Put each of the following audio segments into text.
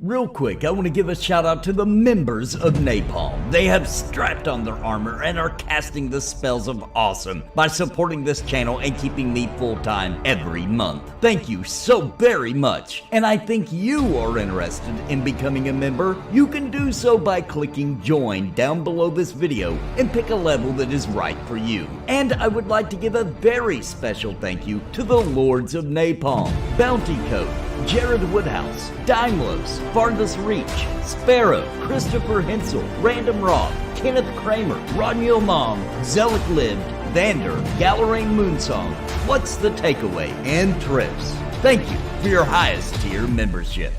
Real quick, I want to give a shout out to the members of Napalm. They have strapped on their armor and are casting the spells of awesome by supporting this channel and keeping me full-time every month. Thank you so very much. And I think you are interested in becoming a member. You can do so by clicking join down below this video and pick a level that is right for you. And I would like to give a very special thank you to the Lords of Napalm, Bounty Code, Jared Woodhouse, Daimlos, Farthest Reach, Sparrow, Christopher Hensel, Random Rob, Kenneth Kramer, Roniel Mom, Zelik Lived, Vander, Galerain Moonsong, What's the Takeaway, and Trips. Thank you for your highest tier membership.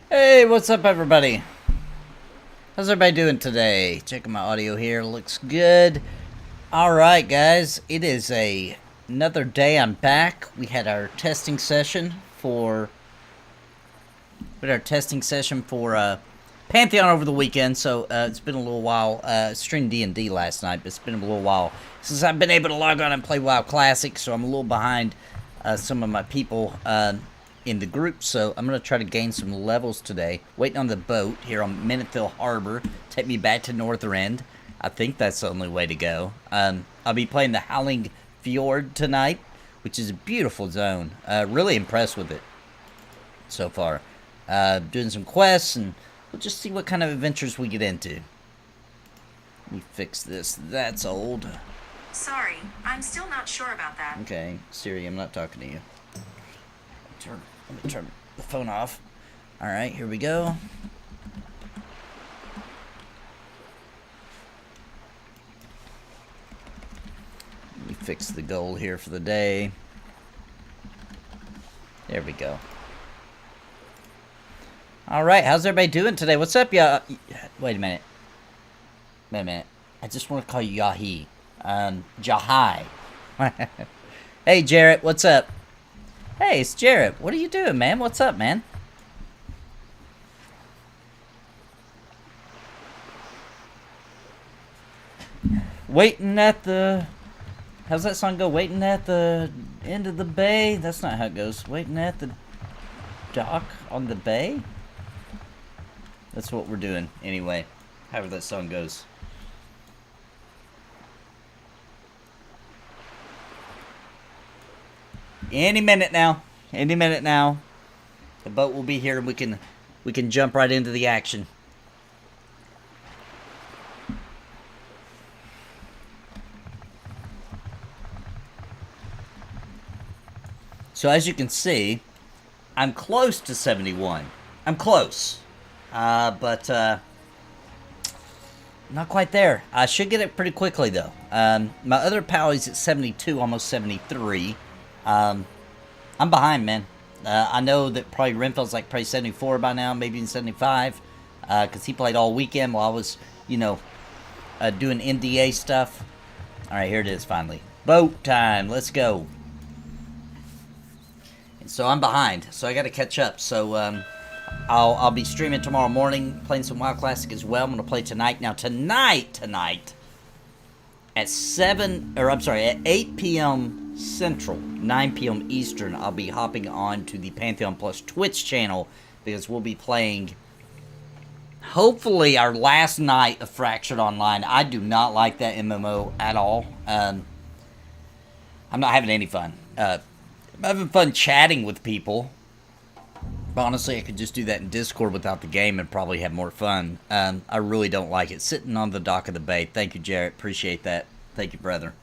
Hey, what's up everybody? How's everybody doing today? Checking my audio here, looks good. Alright guys, it is another day. I'm back. We had our testing session for Pantheon over the weekend, so it's been a little while. Streamed D&D last night, but it's been a little while since I've been able to log on and play WoW Classic, so I'm a little behind some of my people in the group, so I'm going to try to gain some levels today. Waiting on the boat here on Minothill Harbor. Take me back to Northrend. I think that's the only way to go. I'll be playing the Howling Fjord tonight, which is a beautiful zone. Really impressed with it so far. Doing some quests, and we'll just see what kind of adventures we get into. Let me fix this. That's old. Sorry, I'm still not sure about that. Okay, Siri, I'm not talking to you. Let me turn the phone off. Alright, here we go. Let me fix the goal here for the day. There we go. Alright, how's everybody doing today? What's up, y'all? Wait a minute. Wait a minute. I just want to call you Yahi. Jahai. Hey, Jarrett, what's up? Hey, it's Jarrett. What are you doing, man? What's up, man? Waiting at the... How's that song go? Waiting at the end of the bay? That's not how it goes. Waiting at the dock on the bay? That's what we're doing, anyway. However that song goes. Any minute now. Any minute now. The boat will be here and we can jump right into the action. So as you can see, I'm close to 71. I'm close. But not quite there. I should get it pretty quickly though. My other pal is at 72, almost 73. I'm behind, man. I know that probably Renfield's like probably 74 by now, maybe even 75, because he played all weekend while I was, you know, doing NDA stuff. All right, here it is finally. Boat time. Let's go. And so I'm behind, so I got to catch up. So I'll be streaming tomorrow morning, playing some WoW Classic as well. I'm gonna play tonight. Now tonight at 8 p.m. Central, 9 p.m. Eastern, I'll be hopping on to the Pantheon Plus Twitch channel because we'll be playing, hopefully, our last night of Fractured Online. I do not like that MMO at all. I'm not having any fun. I'm having fun chatting with people. But honestly, I could just do that in Discord without the game and probably have more fun. I really don't like it. Sitting on the dock of the bay. Thank you, Jarrett. Appreciate that. Thank you, brother.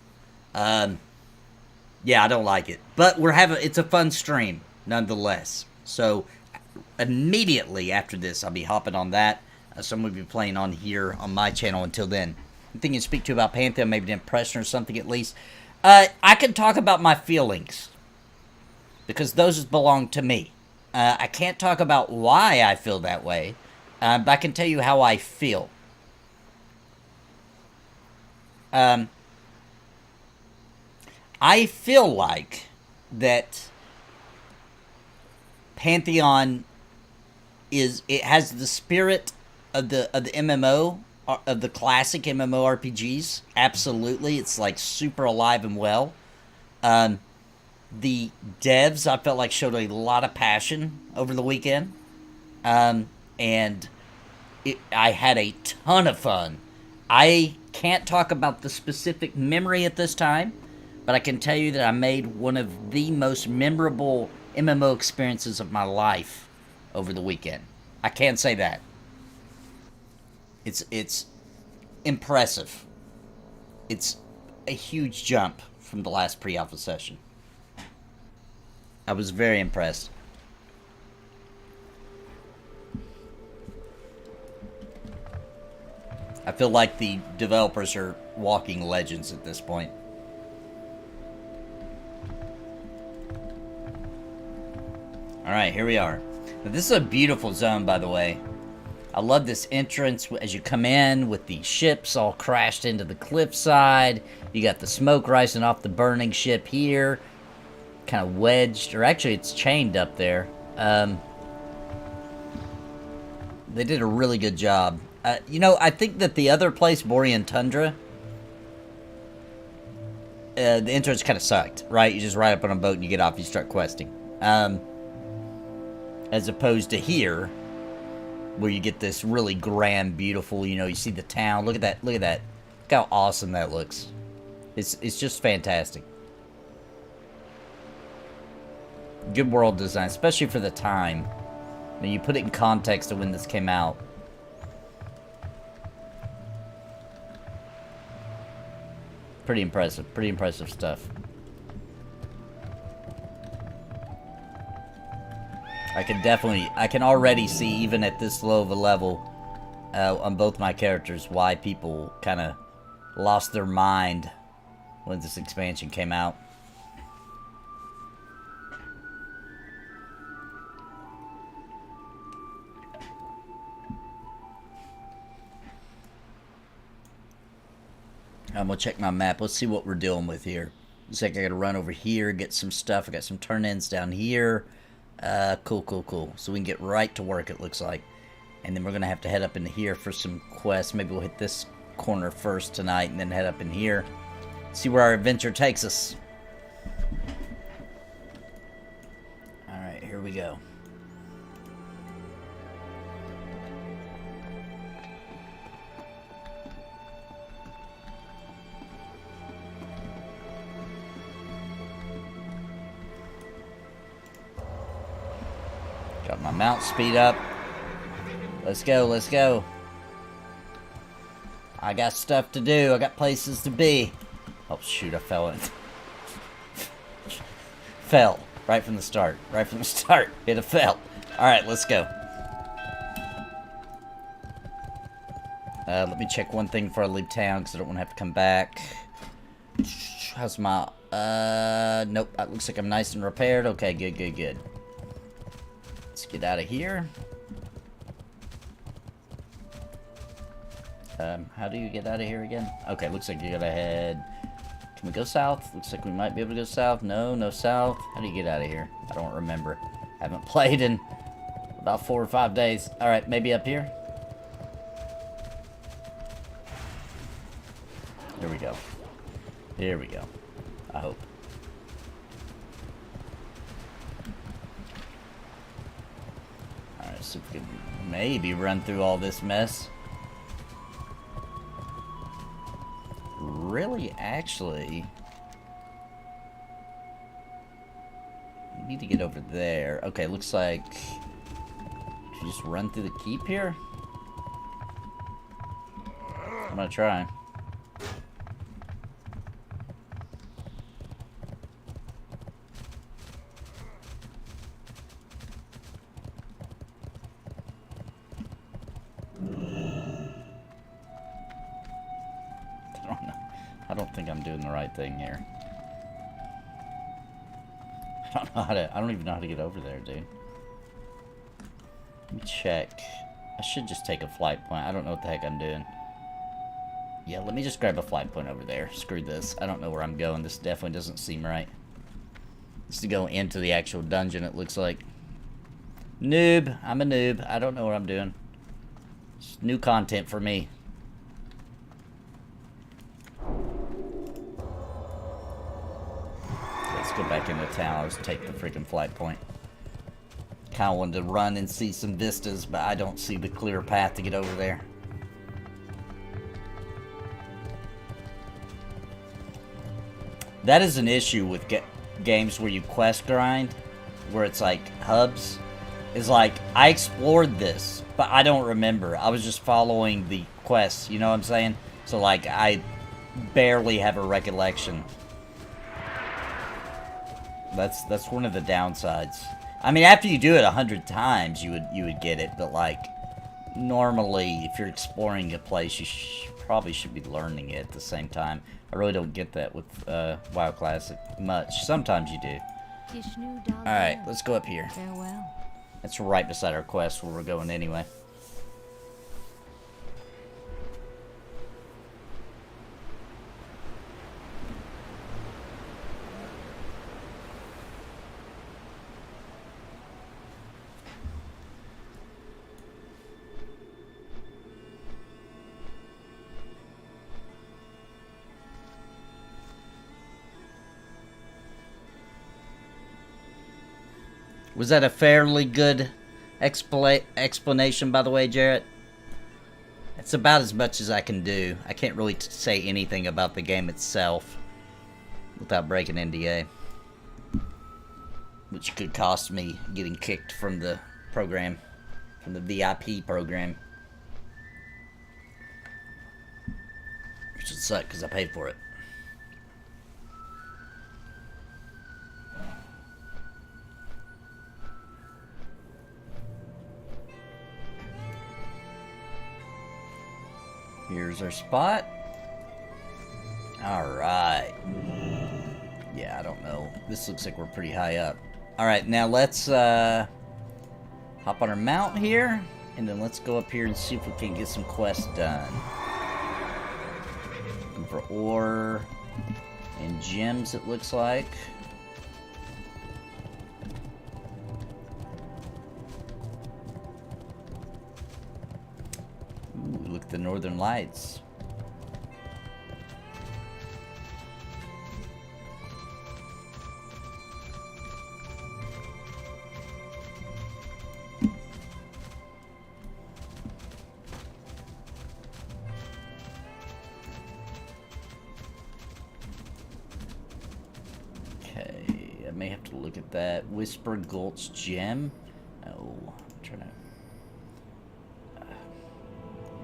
Yeah, I don't like it. But it's a fun stream, nonetheless. So immediately after this, I'll be hopping on that. So I'm going to be playing on here on my channel until then. Anything you speak to about Pantheon, maybe an impression or something at least. I can talk about my feelings, because those belong to me. I can't talk about why I feel that way, but I can tell you how I feel. I feel like that Pantheon it has the spirit of the MMO, of the classic MMORPGs. Absolutely, it's like super alive and well. The devs, I felt like, showed a lot of passion over the weekend, and I had a ton of fun. I can't talk about the specific memory at this time, but I can tell you that I made one of the most memorable MMO experiences of my life over the weekend. I can say that. It's impressive. It's a huge jump from the last pre-alpha session. I was very impressed. I feel like the developers are walking legends at this point. Alright, here we are. Now, this is a beautiful zone, by the way. I love this entrance as you come in with the ships all crashed into the cliffside. You got the smoke rising off the burning ship here. Kind of wedged, or actually it's chained up there. They did a really good job. You know, I think that the other place, Borean Tundra, the entrance kind of sucked, right? You just ride up on a boat and you get off, you start questing. As opposed to here, where you get this really grand, beautiful, you know, you see the town. Look at that, look at that. Look how awesome that looks. It's just fantastic. Good world design, especially for the time. I mean, you put it in context of when this came out. Pretty impressive stuff. I can already see, even at this low of a level, on both my characters, why people kind of lost their mind when this expansion came out. I'm gonna check my map. Let's see what we're dealing with here. Looks like I gotta run over here, get some stuff. I got some turn-ins down here. Cool. So we can get right to work, it looks like. And then we're gonna have to head up into here for some quests. Maybe we'll hit this corner first tonight and then head up in here. See where our adventure takes us. Alright, here we go. Got my mount speed up. Let's go. I got stuff to do. I got places to be. Oh, shoot, I fell in. Fell. Right from the start. It fell. Alright, let's go. Let me check one thing before I leave town, because I don't want to have to come back. How's my... nope. It looks like I'm nice and repaired. Okay, good. Let's get out of here. How do you get out of here again? Okay, looks like you gotta head... Can we go south? Looks like we might be able to go south. No south. How do you get out of here? I don't remember. Haven't played in about 4 or 5 days. Alright, maybe up here? Here we go. I hope. Alright, so we could maybe run through all this mess. Really, actually, we need to get over there. Okay, looks like, should we just run through the keep here? I'm gonna try. think I'm doing the right thing here. I don't even know how to get over there, dude. Let me check. I should just take a flight point. I don't know what the heck I'm doing. Yeah, let me just grab a flight point over there. Screw this. I don't know where I'm going. This definitely doesn't seem right. It's to go into the actual dungeon, it looks like. Noob. I'm a noob. I don't know what I'm doing. It's new content for me. Let's go back into town. Let's take the freaking flight point. Kinda wanted to run and see some vistas, but I don't see the clear path to get over there. That is an issue with games where you quest grind, where it's like hubs. Is like, I explored this, but I don't remember. I was just following the quests, you know what I'm saying? So like, I barely have a recollection. That's one of the downsides. I mean, after you do it 100 times, you would get it, but like, normally, if you're exploring a place, you probably should be learning it at the same time. I really don't get that with WoW Classic much. Sometimes you do. Alright, let's go up here. Farewell. That's right beside our quest where we're going anyway. Was that a fairly good explanation, by the way, Jarrett? It's about as much as I can do. I can't really say anything about the game itself without breaking NDA. Which could cost me getting kicked from the program, from the VIP program. Which would suck because I paid for it. Here's our spot. Alright. Yeah, I don't know. This looks like we're pretty high up. Alright, now let's hop on our mount here. And then let's go up here and see if we can get some quests done. Looking for ore and gems, it looks like. Look at the northern lights. Okay, I may have to look at that. Whisper Gulch gem. Oh, I'm trying to.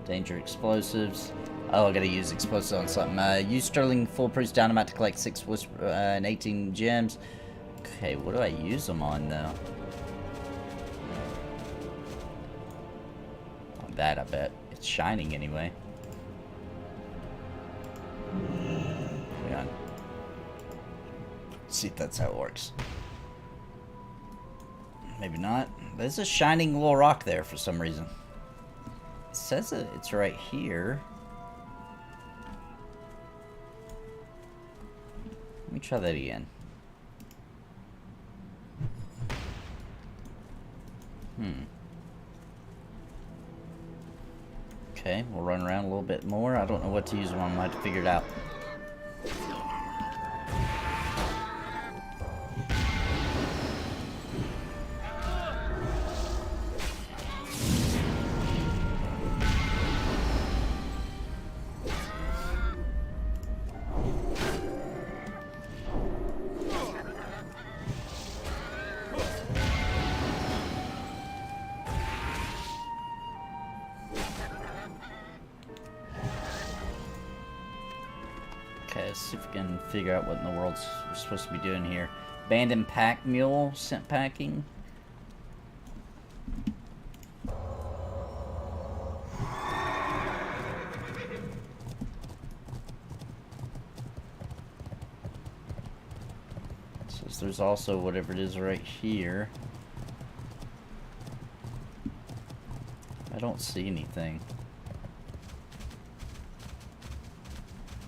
Danger explosives. Oh, I gotta use explosives on something. Use Sterling Foolproof Dynamite to collect 6 whisper and 18 gems. Okay, what do I use them on though? On that, I bet. It's shining anyway. Hang on. Let's see if that's how it works. Maybe not. There's a shining little rock there for some reason. It says it's right here. Let me try that again. Okay, we'll run around a little bit more. I don't know what to use when I might have to figure it out. Let's see if we can figure out what in the world we're supposed to be doing here. Abandoned pack mule, scent packing. So there's also whatever it is right here. I don't see anything.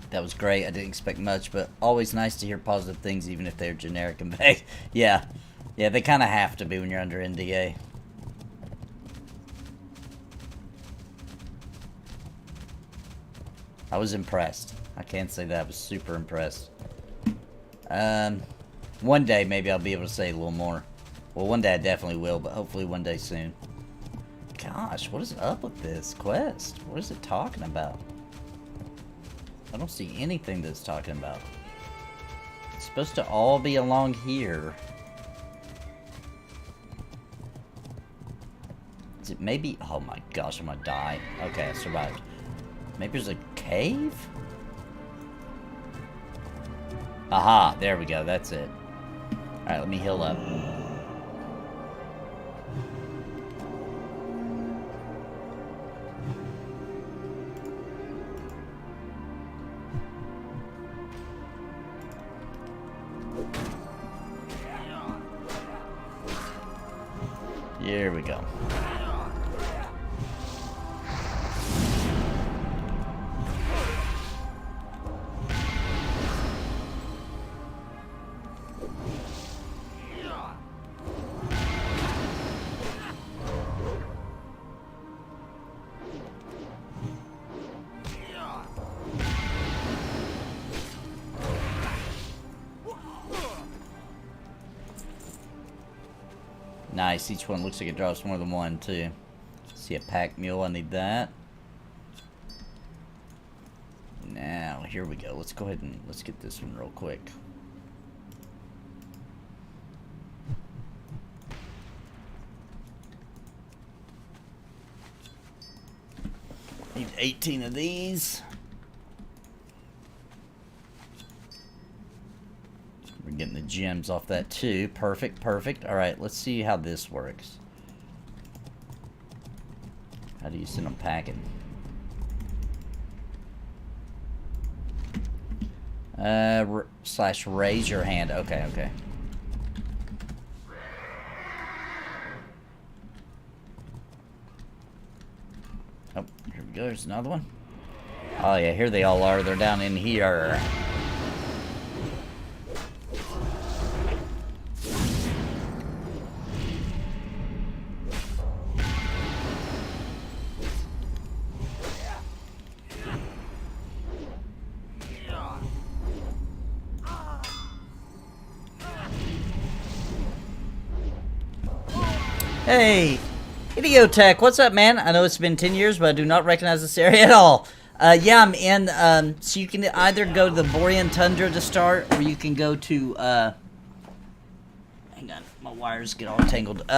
That was great. I didn't expect much, but always nice to hear positive things, even if they're generic and vague. Yeah. Yeah, they kind of have to be when you're under NDA. I was impressed. I can't say that. I was super impressed. One day, maybe I'll be able to say a little more. Well, one day I definitely will, but hopefully one day soon. Gosh, what is up with this quest? What is it talking about? I don't see anything that's talking about. It's supposed to all be along here. Is it maybe... Oh my gosh, I'm gonna die. Okay, I survived. Maybe there's a cave? Aha, there we go, that's it. Alright, let me heal up. Here we go. Nice, each one looks like it drops more than one, too. See a pack mule, I need that. Now, here we go. Let's go ahead and let's get this one real quick. Need 18 of these. We're getting the gems off that too. Perfect, perfect. Alright, let's see how this works. How do you send them packing? Slash raise your hand. Okay, okay. Oh, here we go. There's another one. Oh yeah, here they all are. They're down in here. Hey, Idiotech, what's up, man? I know it's been 10 years, but I do not recognize this area at all. Yeah, I'm in, so you can either go to the Borean Tundra to start, or you can go to, hang on, my wires get all tangled.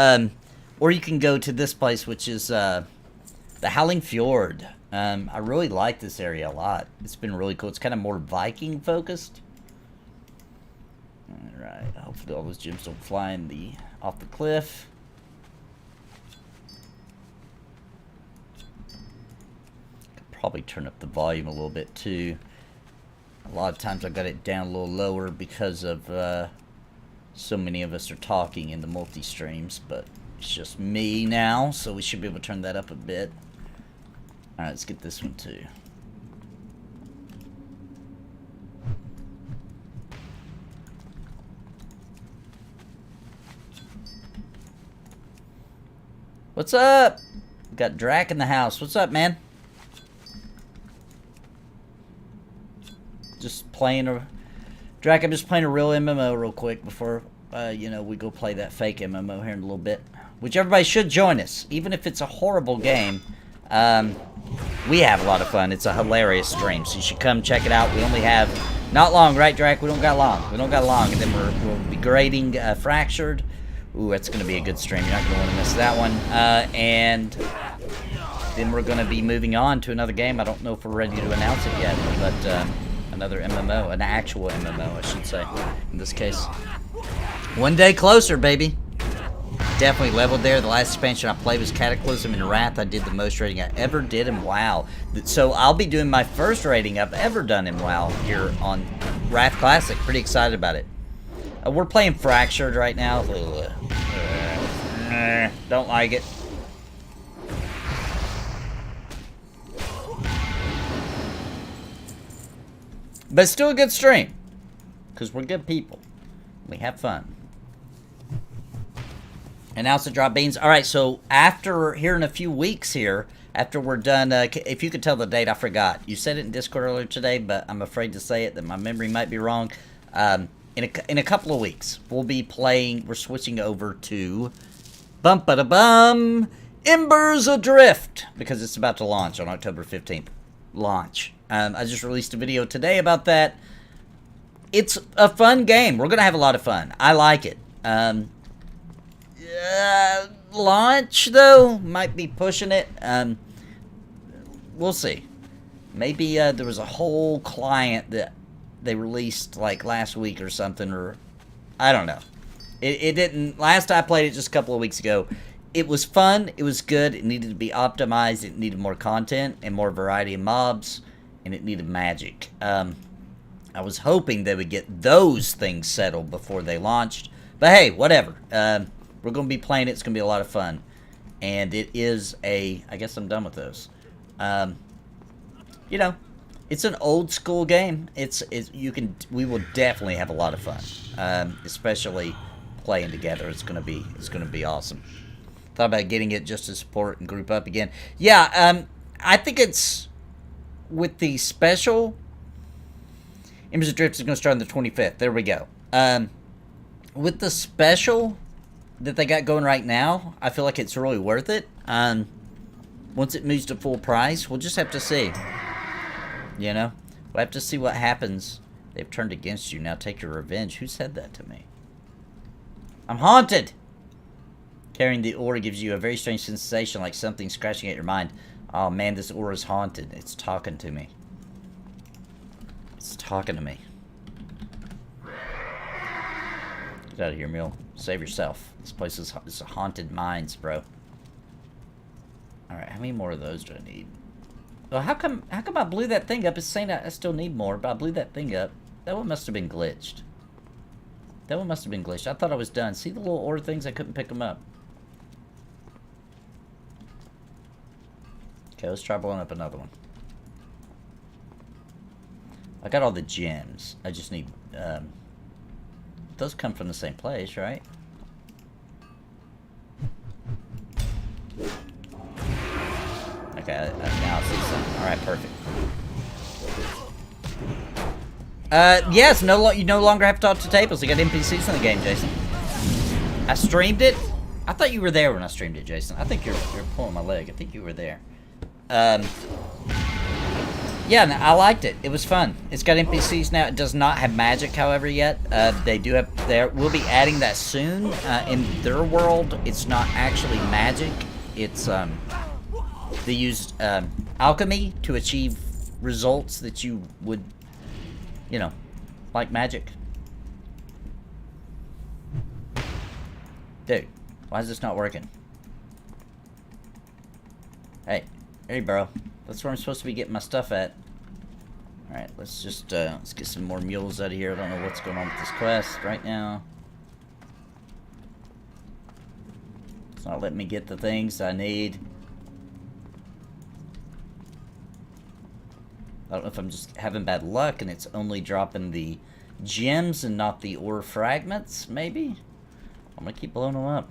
Or you can go to this place, which is, the Howling Fjord. I really like this area a lot. It's been really cool. It's kind of more Viking focused. Alright, hopefully all those gems don't fly in off the cliff. Probably turn up the volume a little bit too. A lot of times I got it down a little lower because of so many of us are talking in the multi-streams, but it's just me now, so we should be able to turn that up a bit. Alright, let's get this one too. What's up? We got Drac in the house. What's up, man? Just playing Drac, I'm just playing a real MMO real quick before, you know, we go play that fake MMO here in a little bit. Which everybody should join us. Even if it's a horrible game, we have a lot of fun. It's a hilarious stream, so you should come check it out. We only have, not long, right, Drac? We don't got long. We don't got long, and then we'll be grading Fractured. Ooh, that's going to be a good stream. You're not going to want to miss that one. And then we're going to be moving on to another game. I don't know if we're ready to announce it yet, but another MMO, an actual MMO, I should say, in this case. One day closer, baby. Definitely leveled there. The last expansion I played was Cataclysm and Wrath. I did the most rating I ever did in WoW. So I'll be doing my first rating I've ever done in WoW here on Wrath Classic. Pretty excited about it. We're playing Fractured right now. Don't like it. But still a good stream. Because we're good people. We have fun. And now it's a drop beans. Alright, so after, here in a few weeks here, after we're done, if you could tell the date, I forgot. You said it in Discord earlier today, but I'm afraid to say it, that my memory might be wrong. In a couple of weeks, we'll be playing, we're switching over to bum Embers Adrift, because it's about to launch on October 15th. Launch. I just released a video today about that. It's a fun game. We're going to have a lot of fun. I like it. Launch, though, might be pushing it. We'll see. Maybe there was a whole client that they released like last week or something, or I don't know. It didn't. Last I played it just a couple of weeks ago. It was fun. It was good. It needed to be optimized. It needed more content and more variety of mobs, and it needed magic. I was hoping they would get those things settled before they launched, but hey, whatever. We're going to be playing it. It's going to be a lot of fun, and it is a. I guess I'm done with those. You know, it's an old school game. We will definitely have a lot of fun, especially playing together. It's going to be awesome. Thought about getting it just to support and group up again. Yeah, I think it's with the special. Embers Adrift is going to start on the 25th. There we go. With the special that they got going right now, I feel like it's really worth it. Once it moves to full price, we'll just have to see. You know? We'll have to see what happens. They've turned against you. Now take your revenge. Who said that to me? I'm haunted! Carrying the aura gives you a very strange sensation, like something scratching at your mind. Oh man, this aura is haunted. It's talking to me. It's talking to me. Get out of here, Mule. Save yourself. This place is haunted mines, bro. Alright, how many more of those do I need? Well, how come I blew that thing up? It's saying I still need more, but I blew that thing up. That one must have been glitched. That one must have been glitched. I thought I was done. See the little aura things? I couldn't pick them up. Okay, let's try blowing up another one. I got all the gems. I just need, those come from the same place, right? Okay, now I see some. Alright, perfect. Yes, you no longer have to talk to tables. You got NPCs in the game, Jason. I streamed it. I thought you were there when I streamed it, Jason. I think you're pulling my leg. I think you were there. Yeah, no, I liked it. It was fun. It's got NPCs now. It does not have magic, however, yet. They do have. We'll be adding that soon. In their world, it's not actually magic. It's they use alchemy to achieve results that you would, you know, like magic. Dude, why is this not working? Hey, bro. That's where I'm supposed to be getting my stuff at. Alright, let's just, let's get some more mules out of here. I don't know what's going on with this quest right now. It's not letting me get the things I need. I don't know if I'm just having bad luck and it's only dropping the gems and not the ore fragments, maybe? I'm gonna keep blowing them up.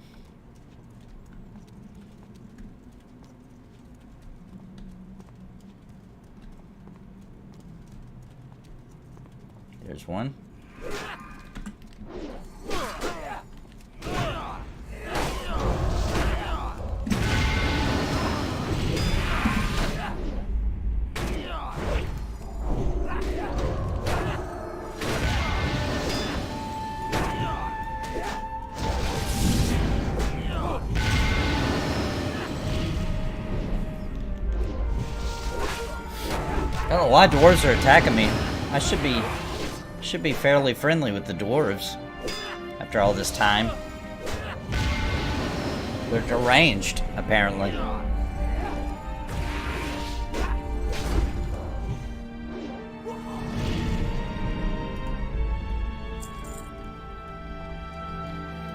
There's one. I don't know why dwarves are attacking me. I should be fairly friendly with the dwarves after all this time. They're deranged, apparently.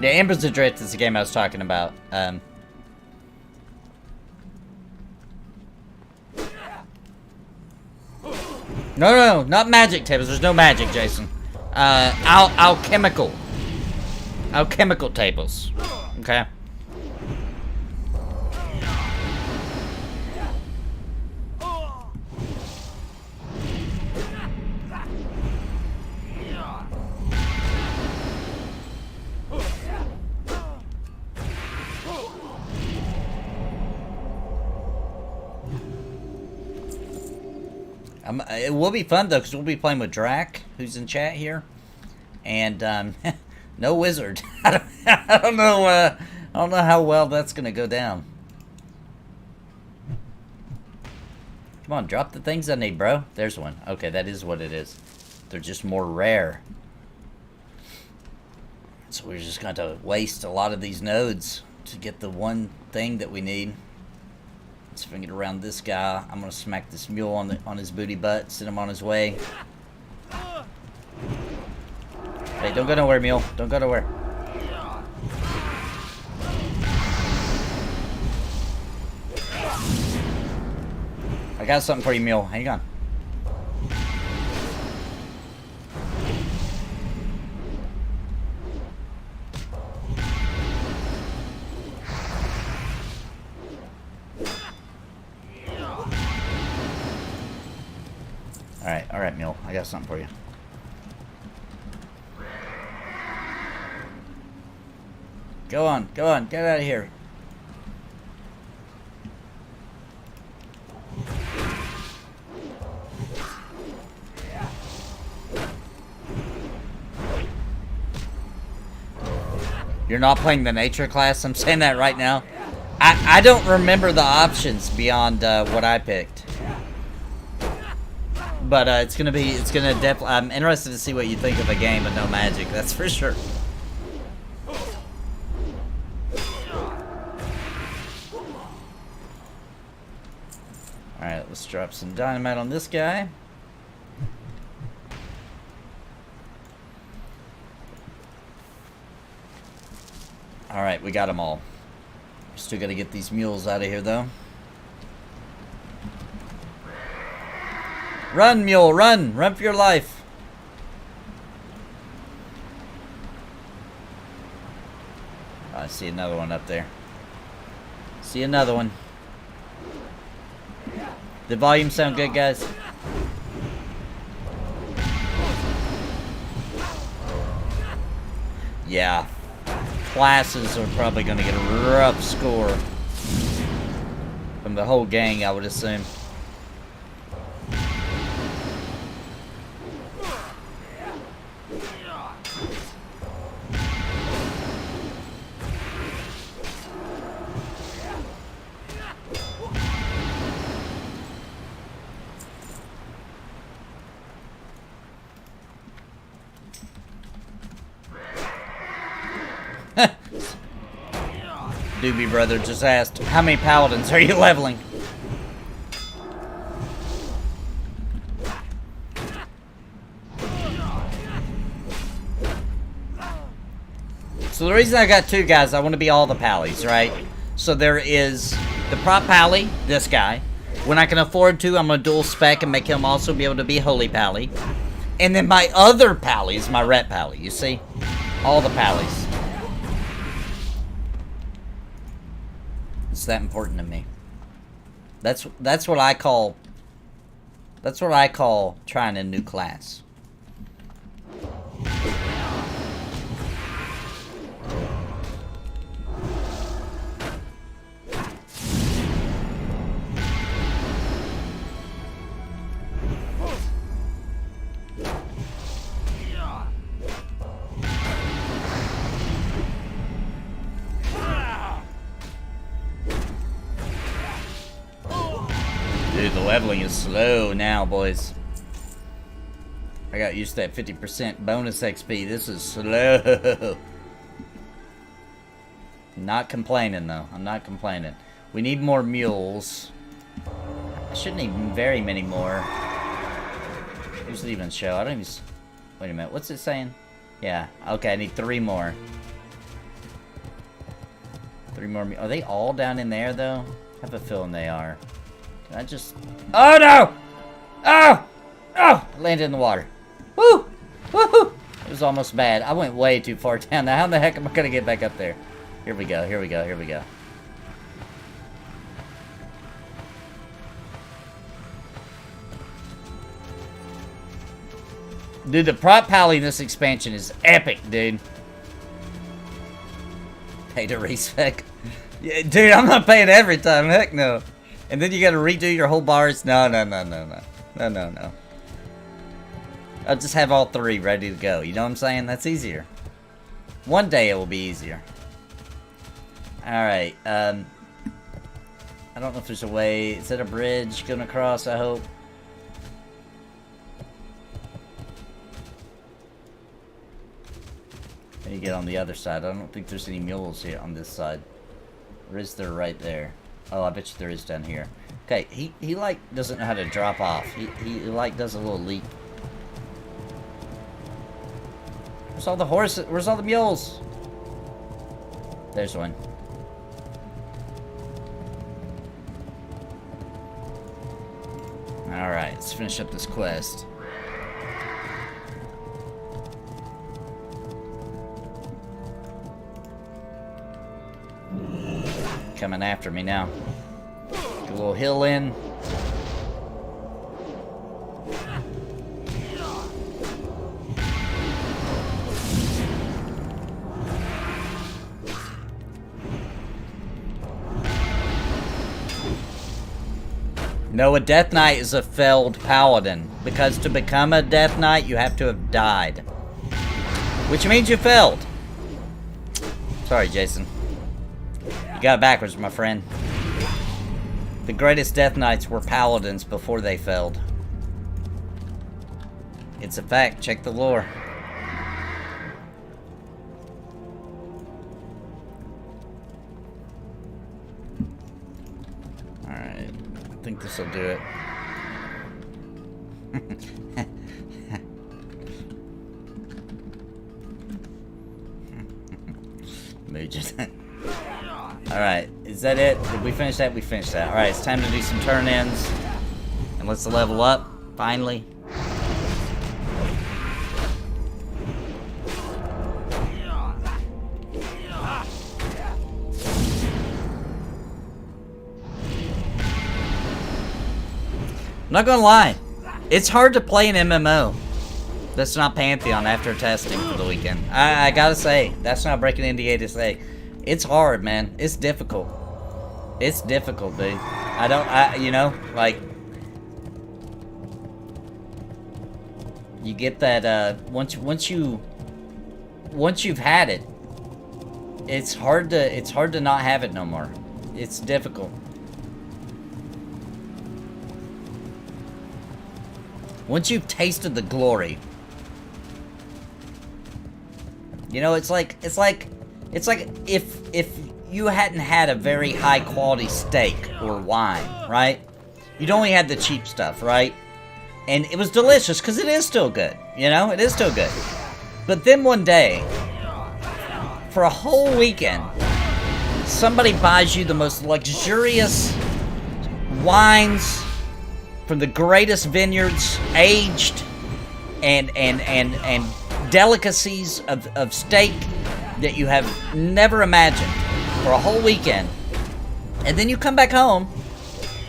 Yeah, Embers Adrift is the game I was talking about. No, not magic tables. There's no magic, Jason. Alchemical tables. Okay. It will be fun though, because we'll be playing with Drac, who's in chat here, and no wizard. I don't know how well that's gonna go down. Come on, drop the things I need, bro. There's one. Okay, that is what it is. They're just more rare, so we're just going to waste a lot of these nodes to get the one thing that we need. Let's swing it around this guy. I'm gonna smack this mule on his booty butt, send him on his way. Hey, don't go nowhere, mule. Don't go nowhere. I got something for you, mule. Hang on. Alright, mule. I got something for you. Go on, get out of here. You're not playing the nature class? I'm saying that right now. I don't remember the options beyond what I picked. But it's gonna definitely. I'm interested to see what you think of the game, but no magic, that's for sure. Alright, let's drop some dynamite on this guy. Alright, we got them all. Still gotta get these mules out of here, though. Run, mule, run! Run for your life! I see another one up there. See another one. The volume sound good, guys? Yeah. Classes are probably gonna get a rough score from the whole gang, I would assume. Doobie Brother just asked, how many paladins are you leveling? So the reason I got two guys, I want to be all the pallies, right? So there is the prop pally, this guy. When I can afford to, I'm going to dual spec and make him also be able to be holy pally. And then my other pally is my ret pally, you see? All the pallies. It's that important to me. That's what I call trying a new class. Dude, the leveling is slow now, boys. I got used to that 50% bonus XP. This is slow. Not complaining, though. I'm not complaining. We need more mules. I shouldn't need very many more. What does it even show? I don't even... Wait a minute. What's it saying? Yeah. Okay, I need 3 more. 3 more. Are they all down in there, though? I have a feeling they are. Can I just... Oh, no! Oh! Oh! I landed in the water. Woo! Woohoo! It was almost bad. I went way too far down. Now, how the heck am I going to get back up there? Here we go, here we go, here we go. Dude, the prop pally in this expansion is epic, dude. Pay to respec. Yeah, dude, I'm not paying every time. Heck no. And then you gotta redo your whole bars. No. No. I'll just have all 3 ready to go. You know what I'm saying? That's easier. One day it will be easier. Alright, I don't know if there's a way. Is that a bridge going across, I hope? Can you get on the other side? I don't think there's any mules here on this side. Or is there right there? Oh, I bet you there is down here. Okay, he like doesn't know how to drop off. He like does a little leap. Where's all the horses? Where's all the mules? There's one. Alright, let's finish up this quest. Coming after me now. Get a little hill in. No, a Death Knight is a failed Paladin. Because to become a Death Knight, you have to have died. Which means you failed. Sorry, Jason. You got it backwards, my friend. The greatest Death Knights were Paladins before they failed. It's a fact. Check the lore. Alright. I think this will do it. Mooges. Alright, is that it? Did we finish that? We finished that. Alright, it's time to do some turn-ins. And let's level up, finally. I'm not gonna lie, it's hard to play an MMO that's not Pantheon after testing for the weekend. I gotta say, that's not breaking NDA to say. It's hard, man. It's difficult. It's difficult, dude. You know, like, you get that, once you've had it, it's hard to not have it no more. It's difficult. Once you've tasted the glory, you know, it's like if you hadn't had a very high quality steak or wine, right? You'd only had the cheap stuff, right? And it was delicious because it is still good, you know? It is still good. But then one day, for a whole weekend, somebody buys you the most luxurious wines from the greatest vineyards, aged, and delicacies of steak that you have never imagined for a whole weekend. And then you come back home,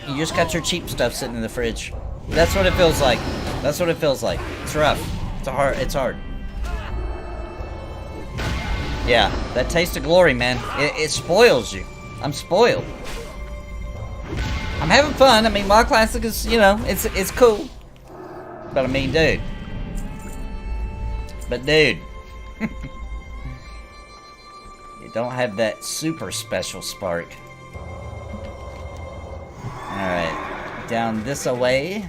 you just got your cheap stuff sitting in the fridge. That's what it feels like. That's what it feels like. It's rough. It's hard. Yeah, that taste of glory, man. It spoils you. I'm spoiled. I'm having fun. I mean, WoW Classic is, you know, it's cool. But I mean, dude. But dude. You don't have that super special spark. Alright. Down this away.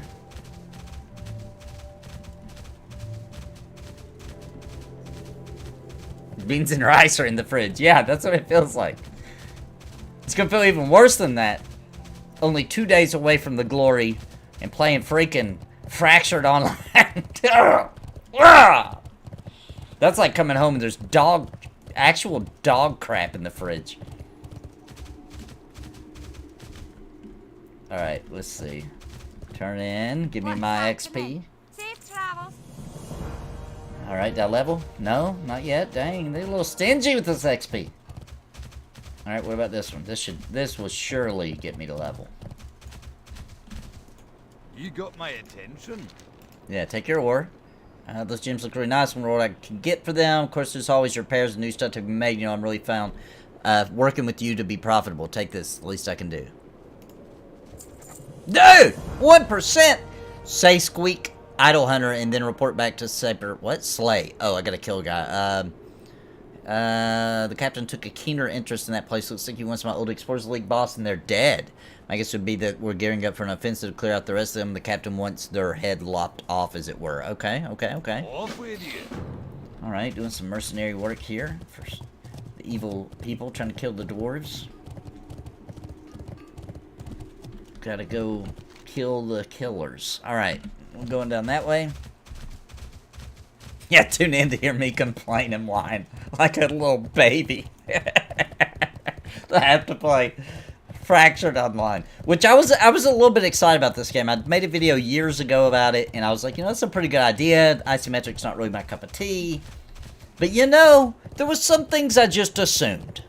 Beans and rice are in the fridge. Yeah, that's what it feels like. It's gonna feel even worse than that. Only 2 days away from the glory and playing freaking Fractured Online. That's like coming home and there's actual dog crap in the fridge. Alright, let's see. Turn in. Give me my XP. Safe travels. Alright, did I level? No, not yet. Dang, they're a little stingy with this XP. Alright, what about this one? This will surely get me to level. You got my attention. Yeah, take your ore. Those gems look really nice. Wonder what I can get for them. Of course, there's always repairs and new stuff to be made. You know, I'm really found working with you to be profitable. Take this. The least I can do. Dude! 1%! Say squeak, idle hunter, and then report back to Saber. What? Slay. Oh, I gotta kill a guy. The captain took a keener interest in that place. Looks like he wants my old Explorers League boss, and they're dead. I guess it would be that we're gearing up for an offensive to clear out the rest of them. The captain wants their head lopped off, as it were. Okay. Off with you. Alright, doing some mercenary work here for the evil people trying to kill the dwarves. Gotta go kill the killers. Alright, we're going down that way. Yeah, tune in to hear me complain and whine like a little baby. I have to play Fractured Online, which I was a little bit excited about this game. I made a video years ago about it, and I was like, you know, that's a pretty good idea. Isometric's not really my cup of tea. But you know, there was some things I just assumed.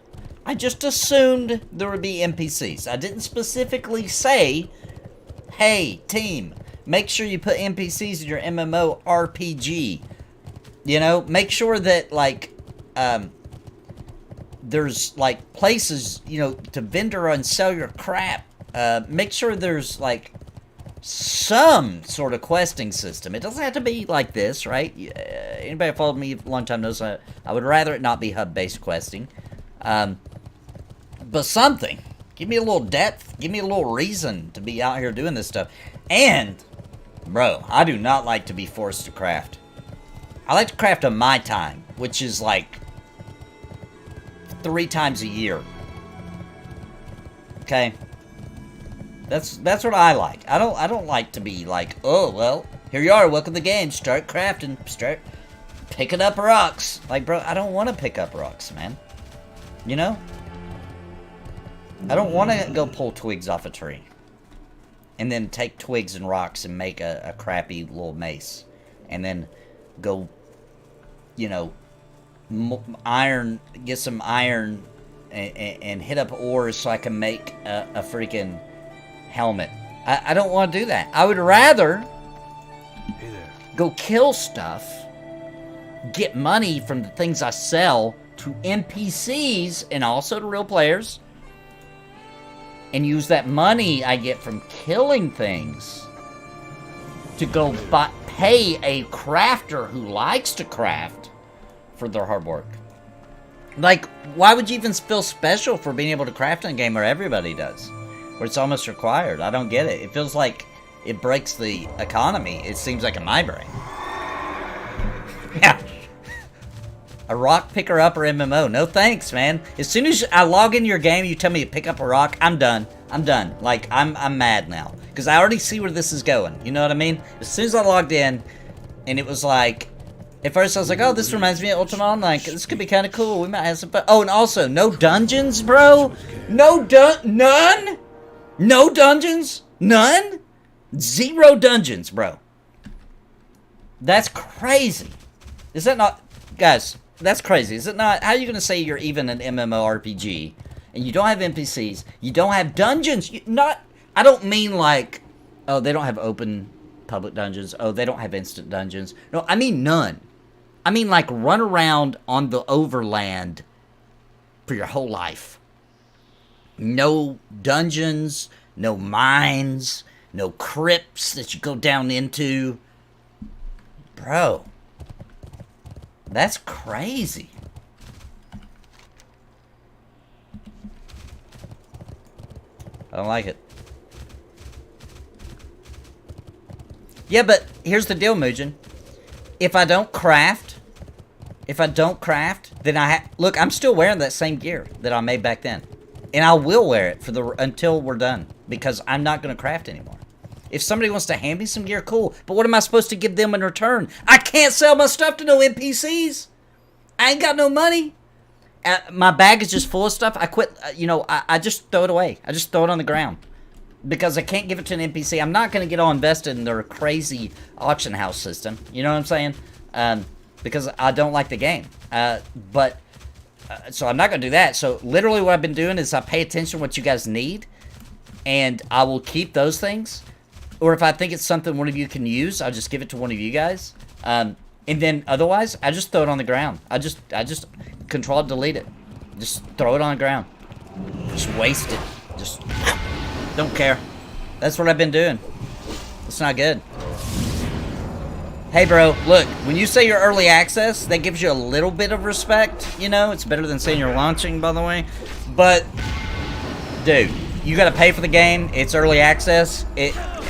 I just assumed there would be NPCs. I didn't specifically say, hey, team, make sure you put NPCs in your MMO RPG. You know, make sure that, like, there's, like, places, you know, to vendor and sell your crap. Make sure there's, like, some sort of questing system. It doesn't have to be like this, right? Anybody who followed me a long time knows I would rather it not be hub-based questing. But something. Give me a little depth. Give me a little reason to be out here doing this stuff. And, bro, I do not like to be forced to craft. I like to craft on my time, which is like 3 times a year. Okay? That's what I like. I don't like to be like, oh, well, here you are, welcome to the game. Start crafting. Start picking up rocks. Like, bro, I don't want to pick up rocks, man. You know? I don't want to go pull twigs off a tree. And then take twigs and rocks and make a crappy little mace. And then go, you know, get some iron and hit up ores so I can make a freaking helmet. I don't want to do that. I would rather go kill stuff, get money from the things I sell to NPCs and also to real players, and use that money I get from killing things to go pay a crafter who likes to craft for their hard work. Like, why would you even feel special for being able to craft in a game where everybody does? Where it's almost required. I don't get it. It feels like it breaks the economy. It seems like in my brain. Yeah. A rock picker up or MMO. No thanks, man. As soon as I log in your game, you tell me to pick up a rock, I'm done. I'm done. Like, I'm mad now. Because I already see where this is going. You know what I mean? As soon as I logged in, and it was like, at first I was like, oh, this reminds me of Ultima Online. This could be kind of cool. We might have some fun. Oh, and also, no dungeons, bro? None? No dungeons? None? 0 dungeons, bro. That's crazy. Is that not... Guys, that's crazy. Is it not? How are you going to say you're even an MMORPG and you don't have NPCs, you don't have dungeons? I don't mean like, oh, they don't have open public dungeons. Oh, they don't have instant dungeons. No, I mean none. I mean like run around on the overland for your whole life. No dungeons, no mines, no crypts that you go down into. Bro, that's crazy. I don't like it. Yeah, but here's the deal, Mugen. If I don't craft, then look, I'm still wearing that same gear that I made back then. And I will wear it until we're done, because I'm not going to craft anymore. If somebody wants to hand me some gear, cool. But what am I supposed to give them in return? I can't sell my stuff to no NPCs. I ain't got no money. My bag is just full of stuff. I quit, I just throw it away. I just throw it on the ground. because I can't give it to an NPC. I'm not going to get all invested in their crazy auction house system. You know what I'm saying? Because I don't like the game. So I'm not going to do that. So literally what I've been doing is I pay attention to what you guys need, and I will keep those things. Or if I think it's something one of you can use, I'll just give it to one of you guys. And then otherwise, I just throw it on the ground. I just control delete it. Just throw it on the ground. Just waste it. Just don't care. That's what I've been doing. It's not good. Hey, bro, look, when you say you're early access, that gives you a little bit of respect, you know? It's better than saying you're launching, by the way. But, dude, you gotta pay for the game. It's early access.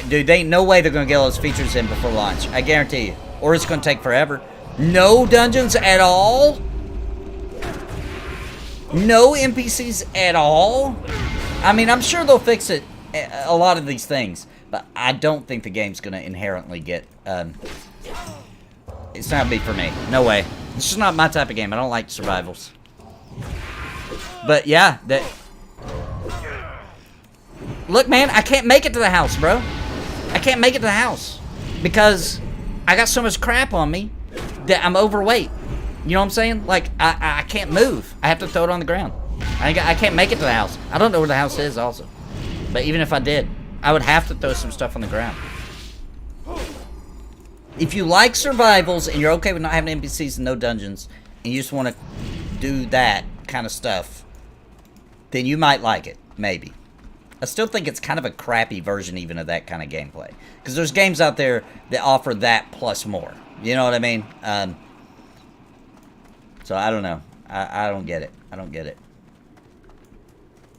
Dude, there ain't no way they're gonna get all those features in before launch. I guarantee you. Or it's gonna take forever. No dungeons at all? No NPCs at all? I mean, I'm sure they'll fix it, a lot of these things. But I don't think the game's gonna inherently get, it's not gonna be for me. No way. It's just not my type of game. I don't like survivals. But yeah, look, man, I can't make it to the house, bro. I can't make it to the house because I got so much crap on me that I'm overweight. You know what I'm saying? Like, I can't move. I have to throw it on the ground. I can't make it to the house. I don't know where the house is also. But even if I did, I would have to throw some stuff on the ground. If you like survivals and you're okay with not having NPCs and no dungeons, and you just want to do that kind of stuff, then you might like it, maybe. I still think it's kind of a crappy version even of that kind of gameplay. Because there's games out there that offer that plus more. You know what I mean? So I don't know. I don't get it. I don't get it.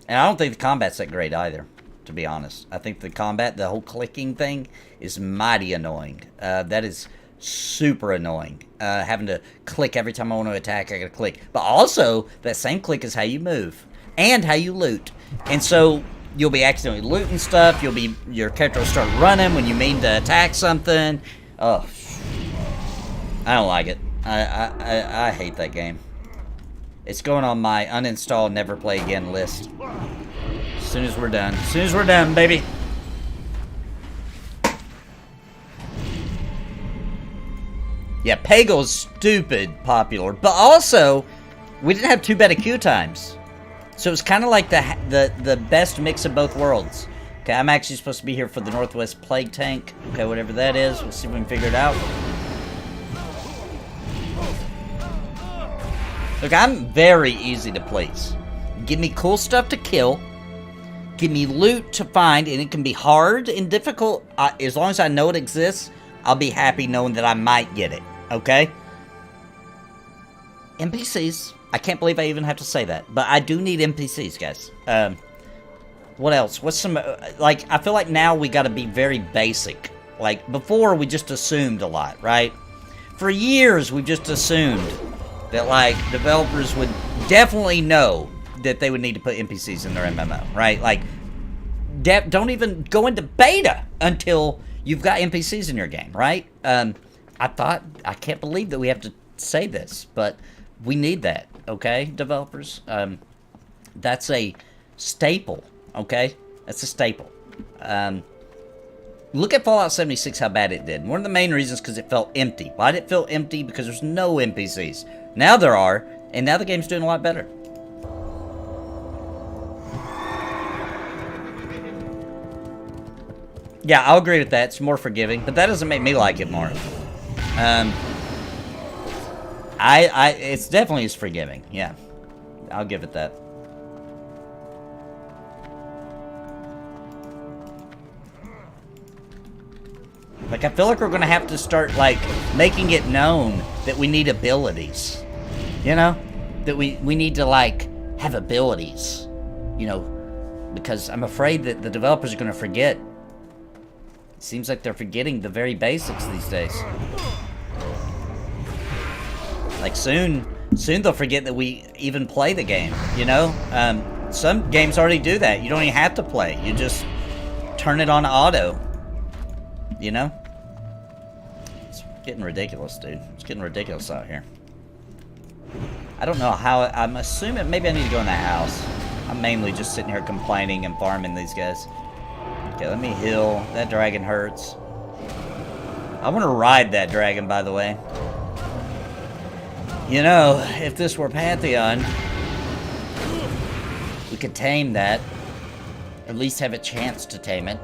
And I don't think the combat's that great either, to be honest. I think the combat, the whole clicking thing, is mighty annoying. That is super annoying. Having to click every time I want to attack, I gotta click. But also, that same click is how you move. And how you loot. And so, you'll be accidentally looting stuff. Your character will start running when you mean to attack something. Oh, I don't like it. I hate that game. It's going on my uninstall, never play again list. As soon as we're done. As soon as we're done, baby. Yeah, Pagle's stupid popular, but also we didn't have too bad of queue times, so it was kind of like the best mix of both worlds. Okay, I'm actually supposed to be here for the Northwest Plague Tank. Okay, whatever that is, we'll see if we can figure it out. Look, I'm very easy to please. Give me cool stuff to kill. Give me loot to find, and it can be hard and difficult. As long as I know it exists, I'll be happy knowing that I might get it. Okay? NPCs. I can't believe I even have to say that. But I do need NPCs, guys. What else? What's some... like, I feel like now we gotta be very basic. Like, before we just assumed a lot, right? For years, we've just assumed that, like, developers would definitely know that they would need to put NPCs in their MMO, right? Like, don't even go into beta until you've got NPCs in your game, right? I can't believe that we have to say this, but we need that, okay, developers? That's a staple, okay? That's a staple. Look at Fallout 76, how bad it did. One of the main reasons because it felt empty. Why did it feel empty? Because there's no NPCs. Now there are, and now the game's doing a lot better. Yeah, I'll agree with that. It's more forgiving, but that doesn't make me like it more. It's definitely is forgiving. Yeah, I'll give it that. Like, I feel like we're gonna have to start, like, making it known that we need abilities. You know? That we need to, like, have abilities. You know? Because I'm afraid that the developers are gonna forget. It seems like they're forgetting the very basics these days. Like, soon they'll forget that we even play the game, you know? Some games already do that. You don't even have to play. You just turn it on auto. You know? It's getting ridiculous, dude. It's getting ridiculous out here. I don't know how... I'm assuming maybe I need to go in that house. I'm mainly just sitting here complaining and farming these guys. Okay, let me heal. That dragon hurts. I want to ride that dragon, by the way. You know, if this were Pantheon, we could tame that. At least have a chance to tame it.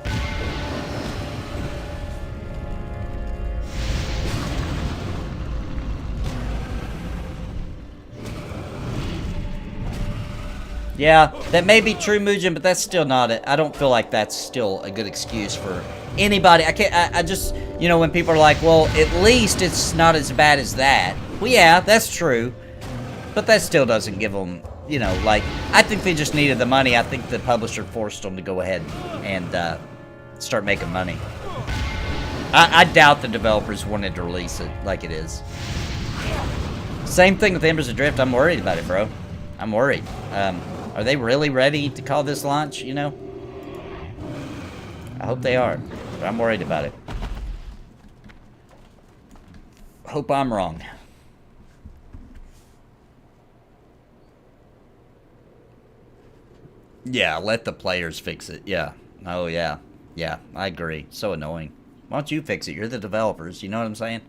Yeah, that may be true, Muujin, but that's still not it. I don't feel like that's still a good excuse for anybody. I just, you know, when people are like, well, at least it's not as bad as that. Well, yeah, that's true. But that still doesn't give them, you know, like, I think they just needed the money. I think the publisher forced them to go ahead and start making money. I doubt the developers wanted to release it like it is. Same thing with Embers Adrift. I'm worried about it, bro. I'm worried. Are they really ready to call this launch, you know? I hope they are, but I'm worried about it. Hope I'm wrong. Yeah, let the players fix it. Yeah. Oh, yeah. Yeah, I agree. So annoying. Why don't you fix it? You're the developers, you know what I'm saying?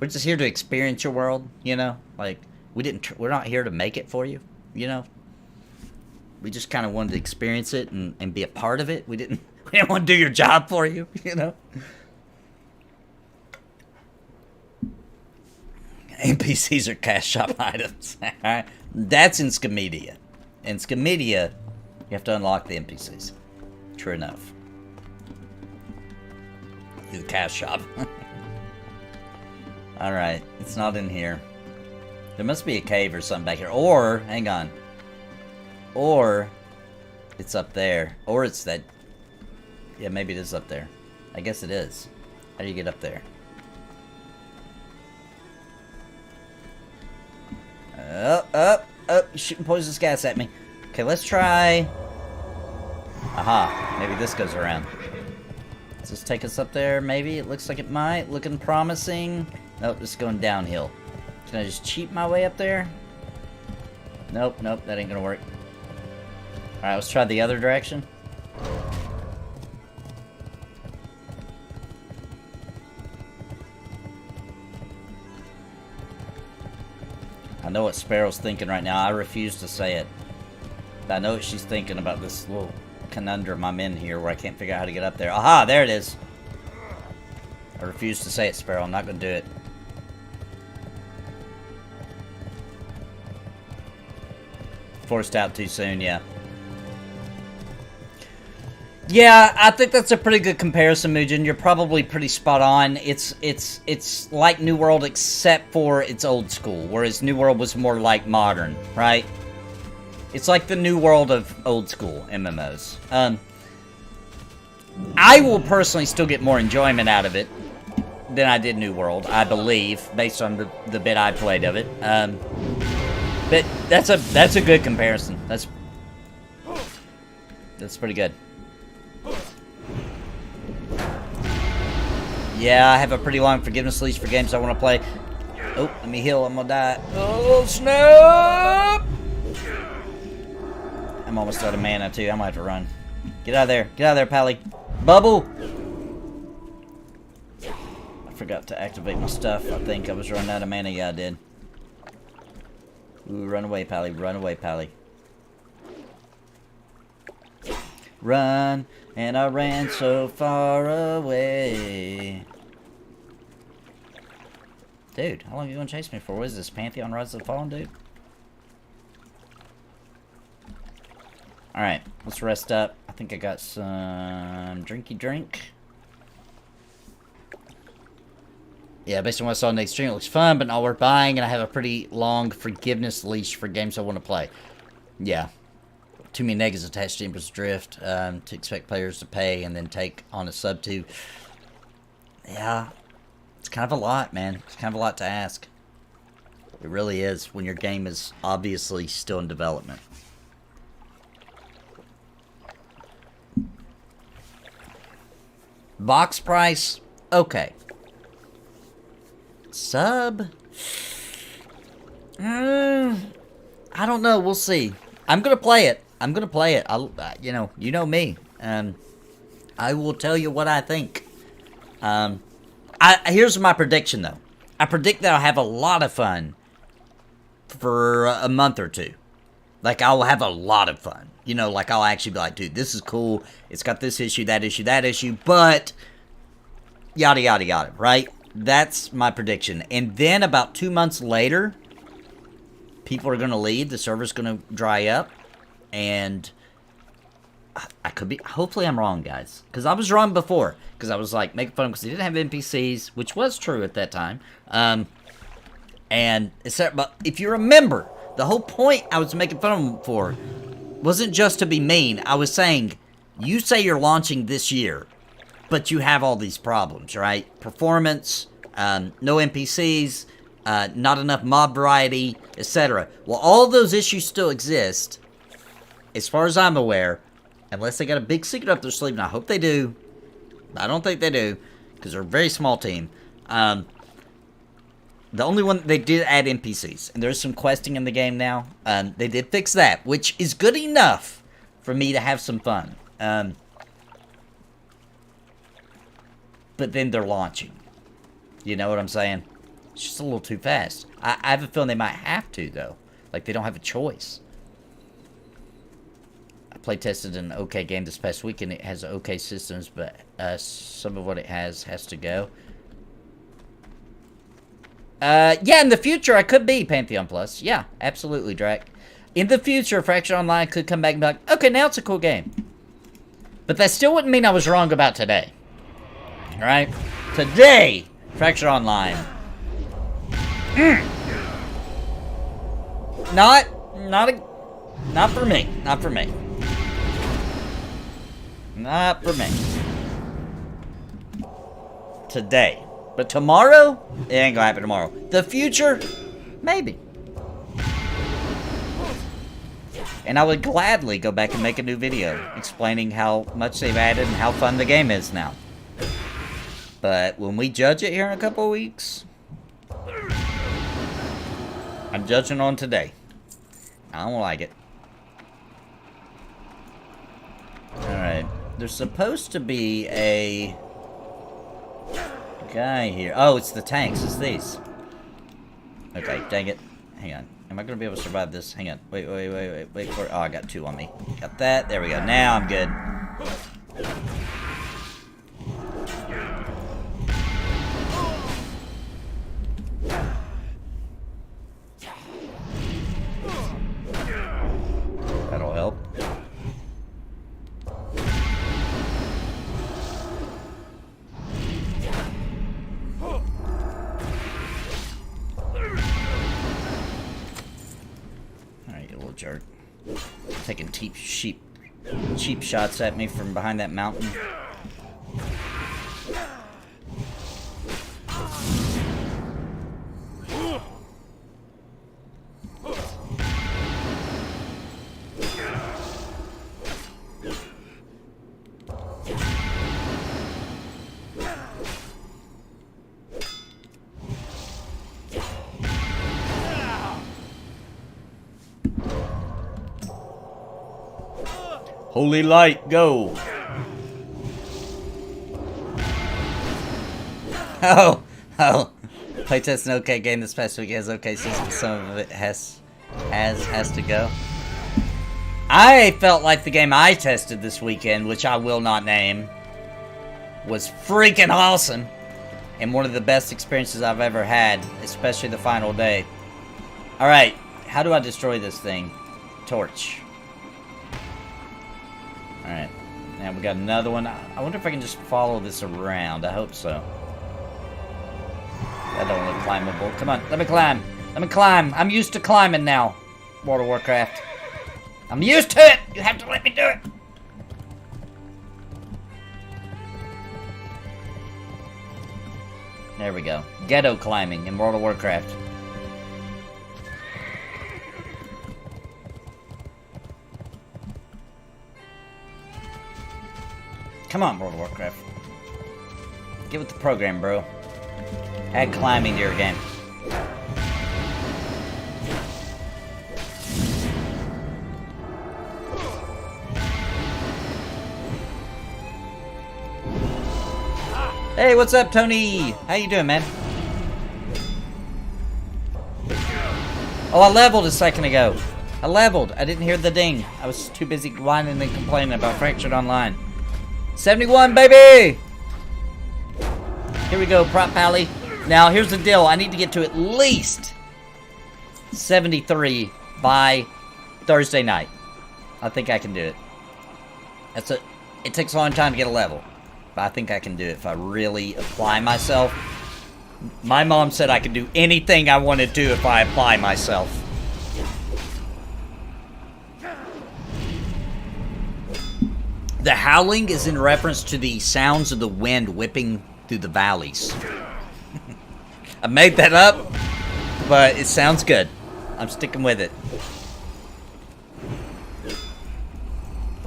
We're just here to experience your world, you know? Like, we're not here to make it for you, you know? We just kind of wanted to experience it and be a part of it. We didn't want to do your job for you, you know? NPCs are cash shop items. Alright? That's in Scamedia. In Scamedia, you have to unlock the NPCs. True enough. The cash shop. Alright, it's not in here. There must be a cave or something back here. Or, hang on. Or, it's up there. Or it's that... Yeah, maybe it is up there. I guess it is. How do you get up there? Up. You're shooting poisonous gas at me. Okay, let's try... Aha, maybe this goes around. Does this take us up there? Maybe. It looks like it might. Looking promising. Nope, it's going downhill. Can I just cheat my way up there? Nope, that ain't gonna work. Alright, let's try the other direction. I know what Sparrow's thinking right now. I refuse to say it. But I know what she's thinking about this little conundrum I'm in here where I can't figure out how to get up there. Aha, there it is. I refuse to say it, Sparrow. I'm not gonna do it. Forced out too soon, yeah. Yeah, I think that's a pretty good comparison, Muujin. You're probably pretty spot on. It's like New World except for it's old school, whereas New World was more like modern, right? It's like the New World of old school MMOs. I will personally still get more enjoyment out of it than I did New World, I believe, based on the bit I played of it. But that's a good comparison. That's pretty good. Yeah, I have a pretty long forgiveness leash for games I want to play. Oh, let me heal. I'm gonna die. Oh, snap! I'm almost out of mana, too. I might have to run. Get out of there. Get out of there, Pally. Bubble! I forgot to activate my stuff. I think I was running out of mana. Yeah, I did. Ooh, run away, Pally. Run away, Pally. Run, and I ran so far away. Dude, how long are you gonna chase me for? What is this, Pantheon Rise of the Fallen, dude? Alright, let's rest up. I think I got some drinky drink. Yeah, based on what I saw in the stream, it looks fun, but not worth buying, and I have a pretty long forgiveness leash for games I want to play. Yeah. Too many negatives attached to Embers Adrift to expect players to pay and then take on a sub to. Yeah. It's kind of a lot, man. It's kind of a lot to ask. It really is when your game is obviously still in development. Box price, okay. Sub? I don't know. We'll see. I'm gonna play it. I'm gonna play it. You know me. I will tell you what I think. Here's my prediction, though. I predict that I'll have a lot of fun for a month or two. Like, I'll have a lot of fun. You know, like, I'll actually be like, dude, this is cool. It's got this issue, that issue, that issue. But, yada, yada, yada, right? That's my prediction. And then about 2 months later, people are going to leave. The server's going to dry up. And I could be... Hopefully I'm wrong, guys. Because I was wrong before. Because I was, like, making fun of them because they didn't have NPCs, which was true at that time. And, but if you remember, the whole point I was making fun of them for wasn't just to be mean. I was saying, you say you're launching this year, but you have all these problems, right? Performance, no NPCs, not enough mob variety, etc. Well, all those issues still exist, as far as I'm aware, unless they got a big secret up their sleeve, and I hope they do. I don't think they do, because they're a very small team. The only one, they did add NPCs, and there's some questing in the game now. They did fix that, which is good enough for me to have some fun. But then they're launching. You know what I'm saying? It's just a little too fast. I have a feeling they might have to, though. Like, they don't have a choice. I play tested an okay game this past week, and it has okay systems, but some of what it has to go. Yeah, in the future, I could be Pantheon Plus. Yeah, absolutely, Drac. In the future, Fracture Online could come back and be like, okay, now it's a cool game. But that still wouldn't mean I was wrong about today. Alright? Today, Fracture Online. Not for me. Not for me. Not for me. Today. But tomorrow? It ain't gonna happen tomorrow. The future? Maybe. And I would gladly go back and make a new video explaining how much they've added and how fun the game is now. But when we judge it here in a couple of weeks, I'm judging on today. I don't like it. Alright. There's supposed to be a guy here. Oh, it's the tanks. It's these. Okay, dang it. Hang on. Am I going to be able to survive this? Hang on. Wait for it. Oh, I got two on me. Got that. There we go. Now I'm good. That'll help. Jerk. Taking cheap shots at me from behind that mountain. Holy light, go! Oh! Playtest an okay game this past week. It has okay system. Some of it has to go. I felt like the game I tested this weekend, which I will not name, was freaking awesome. And one of the best experiences I've ever had, especially the final day. Alright, how do I destroy this thing? Torch. Alright, now we got another one. I wonder if I can just follow this around. I hope so. That don't look climbable. Come on, let me climb. Let me climb. I'm used to climbing now. World of Warcraft. I'm used to it! You have to let me do it! There we go. Ghetto climbing in World of Warcraft. Come on, World of Warcraft. Get with the program, bro. Add climbing to your game. Hey, what's up, Tony? How you doing, man? Oh, I leveled a second ago. I leveled. I didn't hear the ding. I was too busy whining and complaining about Fractured Online. 71, baby! Here we go, Prop Pally. Now, here's the deal. I need to get to at least 73 by Thursday night. I think I can do it. It takes a long time to get a level. But I think I can do it if I really apply myself. My mom said I could do anything I want to do if I apply myself. The howling is in reference to the sounds of the wind whipping through the valleys. I made that up, but it sounds good. I'm sticking with it.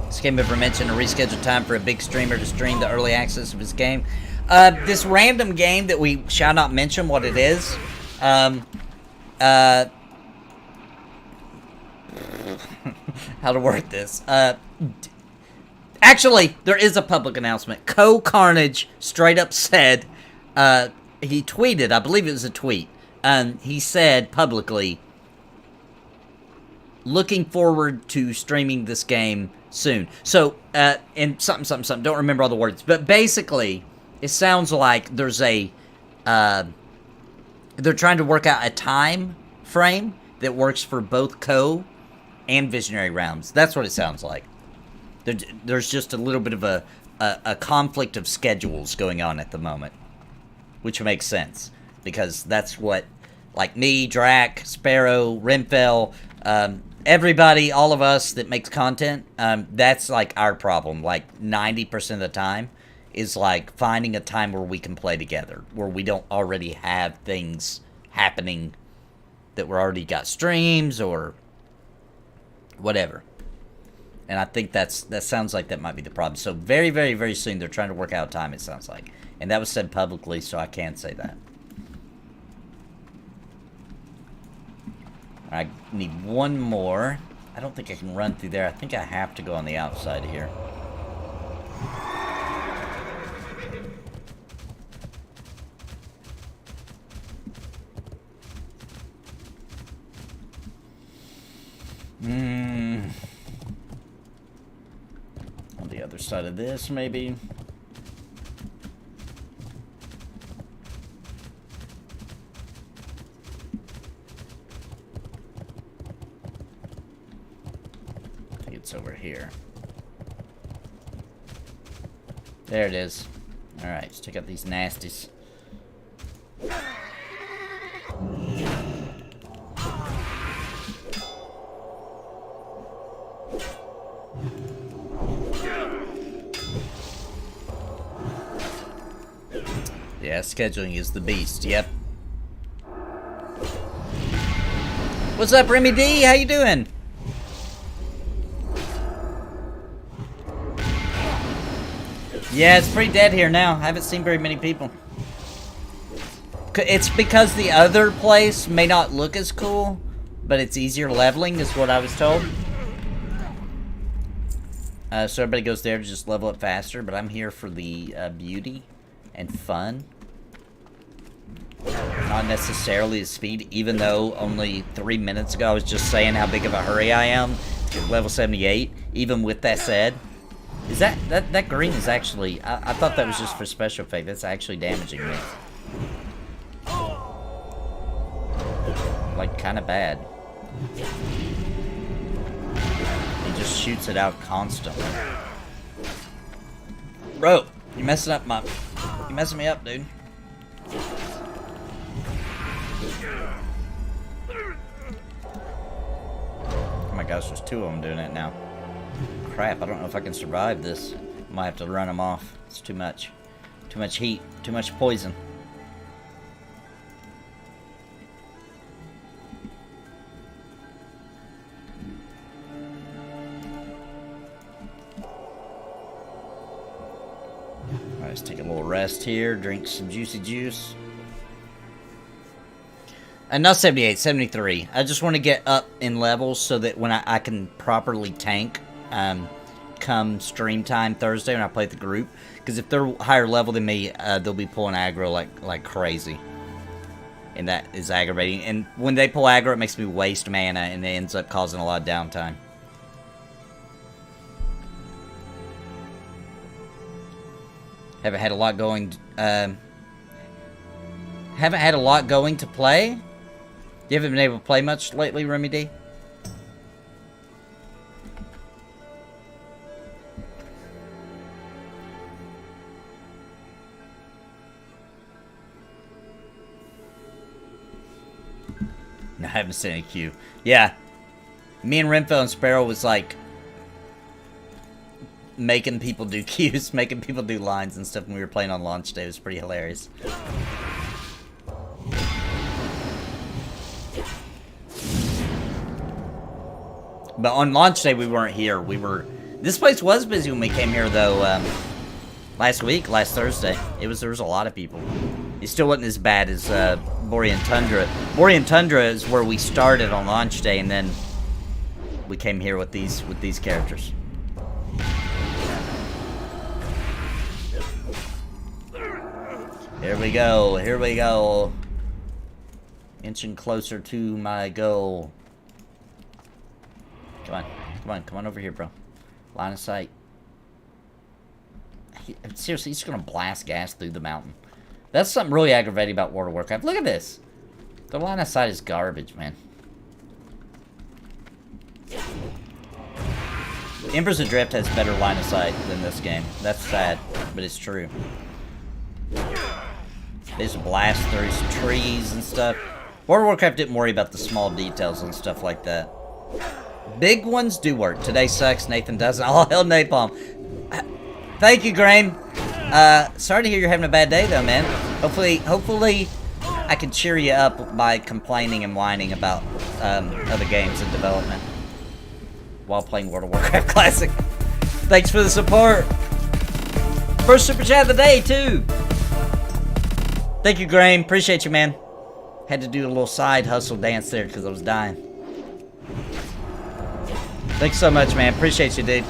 This game ever mentioned a rescheduled time for a big streamer to stream the early access of his game? This random game that we shall not mention what it is. How to word this? Actually, there is a public announcement. Carnage straight up said, he tweeted, I believe it was a tweet, he said publicly, looking forward to streaming this game soon. So, and something, don't remember all the words, but basically, it sounds like there's a, they're trying to work out a time frame that works for both and Visionary Realms. That's what it sounds like. There's just a little bit of a conflict of schedules going on at the moment, which makes sense, because that's what, like me, Drac, Sparrow, Renfell, everybody, all of us that makes content, that's like our problem. Like 90% of the time is like finding a time where we can play together, where we don't already have things happening that we're already got streams or whatever. And I think that sounds like that might be the problem. So very, very, very soon they're trying to work out time, it sounds like. And that was said publicly, so I can say that. I need one more. I don't think I can run through there. I think I have to go on the outside here. On the other side of this, maybe. I think it's over here. There it is. Alright, let's check out these nasties. Yeah, scheduling is the beast, yep. What's up, Remy D? How you doing? Yeah, it's pretty dead here now. I haven't seen very many people. It's because the other place may not look as cool, but it's easier leveling, is what I was told. So everybody goes there to just level up faster, but I'm here for the beauty and fun. Not necessarily the speed, even though only 3 minutes ago I was just saying how big of a hurry I am to get level 78. Even with that said, is that green is actually, I thought that was just for special effect. That's actually damaging me. Like, kind of bad. He just shoots it out constantly. Bro, you're messing me up, dude. Oh my gosh, there's two of them doing it now. Crap, I don't know if I can survive this. Might have to run them off. It's too much. Too much heat. Too much poison. Alright, let's take a little rest here. Drink some juicy juice. Not 78, 73. I just want to get up in levels so that when I can properly tank. come stream time Thursday when I play with the group. Because if they're higher level than me, they'll be pulling aggro like crazy. And that is aggravating. And when they pull aggro, it makes me waste mana, and it ends up causing a lot of downtime. Haven't had a lot going. Haven't had a lot going to play. You haven't been able to play much lately, Remy D? No, I haven't seen a queue. Yeah. Me and Renfell and Sparrow was like making people do queues, making people do lines and stuff when we were playing on launch day. It was pretty hilarious. But on launch day, we weren't here. This place was busy when we came here, though, last Thursday. There was a lot of people. It still wasn't as bad as Borean Tundra. Borean Tundra is where we started on launch day, and then we came here with these characters. Here we go. Here we go. Inching closer to my goal. Come on. Come on. Come on over here, bro. Line of sight. Seriously, he's just going to blast gas through the mountain. That's something really aggravating about World of Warcraft. Look at this. The line of sight is garbage, man. Embers Adrift has better line of sight than this game. That's sad, but it's true. They just blast through some trees and stuff. World of Warcraft didn't worry about the small details and stuff like that. Big ones do work. Today sucks. Nathan doesn't. All hell napalm. Thank you, Graham. Sorry to hear you're having a bad day, though, man. Hopefully, I can cheer you up by complaining and whining about other games in development while playing World of Warcraft Classic. Thanks for the support. First super chat of the day, too. Thank you, Graham. Appreciate you, man. Had to do a little side hustle dance there because I was dying. Thanks so much, man. Appreciate you, dude.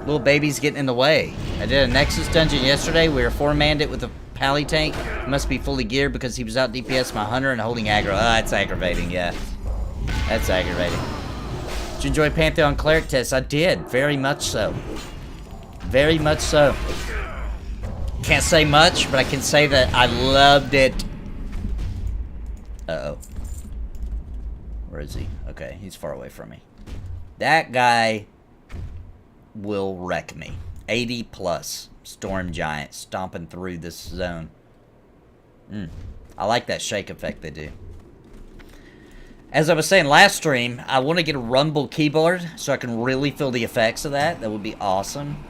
Little baby's getting in the way. I did a Nexus dungeon yesterday. We were 4-manned it with a pally tank. Must be fully geared because he was out DPS my hunter and holding aggro. That's aggravating, yeah. That's aggravating. Did you enjoy Pantheon Cleric test? I did. Very much so. Very much so. Can't say much, but I can say that I loved it. Uh-oh. Where is he? Okay, he's far away from me. That guy will wreck me. 80 plus. Storm Giant stomping through this zone. I like that shake effect they do. As I was saying last stream, I want to get a rumble keyboard so I can really feel the effects of that. That would be awesome.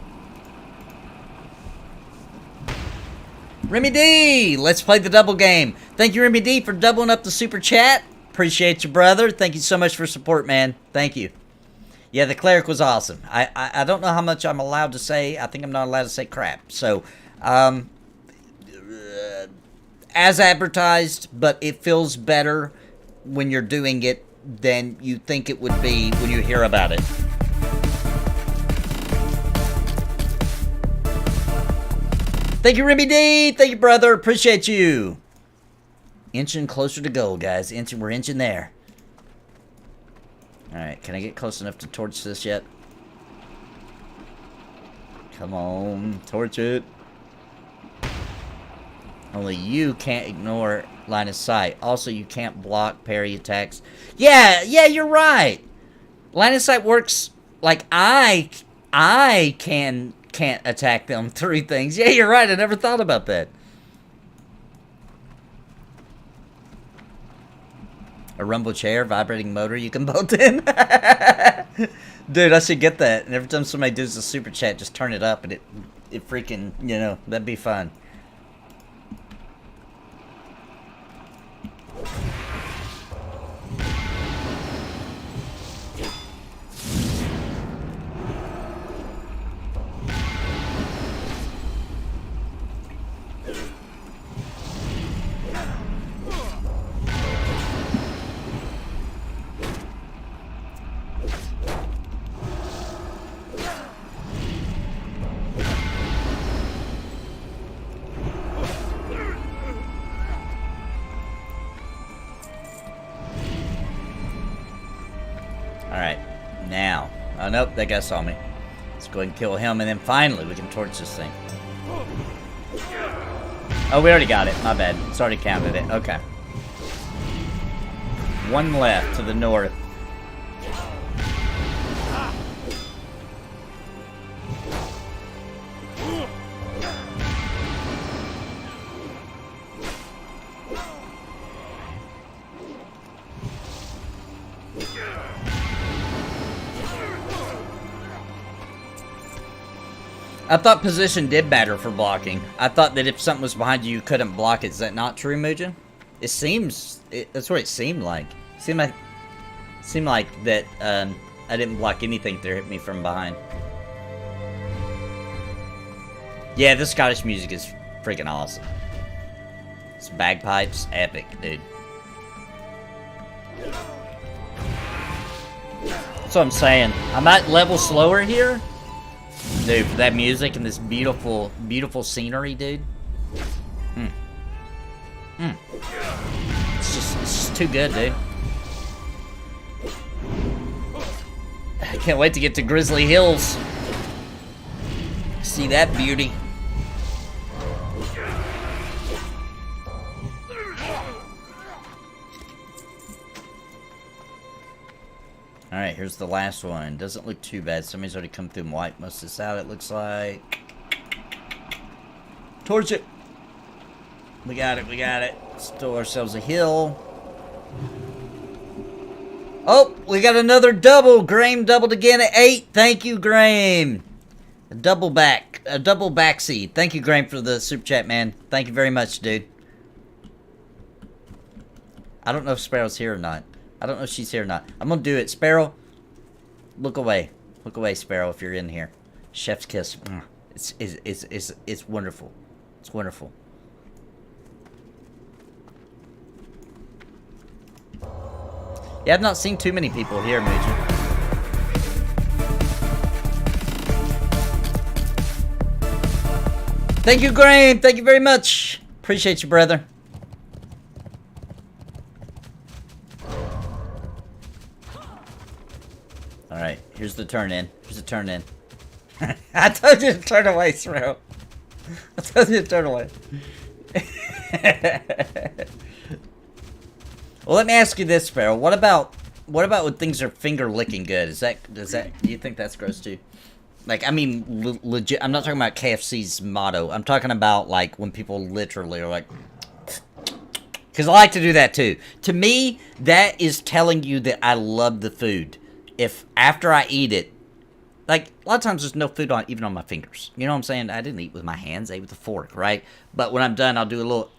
Remy D! Let's play the double game. Thank you, Remy D, for doubling up the super chat. Appreciate you, brother. Thank you so much for support, man. Thank you. Yeah, the cleric was awesome. I don't know how much I'm allowed to say. I think I'm not allowed to say crap. So, as advertised, but it feels better when you're doing it than you think it would be when you hear about it. Thank you, Remy D. Thank you, brother. Appreciate you. Inching closer to goal, guys. We're inching there. Alright, can I get close enough to torch this yet? Come on, torch it. Only you can't ignore line of sight. Also, you can't block parry attacks. Yeah, you're right. Line of sight works like I can't attack them through things. Yeah, you're right. I never thought about that. A rumble chair, vibrating motor you can bolt in. Dude, I should get that. And every time somebody does a super chat, just turn it up and it freaking, you know, that'd be fun. Oh, nope, that guy saw me. Let's go ahead and kill him, and then finally we can torch this thing. Oh, we already got it. My bad. It's already counted it. Okay. One left to the north. I thought position did matter for blocking. I thought that if something was behind you, you couldn't block it. Is that not true, Muja? It seems... that's what it seemed like. Seemed like that I didn't block anything that hit me from behind. Yeah, the Scottish music is freaking awesome. It's bagpipes, epic, dude. That's what I'm saying. I might level slower here. Dude, for that music and this beautiful, beautiful scenery, dude. It's just too good, dude. I can't wait to get to Grizzly Hills. See that beauty. Alright, here's the last one. Doesn't look too bad. Somebody's already come through and wiped most of this out, it looks like. Torch it! We got it, we got it. Stole ourselves a hill. Oh, we got another double. Graham doubled again at 8. Thank you, Graham. A double backseat. Thank you, Graham, for the super chat, man. Thank you very much, dude. I don't know if Sparrow's here or not. I don't know if she's here or not. I'm gonna do it. Sparrow, look away. Look away, Sparrow, if you're in here. Chef's kiss. It's wonderful. It's wonderful. Yeah, I've not seen too many people here, Major. Thank you, Graham. Thank you very much. Appreciate you, brother. Alright, here's the turn in. Here's the turn in. I told you to turn away, Sparrow. I told you to turn away. Well, let me ask you this, Sparrow. What about when things are finger licking good? Do you think that's gross too? Like, I mean, legit. I'm not talking about KFC's motto. I'm talking about like when people literally are like, because I like to do that too. To me, that is telling you that I love the food. If after I eat it, like a lot of times there's no food on even on my fingers. You know what I'm saying? I didn't eat with my hands. I ate with a fork, right? But when I'm done, I'll do a little.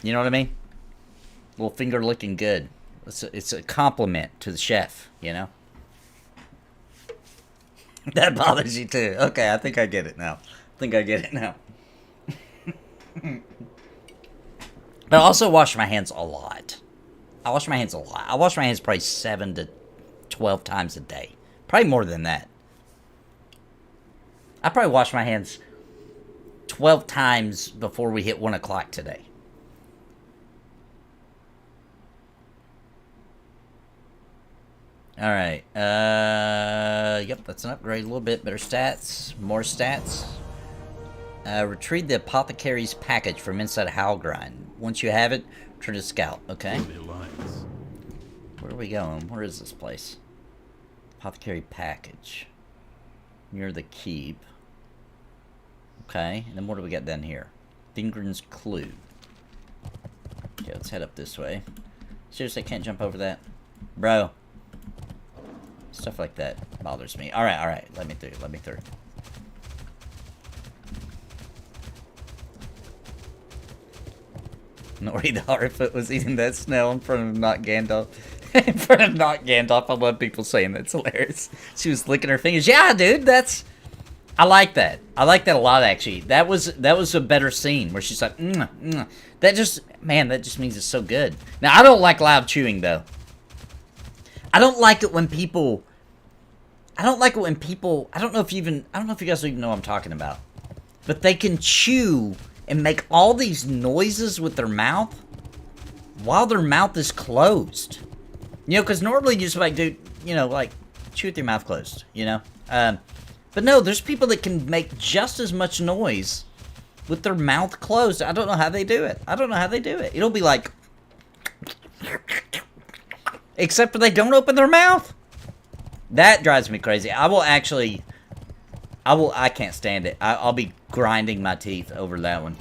You know what I mean? A little finger licking good. It's a compliment to the chef, you know? That bothers you too. Okay, I think I get it now. But I also wash my hands a lot. I wash my hands probably 7 to 12 times a day. Probably more than that. I probably wash my hands 12 times before we hit 1 o'clock today. Alright, yep, that's an upgrade, a little bit better stats, more stats. Retrieve the apothecary's package from inside Howlgrind. Once you have it, return to scout, okay? Where are we going? Where is this place? Apothecary package. Near the keep. Okay, and then what do we got down here? Thingren's clue. Okay, let's head up this way. Seriously, I can't jump over that? Bro. Stuff like that bothers me. Alright, let me through. Nori the Harfoot was eating that snail in front of not Gandalf. In front of not Gandalf. I love people saying that's hilarious. She was licking her fingers. Yeah, dude, I like that. I like that a lot, actually. That was a better scene where she's like, That just means it's so good. Now, I don't like loud chewing, though. I don't like it when people... I don't know if you guys even know what I'm talking about. But they can chew and make all these noises with their mouth while their mouth is closed. You know, because normally you just like do, you know, like chew with your mouth closed, you know? But no, there's people that can make just as much noise with their mouth closed. I don't know how they do it. I don't know how they do it. It'll be like... Except for they don't open their mouth. That drives me crazy. I can't stand it. I'll be grinding my teeth over that one.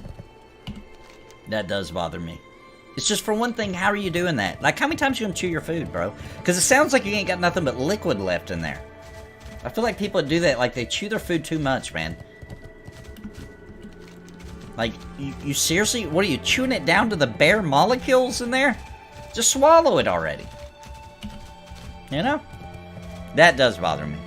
That does bother me. It's just, for one thing, how are you doing that? Like, how many times you gonna chew your food, bro? Because it sounds like you ain't got nothing but liquid left in there. I feel like people that do that, like, they chew their food too much, man. Like, you seriously, what are you, chewing it down to the bare molecules in there? Just swallow it already. You know? That does bother me.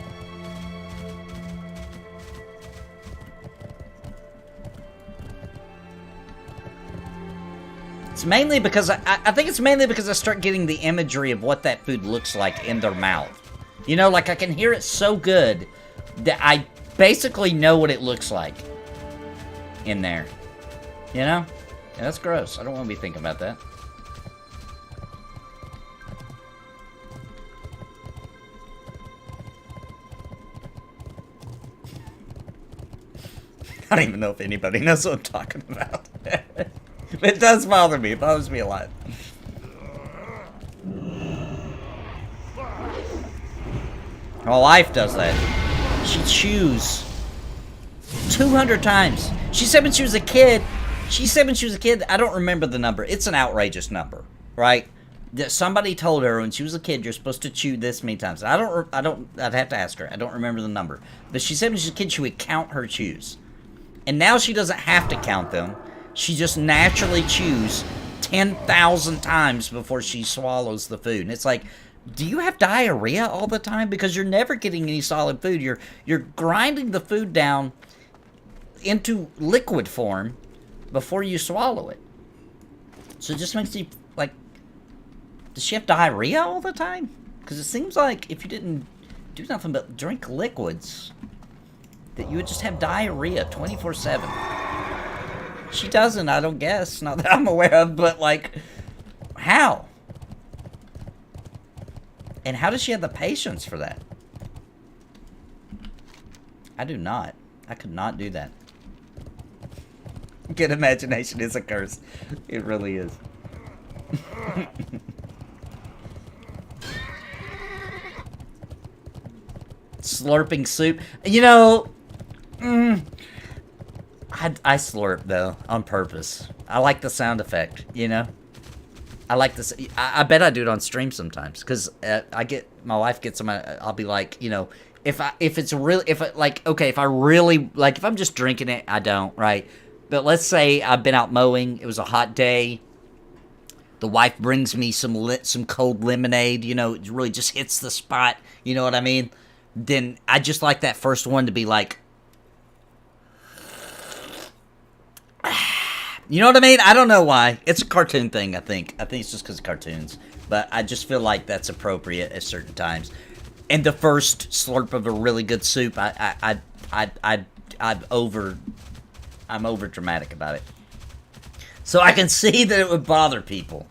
It's mainly because, I think it's mainly because I start getting the imagery of what that food looks like in their mouth. You know, like I can hear it so good that I basically know what it looks like in there. You know? Yeah, that's gross. I don't want to be thinking about that. I don't even know if anybody knows what I'm talking about. It does bother me. It bothers me a lot. My wife does that. She chews 200 times. She said when she was a kid, I don't remember the number. It's an outrageous number, right? That somebody told her when she was a kid, you're supposed to chew this many times. I'd have to ask her. I don't remember the number. But she said when she was a kid, she would count her chews. And now she doesn't have to count them. She just naturally chews 10,000 times before she swallows the food. And it's like, do you have diarrhea all the time? Because you're never getting any solid food. You're grinding the food down into liquid form before you swallow it. So it just makes you, like, does she have diarrhea all the time? Because it seems like if you didn't do nothing but drink liquids, that you would just have diarrhea 24/7. She doesn't, I don't guess. Not that I'm aware of, but, like, how? And how does she have the patience for that? I do not. I could not do that. Good imagination is a curse. It really is. Slurping soup. You know, I slurp, though, on purpose. I like the sound effect, you know? I like this. I bet I do it on stream sometimes, because my wife gets them. I'll be like, you know, if I'm just drinking it, I don't, right? But let's say I've been out mowing. It was a hot day. The wife brings me some cold lemonade. You know, it really just hits the spot. You know what I mean? Then I just like that first one to be like, you know what I mean? I don't know why. It's a cartoon thing, I think. I think it's just because of cartoons. But I just feel like that's appropriate at certain times. And the first slurp of a really good soup, I'm over dramatic about it. So I can see that it would bother people.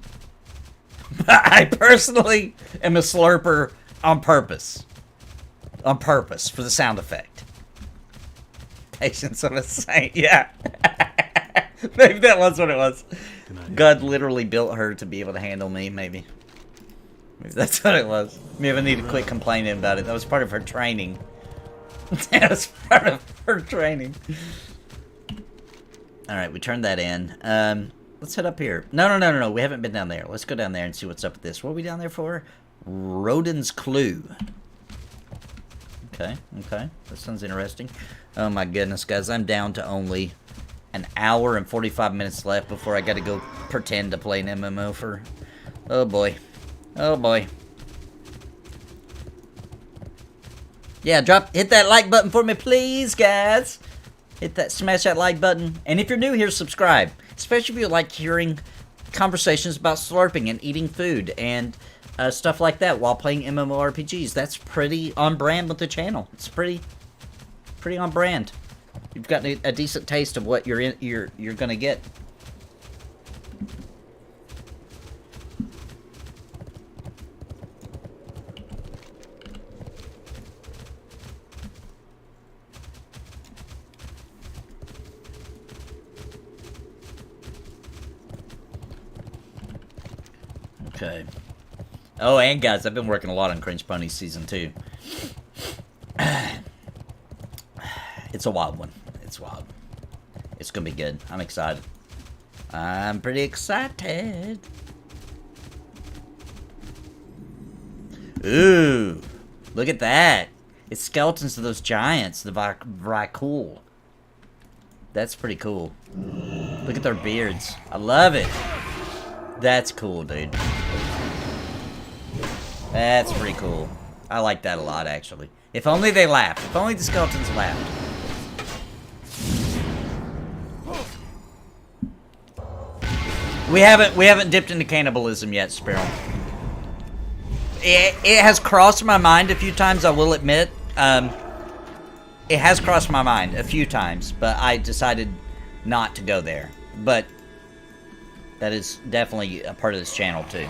But I personally am a slurper on purpose. On purpose, for the sound effect. Patience on a saint, yeah. Maybe that was what it was. God literally built her to be able to handle me, maybe. Maybe that's what it was. Maybe I need to quit complaining about it. That was part of her training. That was part of her training. Alright, we turned that in. Let's head up here. No. We haven't been down there. Let's go down there and see what's up with this. What are we down there for? Rodin's Clue. Okay. That sounds interesting. Oh my goodness, guys. I'm down to only an hour and 45 minutes left before I gotta go pretend to play an MMO for... Oh boy. Yeah, hit that like button for me, please, guys. Smash that like button. And if you're new here, subscribe. Especially if you like hearing conversations about slurping and eating food and stuff like that while playing MMORPGs. That's pretty on brand with the channel. It's pretty on brand. You've got a decent taste of what you're gonna get. Okay. Oh, and guys, I've been working a lot on Cringe Pony Season 2. It's a wild one. It's wild. It's gonna be good. I'm excited. I'm pretty excited. Ooh. Look at that. It's skeletons of those giants, the Vrykul. That's pretty cool. Look at their beards. I love it. That's cool, dude. That's pretty cool. I like that a lot, actually. If only they laughed. If only the skeletons laughed. We haven't dipped into cannibalism yet, Sparrow. It has crossed my mind a few times, I will admit. It has crossed my mind a few times, but I decided not to go there. But that is definitely a part of this channel, too.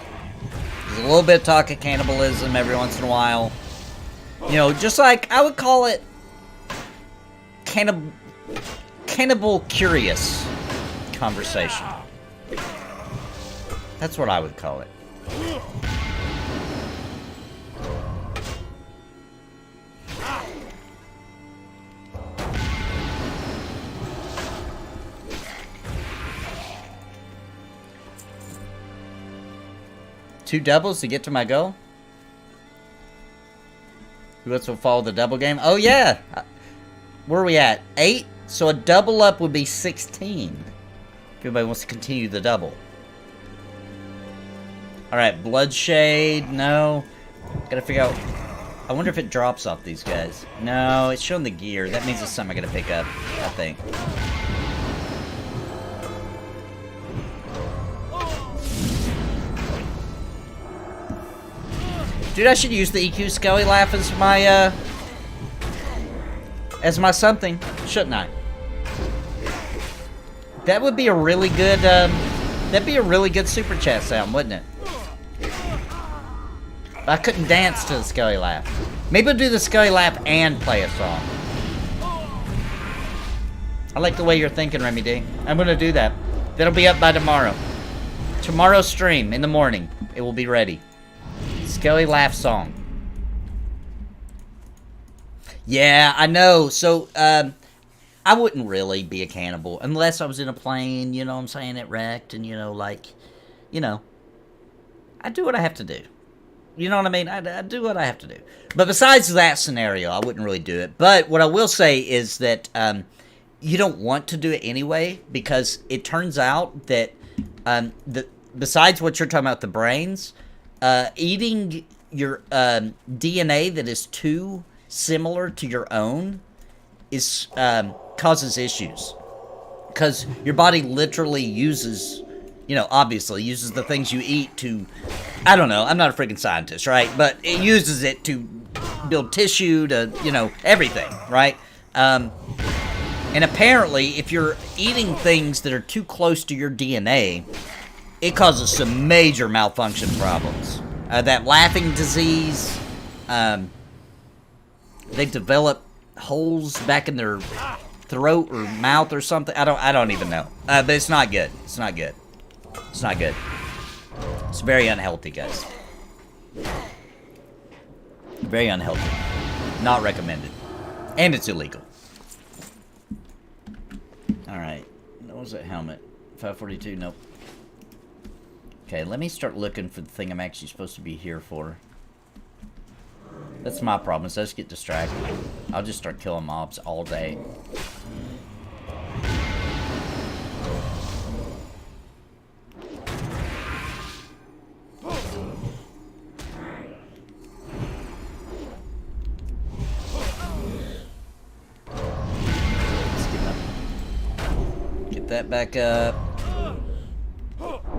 There's a little bit of talk of cannibalism every once in a while. You know, just like, I would call it cannibal curious conversation. That's what I would call it. Two doubles to get to my goal? Who else will follow the double game? Oh, yeah! Where are we at? 8? So a double up would be 16. If anybody wants to continue the double. Alright, Bloodshade, no. Gotta figure out... I wonder if it drops off these guys. No, it's showing the gear. That means it's something I gotta pick up, I think. Dude, I should use the EQ Skelly Laugh as my something, shouldn't I? That would be a really good, that'd be a really good super chat sound, wouldn't it? I couldn't dance to the Skelly Laugh. Maybe I'll do the Skelly Laugh and play a song. I like the way you're thinking, Remy D. I'm gonna do that. That'll be up by tomorrow. Tomorrow's stream, in the morning, it will be ready. Skelly Laugh song. Yeah, I know. So, I wouldn't really be a cannibal unless I was in a plane, you know what I'm saying, it wrecked, and, you know, like, you know, I do what I have to do. You know what I mean? I do what I have to do. But besides that scenario, I wouldn't really do it. But what I will say is that you don't want to do it anyway, because it turns out that besides what you're talking about, the brains, eating your DNA that is too similar to your own is causes issues, because your body literally uses, you know, obviously uses the things you eat to, I don't know, I'm not a freaking scientist, right? But it uses it to build tissue, to, you know, everything, right? And apparently, if you're eating things that are too close to your DNA, it causes some major malfunction problems. That laughing disease, they develop holes back in their throat or mouth or something. I don't even know. But it's not good. It's not good. It's not good. It's very unhealthy, guys. Very unhealthy. Not recommended. And it's illegal. Alright. What was that helmet? 542? Nope. Okay, let me start looking for the thing I'm actually supposed to be here for. That's my problem, is I just get distracted. I'll just start killing mobs all day. Get that back up.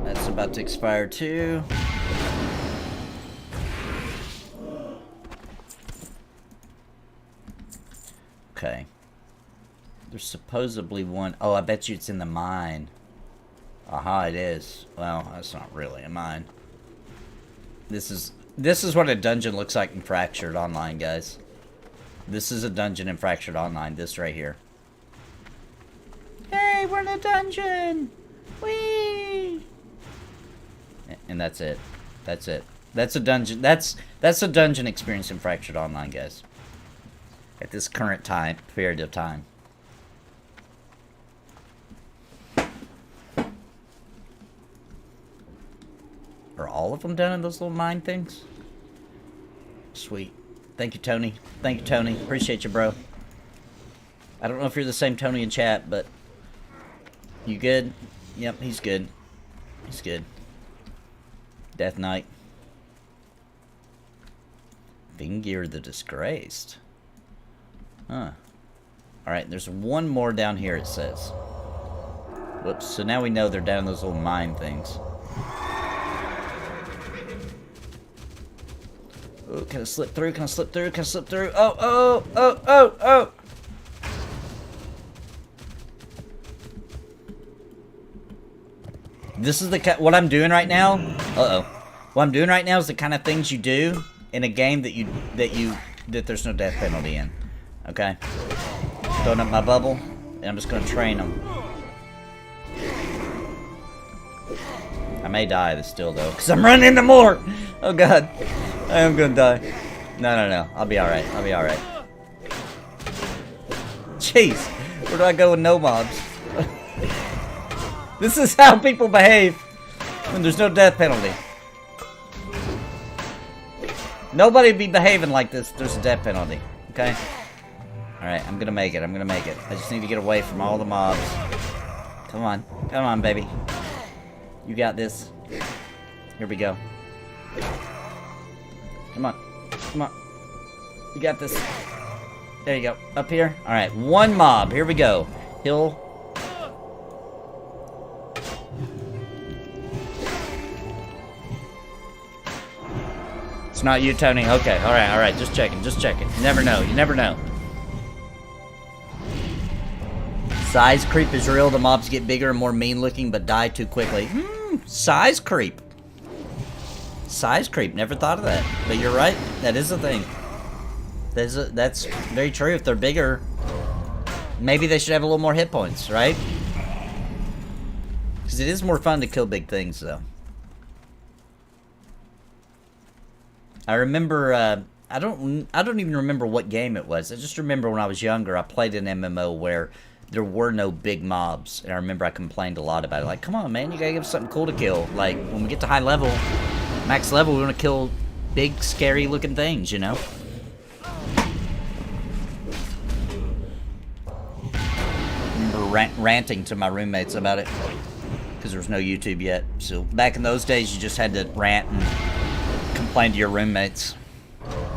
That's about to expire too. Okay. There's supposedly one. Oh, I bet you it's in the mine. Aha, it is. Well, that's not really a mine. This is what a dungeon looks like in Fractured Online, guys. This is a dungeon in Fractured Online. This right here. Hey, we're in a dungeon! Whee! And that's it. That's it. That's a dungeon. That's a dungeon experience in Fractured Online, guys. At this current period of time. Are all of them done in those little mine things? Sweet. Thank you, Tony. Thank you, Tony. Appreciate you, bro. I don't know if you're the same Tony in chat, but... You good? Yep, he's good. He's good. Death Knight. Vingir the Disgraced. Huh. Alright, there's one more down here, it says. Whoops, so now we know they're down in those little mine things. Oh, can I slip through? Can I slip through? Can I slip through? Oh, oh, oh, oh, oh! This is the what I'm doing right now. Uh-oh. What I'm doing right now is the kind of things you do in a game that there's no death penalty in. Okay? Throwing up my bubble, and I'm just gonna train them. I may die still though, because I'm running into more! Oh god. I am gonna die. No, no, no. I'll be alright. I'll be alright. Jeez. Where do I go with no mobs? This is how people behave when there's no death penalty. Nobody be behaving like this if there's a death penalty. Okay? Alright, I'm gonna make it. I'm gonna make it. I just need to get away from all the mobs. Come on. Come on, baby. You got this. Here we go. Come on. Come on. You got this. There you go. Up here. Alright, one mob. Here we go. Hill. It's not you, Tony. Okay, alright, alright. Just checking, just checking. You never know. You never know. Size creep is real. The mobs get bigger and more mean looking but die too quickly. Size creep. Size creep. Never thought of that. But you're right. That is a thing. That's very true. If they're bigger, maybe they should have a little more hit points, right? Because it is more fun to kill big things, though. I remember, I don't even remember what game it was. I just remember when I was younger, I played an MMO where there were no big mobs. And I remember I complained a lot about it. Like, come on, man, you gotta give us something cool to kill. Like, when we get to high level, max level, we want to kill big, scary-looking things, you know? I remember ranting to my roommates about it. Because there was no YouTube yet. So, back in those days, you just had to rant and complain to your roommates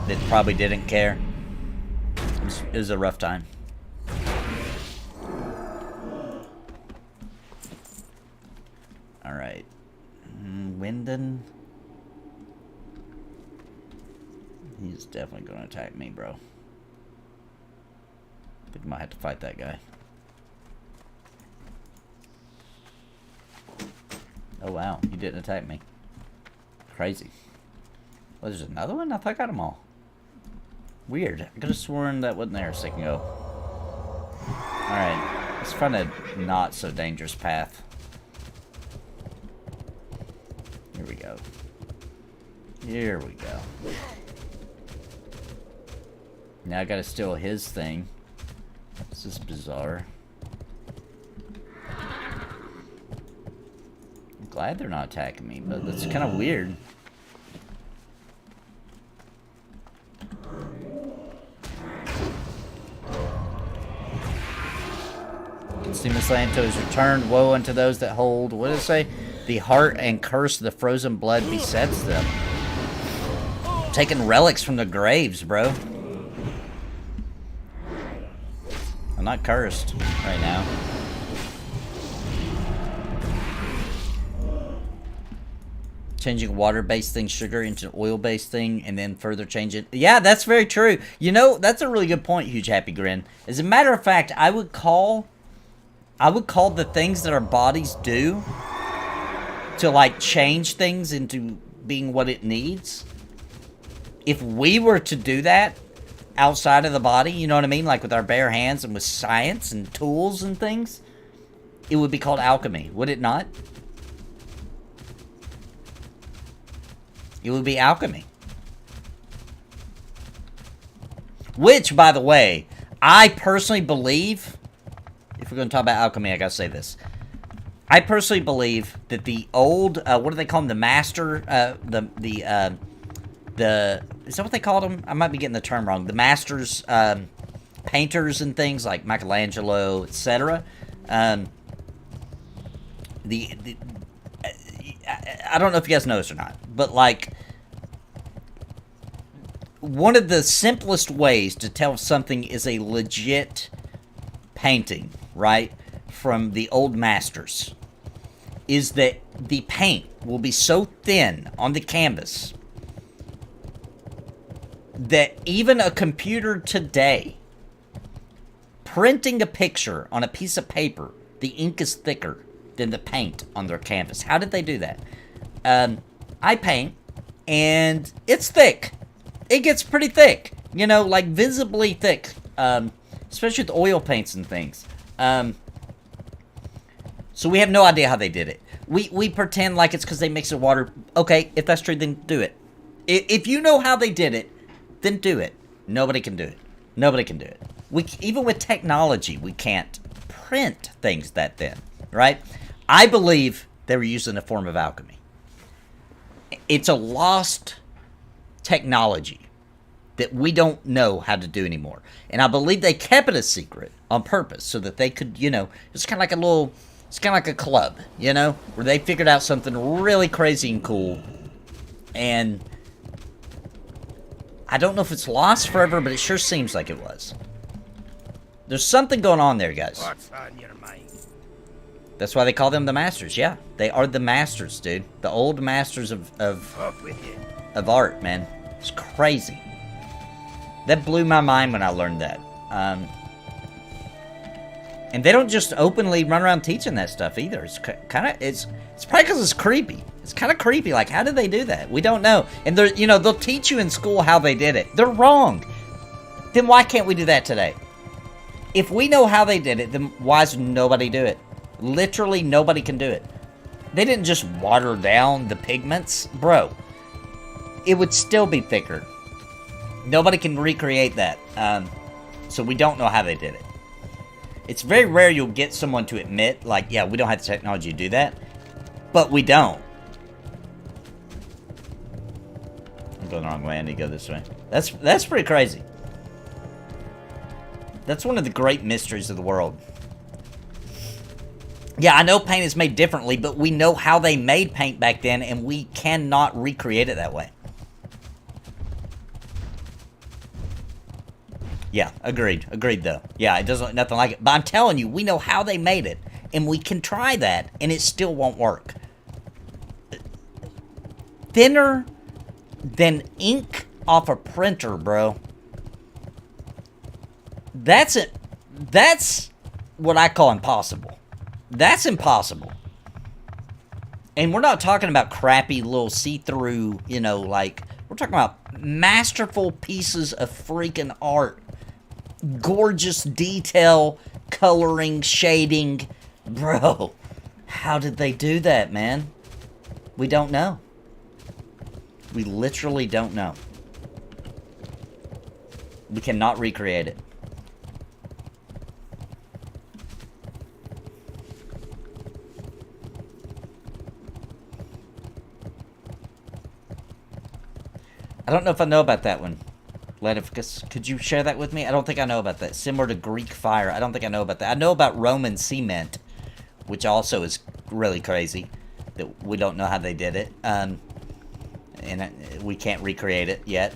that probably didn't care. It was a rough time. Alright. Wyndon. He's definitely going to attack me, bro. I think I might have to fight that guy. Oh wow, he didn't attack me. Crazy. Oh, there's another one? I thought I got them all. Weird. I could have sworn that wasn't there a second ago. Alright. Let's find a not so dangerous path. Here we go. Here we go. Now I gotta steal his thing. This is bizarre. I'm glad they're not attacking me, but that's kind of weird. Consumus Lanto is returned. Woe unto those that hold. What does it say? The heart and curse of the frozen blood besets them. Taking relics from the graves, bro. I'm not cursed right now. Changing water-based thing, sugar, into an oil-based thing, and then further change it. Yeah, that's very true. You know, that's a really good point, Huge Happy Grin. As a matter of fact, I would call the things that our bodies do to, like, change things into being what it needs. If we were to do that outside of the body, you know what I mean? Like with our bare hands and with science and tools and things, it would be called alchemy, would it not? It would be alchemy. Which, by the way, I personally believe, if we're going to talk about alchemy, I gotta say this. I personally believe that the old, what do they call them? The master, is that what they called them? I might be getting the term wrong. The masters, painters and things like Michelangelo, etc. I don't know if you guys know this or not, but like, one of the simplest ways to tell if something is a legit painting, right, from the old masters, is that the paint will be so thin on the canvas that even a computer today, printing a picture on a piece of paper, the ink is thicker than the paint on their canvas. How did they do that? I paint, and it's thick. It gets pretty thick, you know, like visibly thick, especially with oil paints and things. So we have no idea how they did it. We pretend like it's because they mix it with water. Okay, if that's true, then do it. If you know how they did it, then do it. Nobody can do it. Nobody can do it. Even with technology, we can't print things that thin, right? I believe they were using a form of alchemy. It's a lost technology that we don't know how to do anymore. And I believe they kept it a secret on purpose so that they could, you know, it's kind of like a little, it's kind of like a club, you know, where they figured out something really crazy and cool. And I don't know if it's lost forever, but it sure seems like it was. There's something going on there, guys. What's on your mind? That's why they call them the masters. Yeah, they are the masters, dude. The old masters of Up with you. art, man. It's crazy. That blew my mind when I learned that. And they don't just openly run around teaching that stuff either. It's kind of, it's probably because it's creepy. It's kind of creepy. Like, how did they do that? We don't know. And they're, you know, they'll teach you in school how they did it. They're wrong. Then why can't we do that today? If we know how they did it, then why does nobody do it? Literally nobody can do it. They didn't just water down the pigments. Bro, it would still be thicker. Nobody can recreate that. So we don't know how they did it. It's very rare you'll get someone to admit, like, yeah, we don't have the technology to do that. But we don't. I'm going the wrong way. I need to go this way. That's pretty crazy. That's one of the great mysteries of the world. Yeah, I know paint is made differently, but we know how they made paint back then, and we cannot recreate it that way. Yeah, agreed. Agreed, though. Yeah, it doesn't look nothing like it. But I'm telling you, we know how they made it, and we can try that, and it still won't work. Thinner than ink off a printer, bro. That's it. That's what I call impossible. That's impossible. And we're not talking about crappy little see-through, you know, like, we're talking about masterful pieces of freaking art. Gorgeous detail, coloring, shading. Bro, how did they do that, man? We don't know. We literally don't know. We cannot recreate it. I don't know if I know about that one. Ledificus, could you share that with me? I don't think I know about that. Similar to Greek fire. I don't think I know about that. I know about Roman cement, which also is really crazy. That we don't know how they did it. And we can't recreate it yet.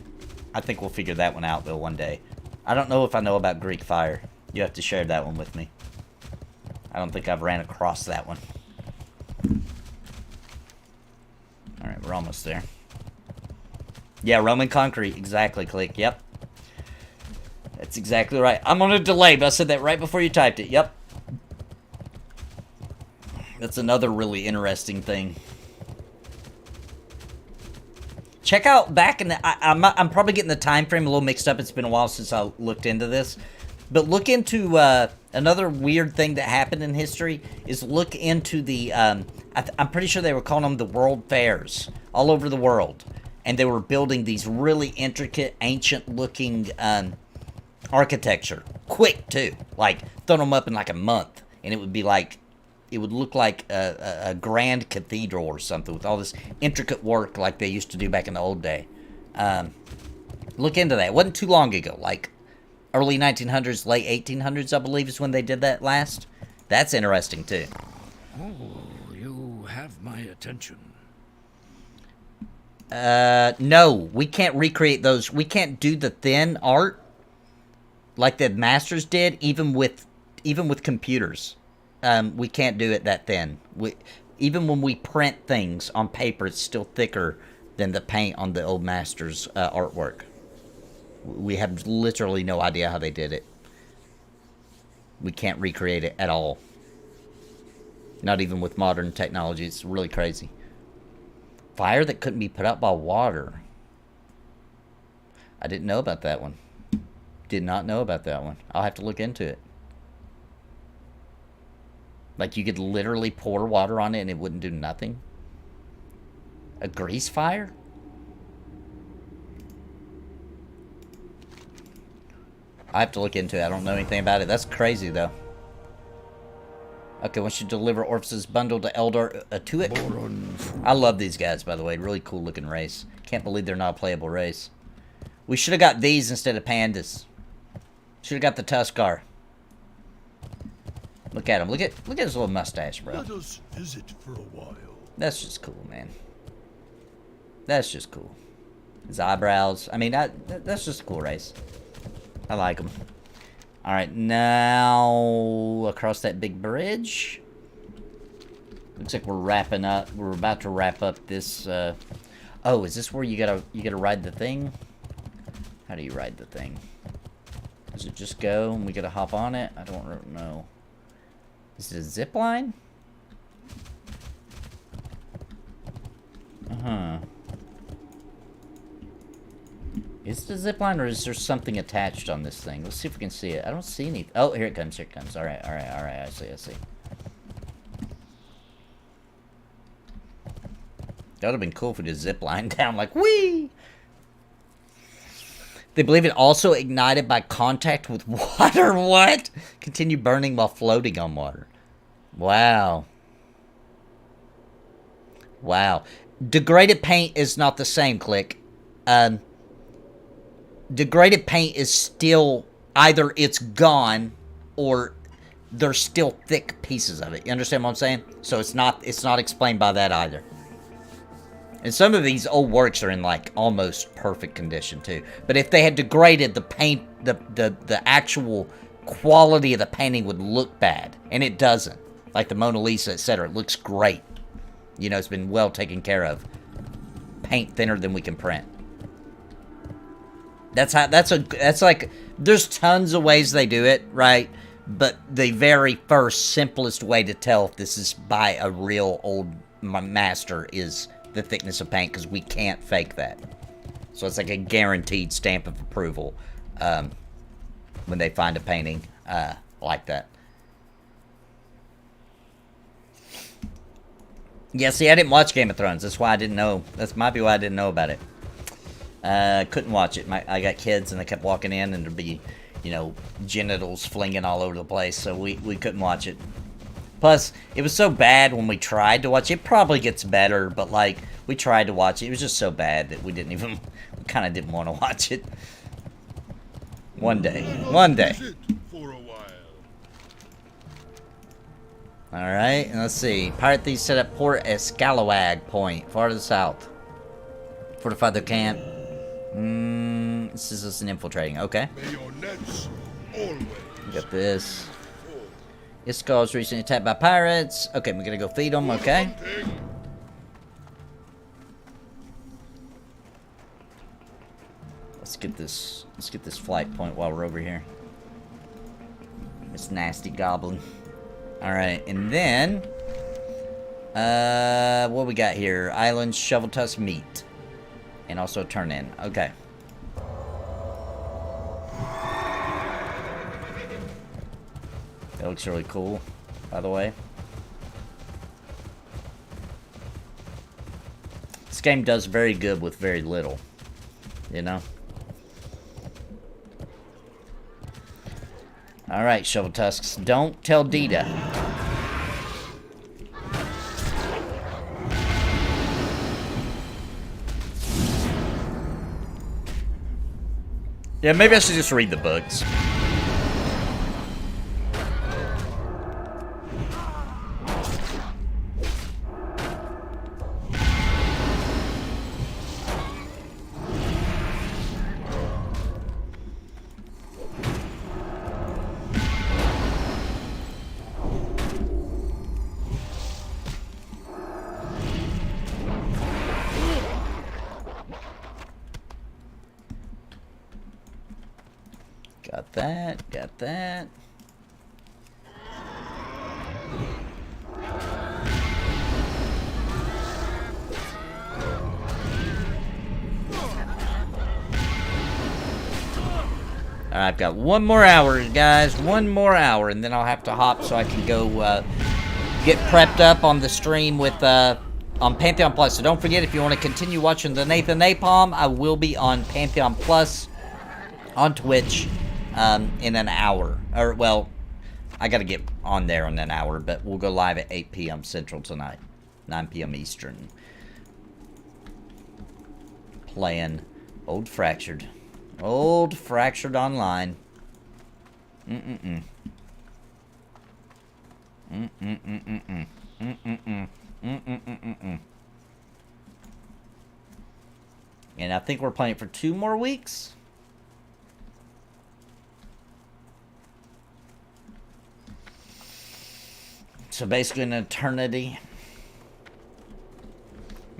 I think we'll figure that one out, though, one day. I don't know if I know about Greek fire. You have to share that one with me. I don't think I've ran across that one. Alright, we're almost there. Yeah, Roman concrete. Exactly, Click. Yep. That's exactly right. I'm on a delay, but I said that right before you typed it. Yep. That's another really interesting thing. Check out back in the... I'm probably getting the time frame a little mixed up. It's been a while since I looked into this. But look into... another weird thing that happened in history is look into the... I'm pretty sure they were calling them the World Fairs all over the world. and they were building these really intricate, ancient-looking architecture. Quick, too. Like, throwing them up in like a month, and it would be like, it would look like a grand cathedral or something with all this intricate work like they used to do back in the old day. Look into that. It wasn't too long ago, like early 1900s, late 1800s, I believe, is when they did that last. That's interesting, too. Oh, you have my attention. No, we can't recreate those. We can't do the thin art like the masters did, even with computers. We can't do it that thin. Even when we print things on paper, it's still thicker than the paint on the old masters' artwork. We have literally no idea how they did it. We can't recreate it at all. Not even with modern technology. It's really crazy. Fire that couldn't be put out by water. I didn't know about that one. Did not know about that one. I'll have to look into it. Like, you could literally pour water on it and it wouldn't do nothing? A grease fire? I have to look into it. I don't know anything about it. That's crazy, though. Okay, once you deliver Orph's bundle to Eldar Atuic. I love these guys, by the way. Really cool looking race. Can't believe they're not a playable race. We should have got these instead of pandas. Should have got the Tuskar. Look at him. Look at his little mustache, bro. Let us visit for a while. That's just cool, man. That's just cool. His eyebrows. I mean, that's just a cool race. I like him. Alright, now across that big bridge. Looks like we're wrapping up. We're about to wrap up this. Oh, is this where you gotta ride the thing? How do you ride the thing? Does it just go and we gotta hop on it? I don't know. Is it a zip line? Uh-huh. Is it a zip line or is there something attached on this thing? Let's see if we can see it. I don't see anything. Oh, here it comes. Here it comes. All right. I see. That would have been cool if we did zip line down like, whee! They believe it also ignited by contact with water. What? Continue burning while floating on water. Wow. Wow. Degraded paint is not the same, Click. Degraded paint is still either it's gone or there's still thick pieces of it. You understand what I'm saying? So it's not explained by that either. And some of these old works are in like almost perfect condition too. But if they had degraded the paint, the actual quality of the painting would look bad, and it doesn't. Like the Mona Lisa, etc. It looks great. You know, it's been well taken care of. Paint thinner than we can print. That's like, there's tons of ways they do it, right? But the very first, simplest way to tell if this is by a real old master is the thickness of paint, because we can't fake that. So it's like a guaranteed stamp of approval when they find a painting like that. Yeah, see, I didn't watch Game of Thrones. That's why I didn't know. That might be why I didn't know about it. Couldn't watch it. I got kids, and they kept walking in, and there'd be, you know, genitals flinging all over the place, so we couldn't watch it. Plus, it was so bad when we tried to watch it. It probably gets better, but, like, we tried to watch it. It was just so bad that we kind of didn't want to watch it. One day. Alright, and let's see. Pirate thieves set up Port Escalawag Point, far to the south. Fortify their camp. This is us infiltrating. Okay. We got this. Iskall was recently attacked by pirates. Okay, we're gonna go feed them. Okay. Let's get this flight point while we're over here. This nasty goblin. All right, and then what we got here? Island shovel tusk meat. And also turn in. Okay. That looks really cool, by the way. This game does very good with very little, you know? Alright, Shovel Tusks, don't tell Dita. Yeah, maybe I should just read the books. Got that, got that. I've got one more hour, guys. One more hour, and then I'll have to hop so I can go get prepped up on the stream with on Pantheon Plus. So don't forget, if you want to continue watching the Nathan Napalm, I will be on Pantheon Plus on Twitch in an hour. Or, well, I got to get on there in an hour, but we'll go live at 8 p.m. Central tonight, 9 p.m. Eastern. Playing Old Fractured. Old Fractured Online. And I think we're playing for 2 more weeks. So basically an eternity.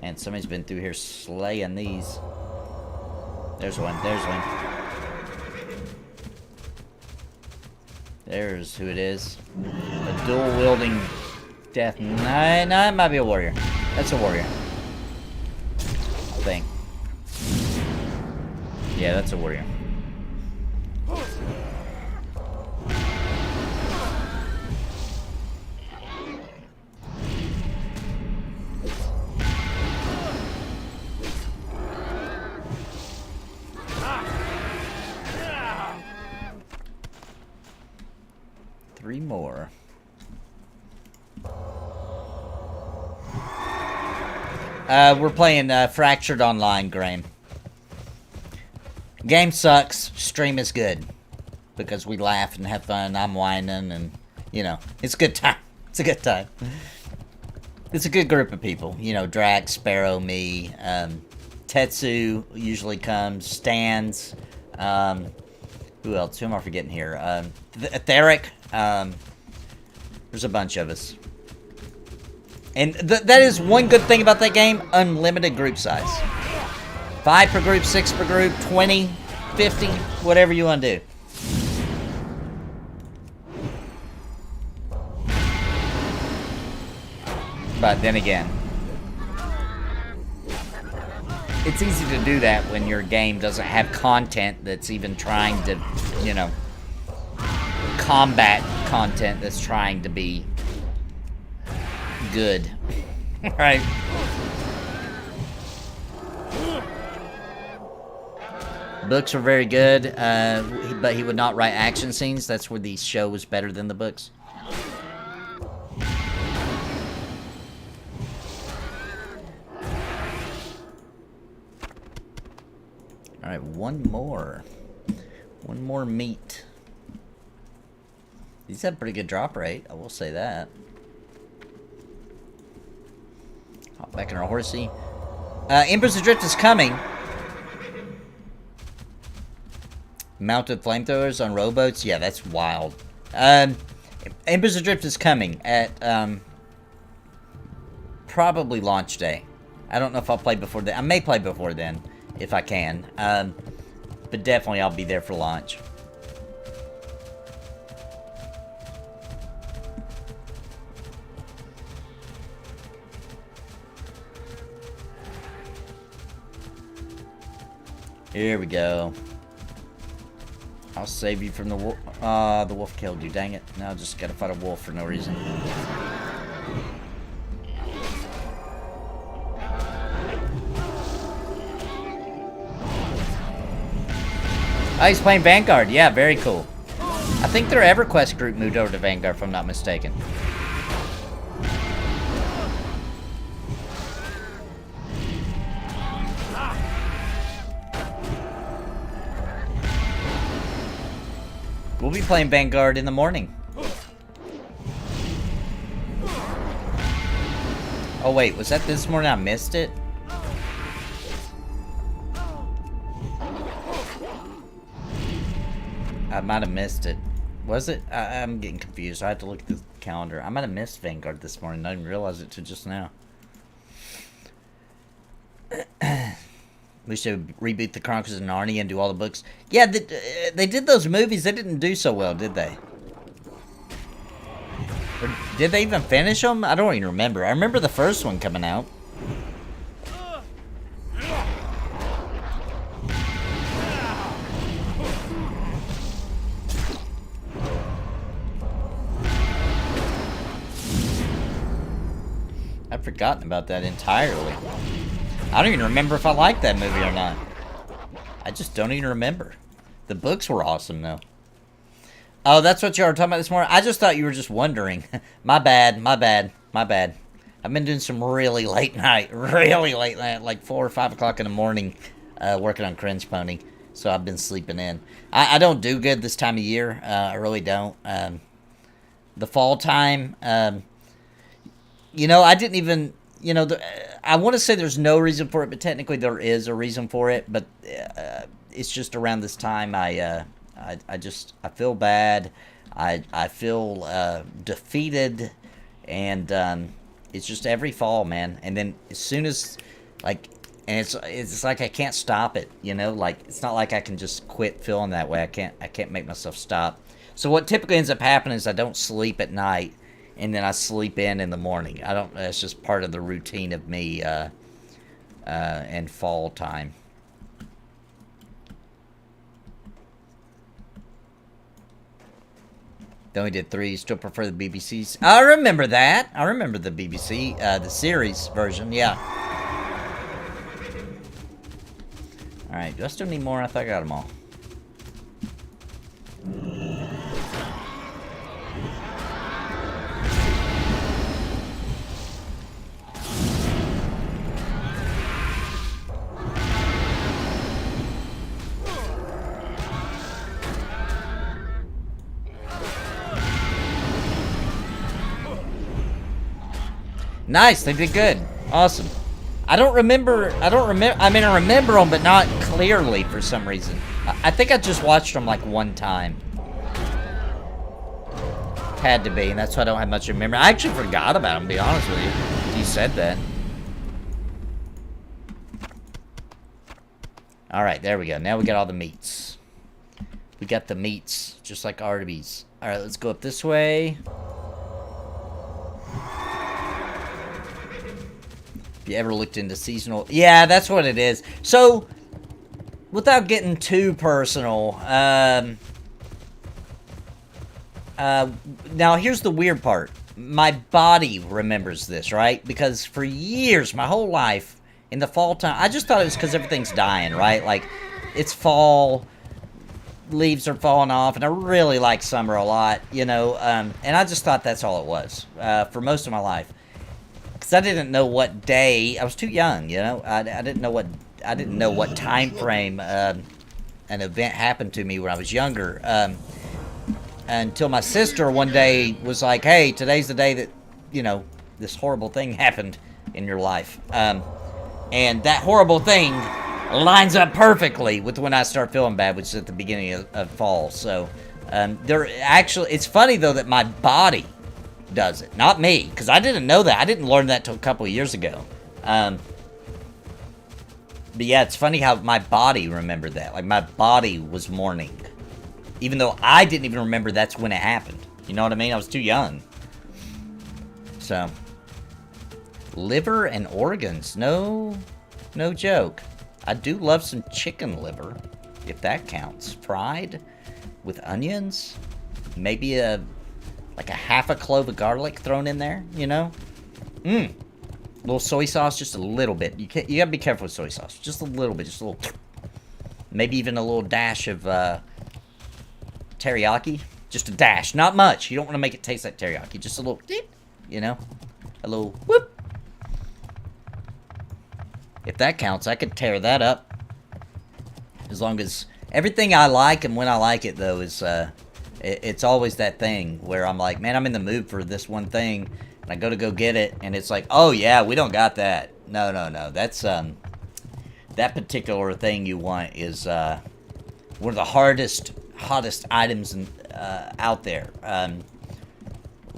Man, somebody's been through here slaying these. There's one, there's one. There's who it is. A dual-wielding death. No, it might be a warrior. That's a warrior. Thing. Yeah, that's a warrior. Three more. We're playing Fractured Online, Graham. Game sucks, stream is good. Because we laugh and have fun, I'm whining, and, you know, it's a good time. It's a good time. It's a good group of people. You know, Drax, Sparrow, me, Tetsu usually comes, Stans, who else? Who am I forgetting here? Etheric. There's a bunch of us. And that is one good thing about that game. Unlimited group size. 5 per group, 6 per group, 20, 50, whatever you want to do. But then again, it's easy to do that when your game doesn't have content that's even trying to, you know, combat content that's trying to be good. Right? Books are very good, but he would not write action scenes. That's where the show was better than the books. Alright, one more. One more meat. He's had a pretty good drop rate, I will say that. Hop back in our horsey. Embers Adrift is coming. Mounted flamethrowers on rowboats? Yeah, that's wild. Embers Adrift is coming at, probably launch day. I don't know if I'll play before then. I may play before then, if I can. But definitely I'll be there for launch. Here we go. I'll save you from the wolf. The wolf killed you. Dang it. Now I just gotta fight a wolf for no reason. Oh, he's playing Vanguard. Yeah, very cool. I think their EverQuest group moved over to Vanguard, if I'm not mistaken. We'll be playing Vanguard in the morning. Oh wait, was that this morning? I missed it? I might have missed it. Was it? I'm getting confused. I have to look at the calendar. I might have missed Vanguard this morning. I didn't realize it till just now. We should reboot the Chronicles of Narnia and do all the books. Yeah, they did those movies. They didn't do so well, did they? Or did they even finish them? I don't even remember. I remember the first one coming out. I've forgotten about that entirely. I don't even remember if I liked that movie or not. I just don't even remember. The books were awesome, though. Oh, that's what you were talking about this morning? I just thought you were just wondering. My bad, my bad, my bad. I've been doing some really late night, like 4 or 5 o'clock in the morning, working on Cringe Pony. So I've been sleeping in. I don't do good this time of year. I really don't. The fall time, you know, I didn't even... You know, I want to say there's no reason for it, but technically there is a reason for it. But it's just around this time I feel bad. I feel defeated, and it's just every fall, man. And then as soon as like, and it's like I can't stop it. You know, like it's not like I can just quit feeling that way. I can't make myself stop. So what typically ends up happening is I don't sleep at night. And then I sleep in the morning. That's just part of the routine of me, and fall time. Then we did 3. Still prefer the BBC's. I remember that. I remember the BBC, the series version. Yeah. All right. Do I still need more? I thought I got them all. Nice, they did good. Awesome. I remember them, but not clearly for some reason. I think I just watched them like one time. Had to be, and that's why I don't have much to remember. I actually forgot about them, to be honest with you. You said that. Alright, there we go. Now we got all the meats. We got the meats, just like Arby's. Alright, let's go up this way. If you ever looked into seasonal... Yeah, that's what it is. So, without getting too personal, now here's the weird part. My body remembers this, right? Because for years, my whole life, in the fall time, I just thought it was because everything's dying, right? Like, it's fall, leaves are falling off, and I really like summer a lot, you know? And I just thought that's all it was for most of my life. Because I didn't know what day, I was too young, you know? I didn't know what time frame an event happened to me when I was younger. Until my sister one day was like, hey, today's the day that, you know, this horrible thing happened in your life. And that horrible thing lines up perfectly with when I start feeling bad, which is at the beginning of fall. So, it's funny, though, that my body does it, not me, because I didn't know that. I didn't learn that till a couple of years ago. But yeah, it's funny how my body remembered that. Like, my body was mourning. Even though I didn't even remember that's when it happened. You know what I mean? I was too young. So. Liver and organs. No joke. I do love some chicken liver, if that counts. Fried with onions. Maybe like a half a clove of garlic thrown in there, you know? A little soy sauce, just a little bit. You gotta be careful with soy sauce. Just a little bit, just a little. Maybe even a little dash of teriyaki. Just a dash, not much. You don't want to make it taste like teriyaki. Just a little dip, you know? A little whoop. If that counts, I could tear that up. As long as... Everything I like and when I like it, though, is... it's always that thing where I'm like, man, I'm in the mood for this one thing. And I go get it, and it's like, oh, yeah, we don't got that. No, no, no. That's, that particular thing you want is, one of the hottest items out there.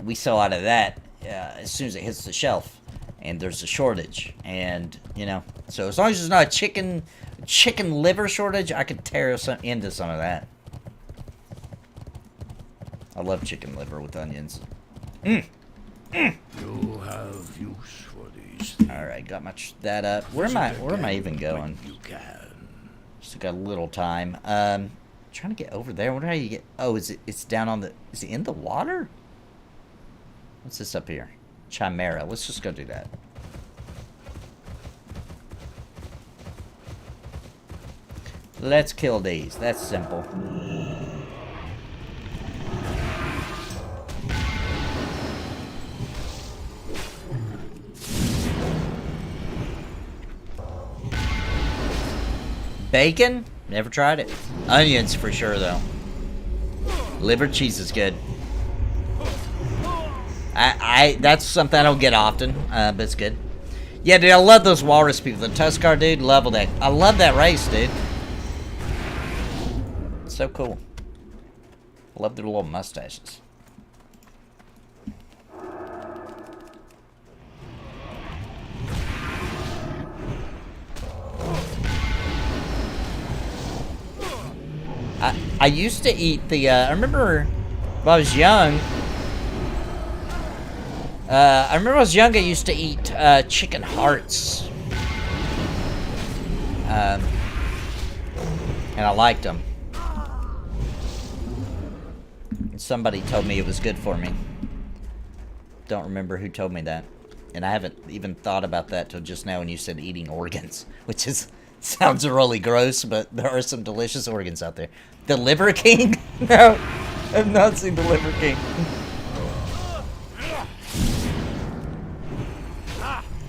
We sell out of that as soon as it hits the shelf. And there's a shortage. And, you know, so as long as there's not a chicken liver shortage, I could tear into some of that. I love chicken liver with onions. You have use for these things. Alright, got that up. Where am I even going? You can. Just got a little time. Trying to get over there. Wonder how you get... Oh, it's down on the... Is it in the water? What's this up here? Chimera. Let's just go do that. Let's kill these. That's simple. Bacon? Never tried it. Onions for sure, though. Liver cheese is good. That's something I don't get often, but it's good. Yeah, dude, I love those walrus people. The Tuskar, dude, love that. I love that race, dude. It's so cool. I love their little mustaches. I used to eat the, I remember when I was young, I used to eat chicken hearts. And I liked them. And somebody told me it was good for me. Don't remember who told me that. And I haven't even thought about that till just now when you said eating organs, which is... Sounds really gross, but there are some delicious organs out there. The Liver King? No, I've not seen the Liver King.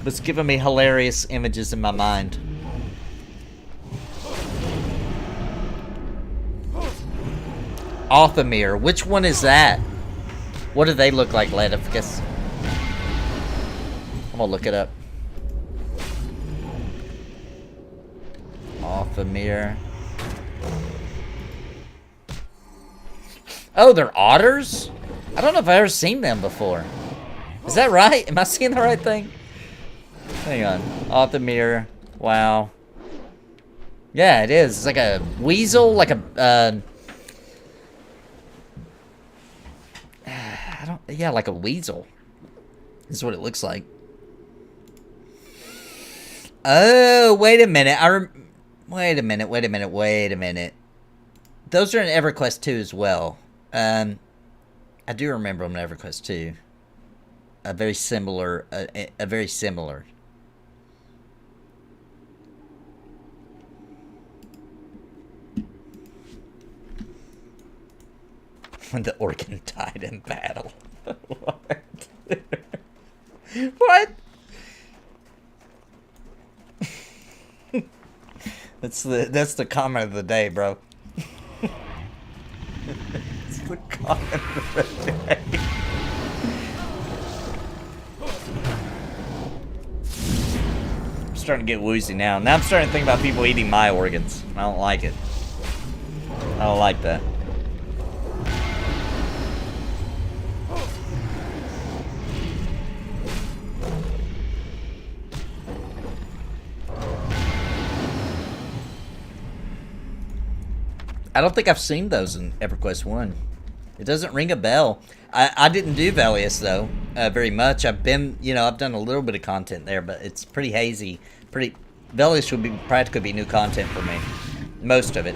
It's giving me hilarious images in my mind. Othomir, which one is that? What do they look like, Letifcus? I'm gonna look it up. Othomir. Oh, they're otters? I don't know if I've ever seen them before. Is that right? Am I seeing the right thing? Hang on. Othomir. Wow. Yeah, it is. It's like a weasel, like a, yeah, like a weasel. This is what it looks like. Oh, wait a minute. Wait a minute. Those are in EverQuest 2 as well. I do remember them in EverQuest 2. A very similar. When the organ died in battle. What? What? That's the comment of the day, bro. It's the comment of the day. I'm starting to get woozy now. Now I'm starting to think about people eating my organs. I don't like it. I don't like that. I don't think I've seen those in EverQuest 1. It doesn't ring a bell. I didn't do Velius, though, very much. I've been, I've done a little bit of content there, but it's pretty hazy. Velius would be practically be new content for me. Most of it.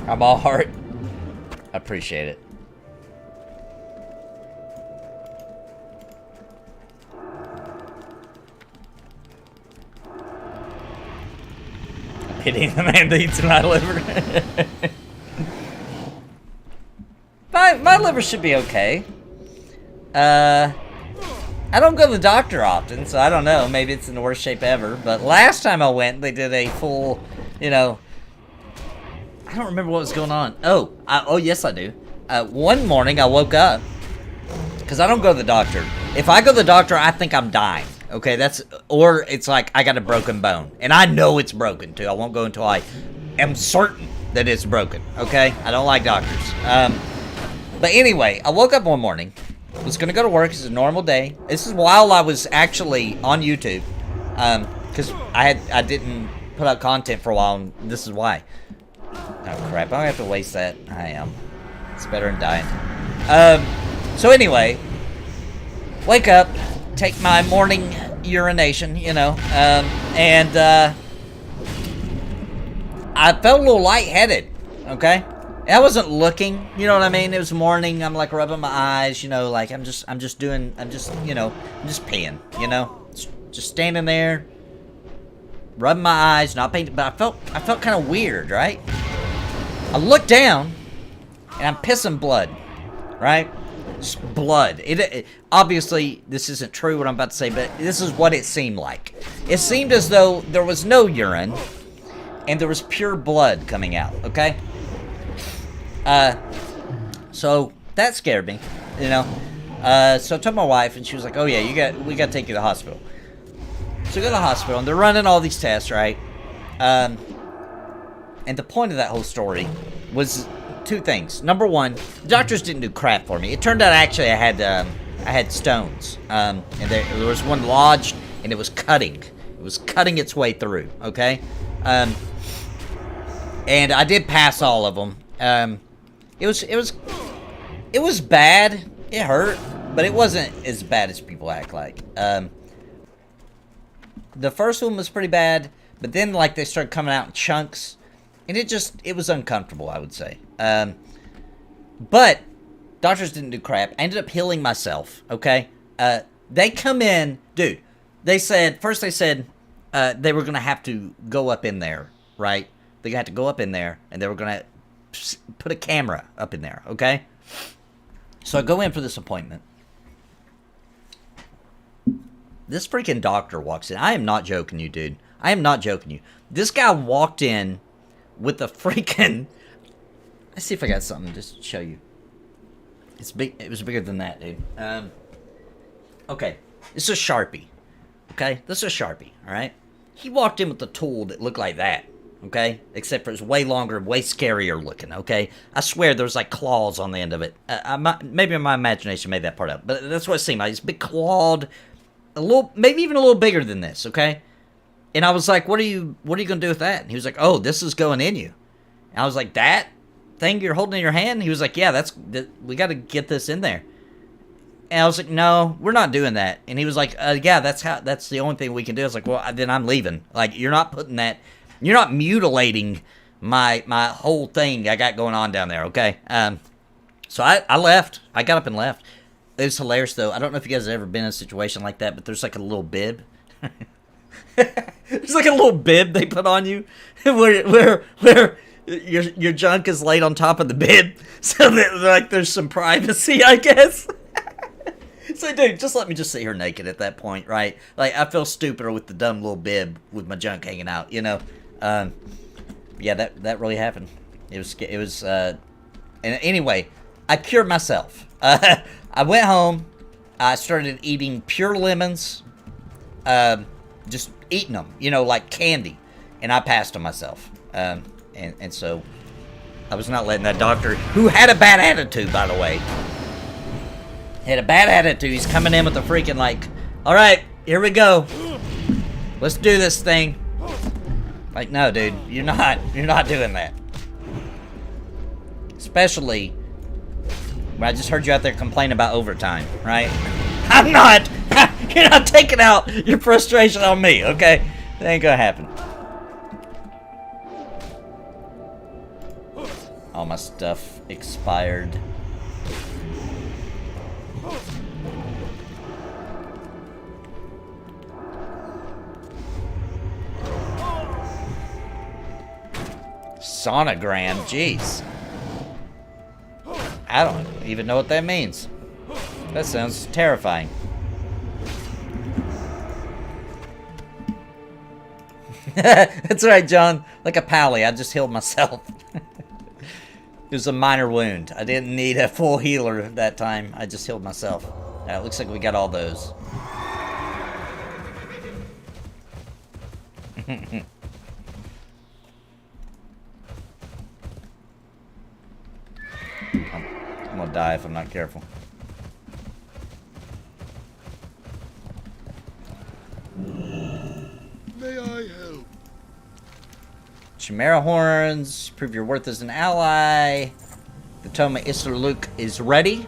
I'm all heart. I appreciate it. Pitying the man that eats my liver. my liver should be okay. I don't go to the doctor often, so I don't know. Maybe it's in the worst shape ever. But last time I went, they did a full, you know... I don't remember what was going on. Oh, yes I do. One morning I woke up. Because I don't go to the doctor. If I go to the doctor, I think I'm dying. Okay, or it's like I got a broken bone. And I know it's broken, too. I won't go until I am certain that it's broken. Okay? I don't like doctors. But anyway, I woke up one morning. Was going to go to work. It's a normal day. This is while I was actually on YouTube. Because I didn't put out content for a while, and this is why. Oh, crap. I don't have to waste that. I am. It's better than dying. So anyway, wake up. Take my morning urination, you know, and I felt a little lightheaded, okay? And I wasn't looking, you know what I mean? It was morning, I'm like rubbing my eyes, you know, like I'm just peeing, you know? Just standing there, rubbing my eyes, not paying, but I felt kind of weird, right? I looked down, and I'm pissing blood, right? Just blood. It obviously, this isn't true what I'm about to say, but this is what it seemed like. It seemed as though there was no urine, and there was pure blood coming out, okay? So that scared me, you know? So I told my wife, and she was like, oh yeah, we gotta take you to the hospital. So we go to the hospital, and they're running all these tests, right? And the point of that whole story was two things. Number one, the doctors didn't do crap for me. It turned out actually I had stones, and there was one lodged, and it was cutting. It was cutting its way through. Okay, and I did pass all of them. It was bad. It hurt, but it wasn't as bad as people act like. The first one was pretty bad, but then like they started coming out in chunks. And it was uncomfortable, I would say. But doctors didn't do crap. I ended up healing myself, okay? They come in, dude, first they said they were going to have to go up in there, right? They had to go up in there, and they were going to put a camera up in there, okay? So I go in for this appointment. This freaking doctor walks in. I am not joking you, dude. I am not joking you. This guy walked in with the freaking... Let's see if I got something to just show you. It's big. It was bigger than that, dude. Okay. This is a Sharpie. Okay? This is a Sharpie, alright? He walked in with a tool that looked like that. Okay? Except for it's way longer, way scarier looking, okay? I swear there was like claws on the end of it. Maybe my imagination made that part up. But that's what it seemed like. It's big clawed. Maybe even a little bigger than this, okay? And I was like, what are you going to do with that? And he was like, oh, this is going in you. And I was like, that thing you're holding in your hand? And he was like, yeah, we got to get this in there. And I was like, no, we're not doing that. And he was like, yeah, that's the only thing we can do. I was like, well, then I'm leaving. Like, you're not mutilating my whole thing I got going on down there, okay? So I left. I got up and left. It was hilarious, though. I don't know if you guys have ever been in a situation like that, but there's like a little bib. There's like a little bib they put on you where your junk is laid on top of the bib, so that like there's some privacy, I guess. So dude, just let me just sit here naked at that point, right? Like I feel stupider with the dumb little bib with my junk hanging out, you know. Yeah, that really happened. It was and anyway, I cured myself. I went home. I started eating pure lemons. Just eating them, you know, like candy, and I passed on myself, and so I was not letting that doctor, who had a bad attitude, by the way, had a bad attitude. He's coming in with a freaking like, all right, here we go, let's do this thing. Like, no, dude, you're not doing that. Especially when I just heard you out there complain about overtime, right? I'm not. You're not taking out your frustration on me, okay? That ain't gonna happen. All my stuff expired. Sonogram, jeez. I don't even know what that means. That sounds terrifying. That's right, John. Like a pally, I just healed myself. It was a minor wound. I didn't need a full healer that time. I just healed myself. It looks like we got all those. I'm gonna die if I'm not careful. May I help? Chimera horns, prove your worth as an ally. The Tome of Islerluke is ready.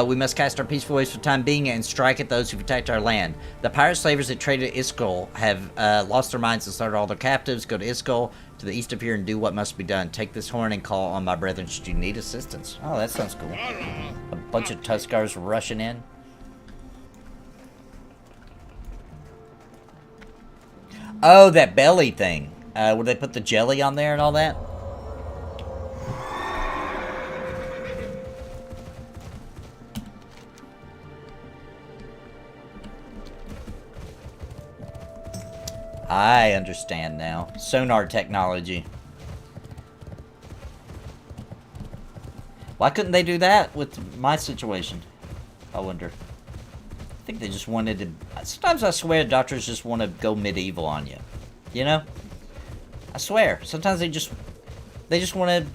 We must cast our peaceful ways for the time being and strike at those who've attacked our land. The pirate slavers that traded at Iskol have lost their minds and started all their captives. Go to Iskol to the east of here and do what must be done. Take this horn and call on my brethren should you need assistance. Oh, that sounds cool. A bunch of Tuskars rushing in. Oh, that belly thing. Where they put the jelly on there and all that? I understand now. Sonar technology. Why couldn't they do that with my situation? I wonder. I think they just wanted to... Sometimes I swear doctors just want to go medieval on you. You know? I swear. Sometimes they just want to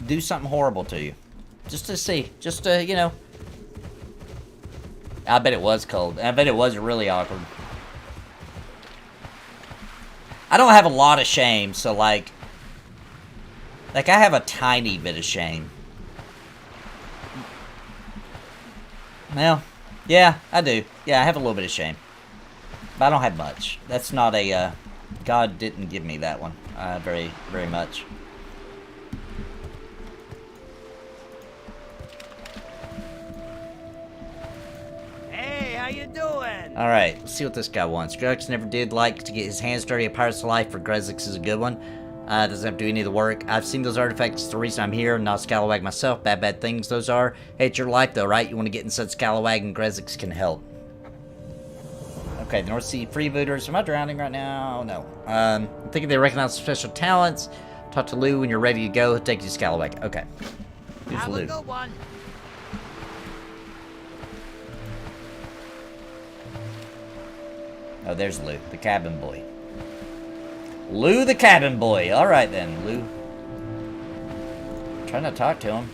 do something horrible to you. Just to see. Just to, you know. I bet it was cold. I bet it was really awkward. I don't have a lot of shame, so like I have a tiny bit of shame. Well, yeah, I do. Yeah, I have a little bit of shame. But I don't have much. That's not a, God didn't give me that one, very, very much. Hey, how you doing? Alright, let's see what this guy wants. Grux never did like to get his hands dirty at Pirate's Life, for Grezix is a good one. Doesn't have to do any of the work. I've seen those artifacts. The reason I'm here, not Scalawag myself. Bad things those are. Hate your life though, right? You want to get inside Scalawag and Grezix can help. Okay, the North Sea freebooters. Am I drowning right now? No. I'm thinking they recognize special talents. Talk to Lou when you're ready to go. Take you to Scalawag. Okay. Here's Have Lou. a good one. Oh, there's Lou, the cabin boy. Lou the cabin boy. Alright then, Lou. Trying to talk to him.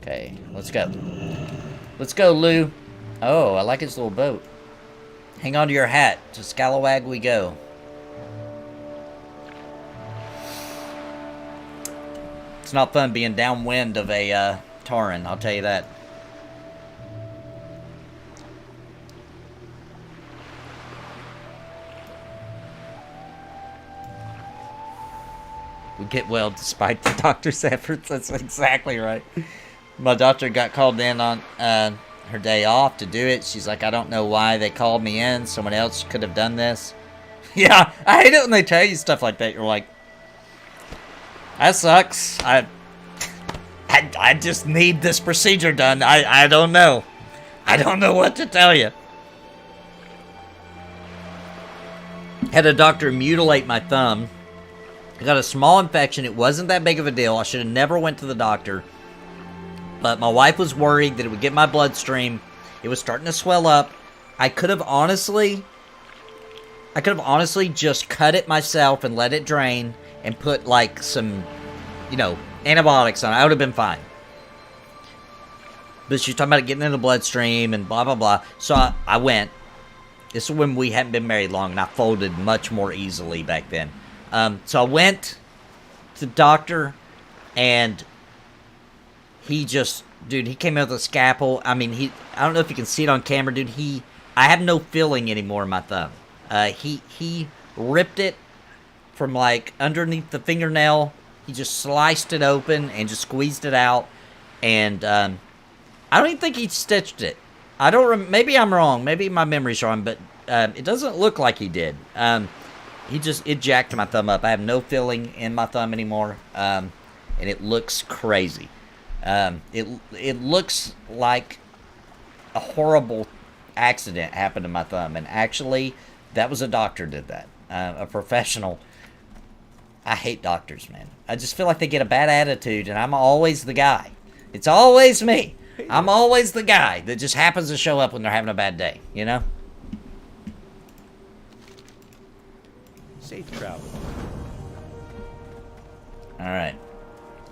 Okay, let's go. Let's go, Lou. Oh, I like his little boat. Hang on to your hat. To Scalawag we go. It's not fun being downwind of a Tauren, I'll tell you that. We get well despite the doctor's efforts. That's exactly right. My doctor got called in on her day off to do it. She's like, I don't know why they called me in. Someone else could have done this. Yeah, I hate it when they tell you stuff like that. You're like, that sucks. I just need this procedure done. I don't know. I don't know what to tell you. Had a doctor mutilate my thumb. I got a small infection. It wasn't that big of a deal. I should have never went to the doctor. But my wife was worried that it would get my bloodstream. It was starting to swell up. I could have honestly just cut it myself and let it drain and put like some, you know, antibiotics on it. I would have been fine. But she's talking about it getting in the bloodstream and blah, blah, blah. So I went. This is when we hadn't been married long and I folded much more easily back then. So I went to the doctor, and he just, dude, he came out with a scalpel. I mean, I don't know if you can see it on camera, dude. I have no feeling anymore in my thumb. He ripped it from like underneath the fingernail He just sliced it open and just squeezed it out. And I don't even think he stitched it. I don't. Maybe I'm wrong. Maybe my memory's wrong, but it doesn't look like he did. It jacked my thumb up. I have no feeling in my thumb anymore, and it looks crazy. It looks like a horrible accident happened to my thumb, and actually, that was a doctor did that. A professional. I hate doctors, man. I just feel like they get a bad attitude, and I'm always the guy. It's always me. I'm always the guy that just happens to show up when they're having a bad day, you know? Safe travel. Alright.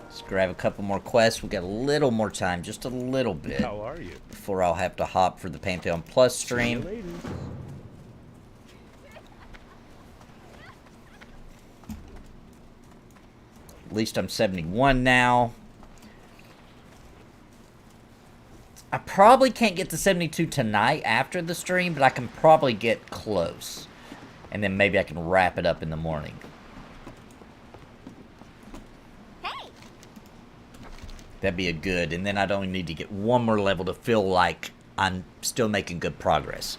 Let's grab a couple more quests. We got a little more time, just a little bit. How are you? Before I'll have to hop for the Pantheon Plus stream. See you later. At least I'm 71 now. I probably can't get to 72 tonight after the stream, but I can probably get close. And then maybe I can wrap it up in the morning. Hey. That'd be a good, and then I'd only need to get one more level to feel like I'm still making good progress.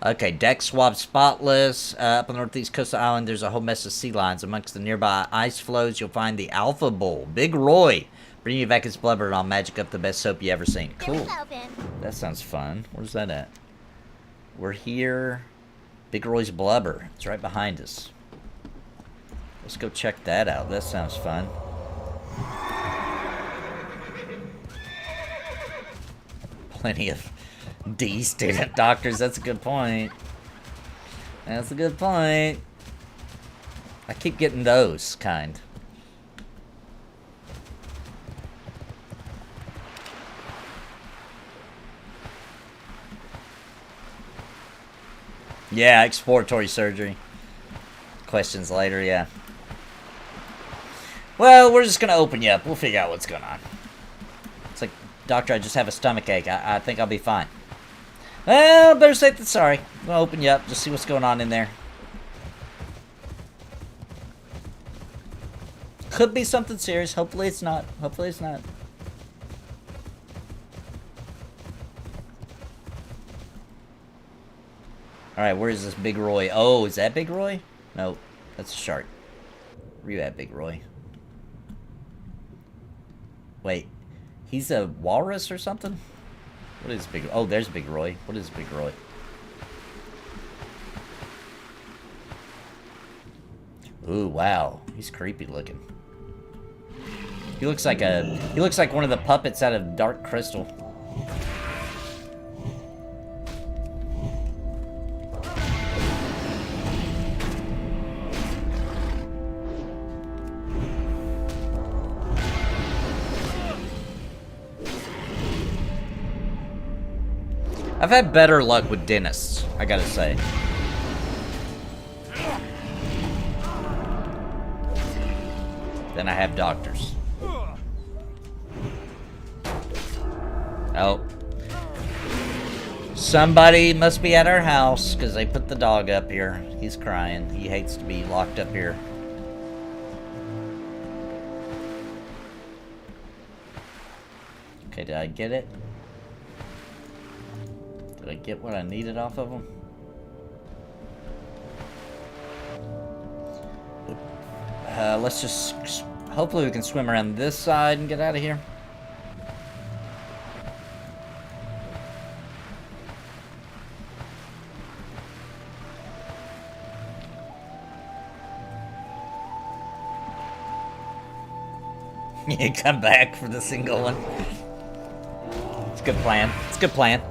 Okay, deck swab spotless. Up on the northeast coast of the island, there's a whole mess of sea lions. Amongst the nearby ice floes, you'll find the Alpha Bull. Big Roy. Bring you back his blubber and I'll magic up the best soap you ever seen. Cool. That sounds fun. Where's that at? We're here. Big Roy's blubber. It's right behind us. Let's go check that out. That sounds fun. Plenty of D student doctors. That's a good point. That's a good point. I keep getting those kind. Yeah, exploratory surgery. Questions later, yeah. Well, we're just gonna open you up. We'll figure out what's going on. It's like, doctor, I just have a stomach ache. I think I'll be fine. Well, better safe than sorry. I'm gonna open you up, just see what's going on in there. Could be something serious. Hopefully it's not. Hopefully it's not. Alright, where is this Big Roy? Oh, is that Big Roy? No, that's a shark. Where you at, Big Roy? Wait, he's a walrus or something? What is Big... Oh, there's Big Roy. What is Big Roy? Ooh, wow. He's creepy looking. He looks like one of the puppets out of Dark Crystal. I've had better luck with dentists, I gotta say. Than I have doctors. Oh. Somebody must be at our house, because they put the dog up here. He's crying. He hates to be locked up here. Okay, did I get it? Did I get what I needed off of them? Let's just... Hopefully we can swim around this side and get out of here. You come back for the single one. It's a good plan. It's a good plan.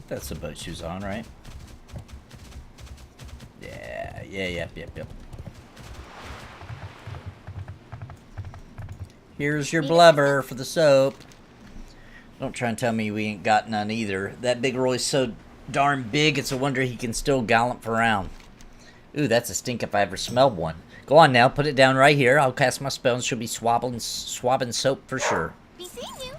That's the boat shoes on, right? Yeah, yep. Here's your blubber for the soap. Don't try and tell me we ain't got none either. That big Roy's so darn big, it's a wonder he can still gallop around. Ooh, that's a stink if I ever smelled one. Go on now, put it down right here. I'll cast my spell and she'll be swabbing soap for sure. Be seeing you.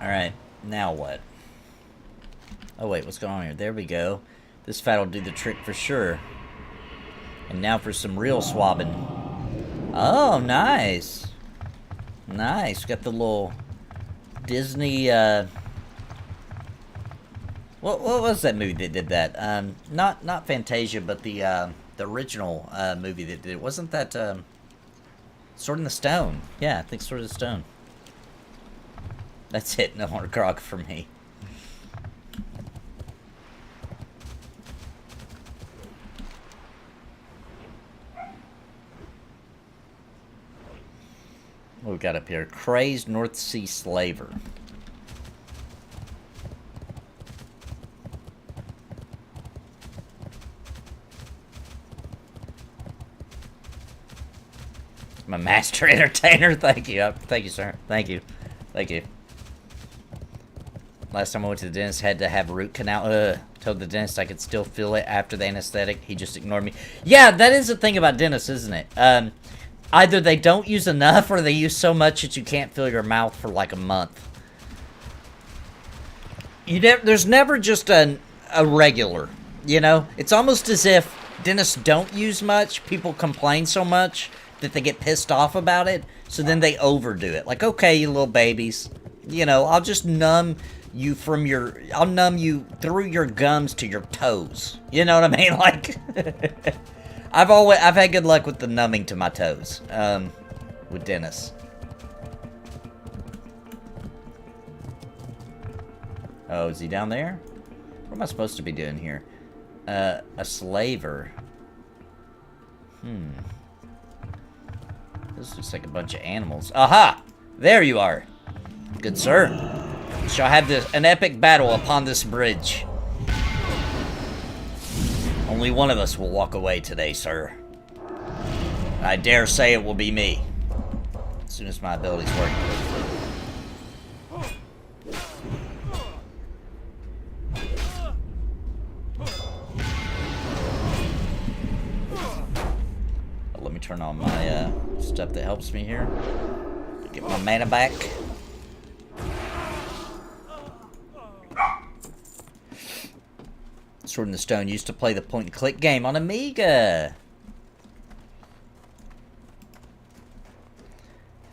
Alright, now what? Oh wait, what's going on here? There we go. This fat'll do the trick for sure. And now for some real swabbing. Oh, nice. Nice. Got the little Disney, What was that movie that did that? Not Fantasia, but the original movie that did it. Wasn't that Sword in the Stone? Yeah, I think Sword in the Stone. That's it. No more grog for me. What we got up here? Crazed North Sea Slaver. I'm a master entertainer. Thank you. Thank you, sir. Thank you. Thank you. Last time I went to the dentist, had to have a root canal. Told the dentist I could still feel it after the anesthetic. He just ignored me. Yeah, that is the thing about dentists, isn't it? Either they don't use enough or they use so much that you can't feel your mouth for like a month. There's never just a regular, you know? It's almost as if dentists don't use much, people complain so much that they get pissed off about it, so then they overdo it. Like, okay, you little babies, you know, I'll just numb you from I'll numb you through your gums to your toes. You know what I mean? Like... I've had good luck with the numbing to my toes, with dentists. Oh, is he down there? What am I supposed to be doing here? A slaver. This looks like a bunch of animals. Aha! There you are. Good sir. We shall have an epic battle upon this bridge. Only one of us will walk away today, sir. I dare say it will be me. As soon as my abilities work. Let me turn on my stuff that helps me here. Get my mana back. Sword in the Stone used to play the point-and-click game on Amiga.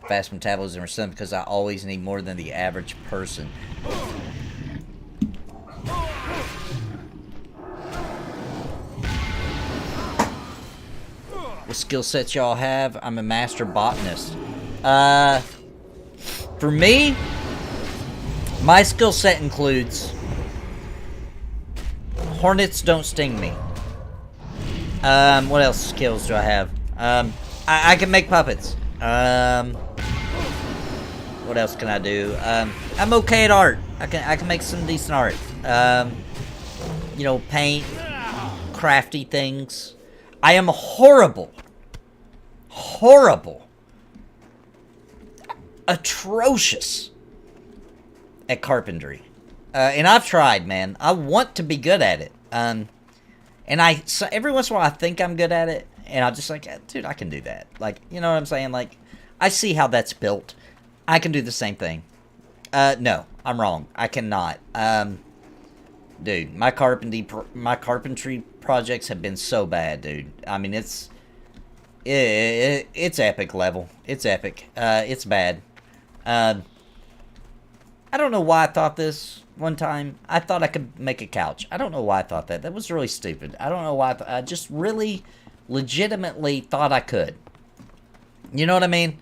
Fast metabolism or something because I always need more than the average person. What skill sets y'all have? I'm a master botanist. For me, my skill set includes... Hornets don't sting me. What else skills do I have? I can make puppets. What else can I do? I'm okay at art. I can make some decent art. You know, paint, crafty things. I am horrible, atrocious at carpentry. And I've tried, man. I want to be good at it. And so every once in a while I think I'm good at it, and I'm just like, dude, I can do that. Like, you know what I'm saying? Like, I see how that's built. I can do the same thing. No, I'm wrong. I cannot. Dude, my carpentry projects have been so bad, dude. I mean, it's epic level. It's epic. It's bad. I don't know why I thought this one time. I thought I could make a couch. I don't know why I thought that. That was really stupid. I don't know why I just really legitimately thought I could. You know what I mean?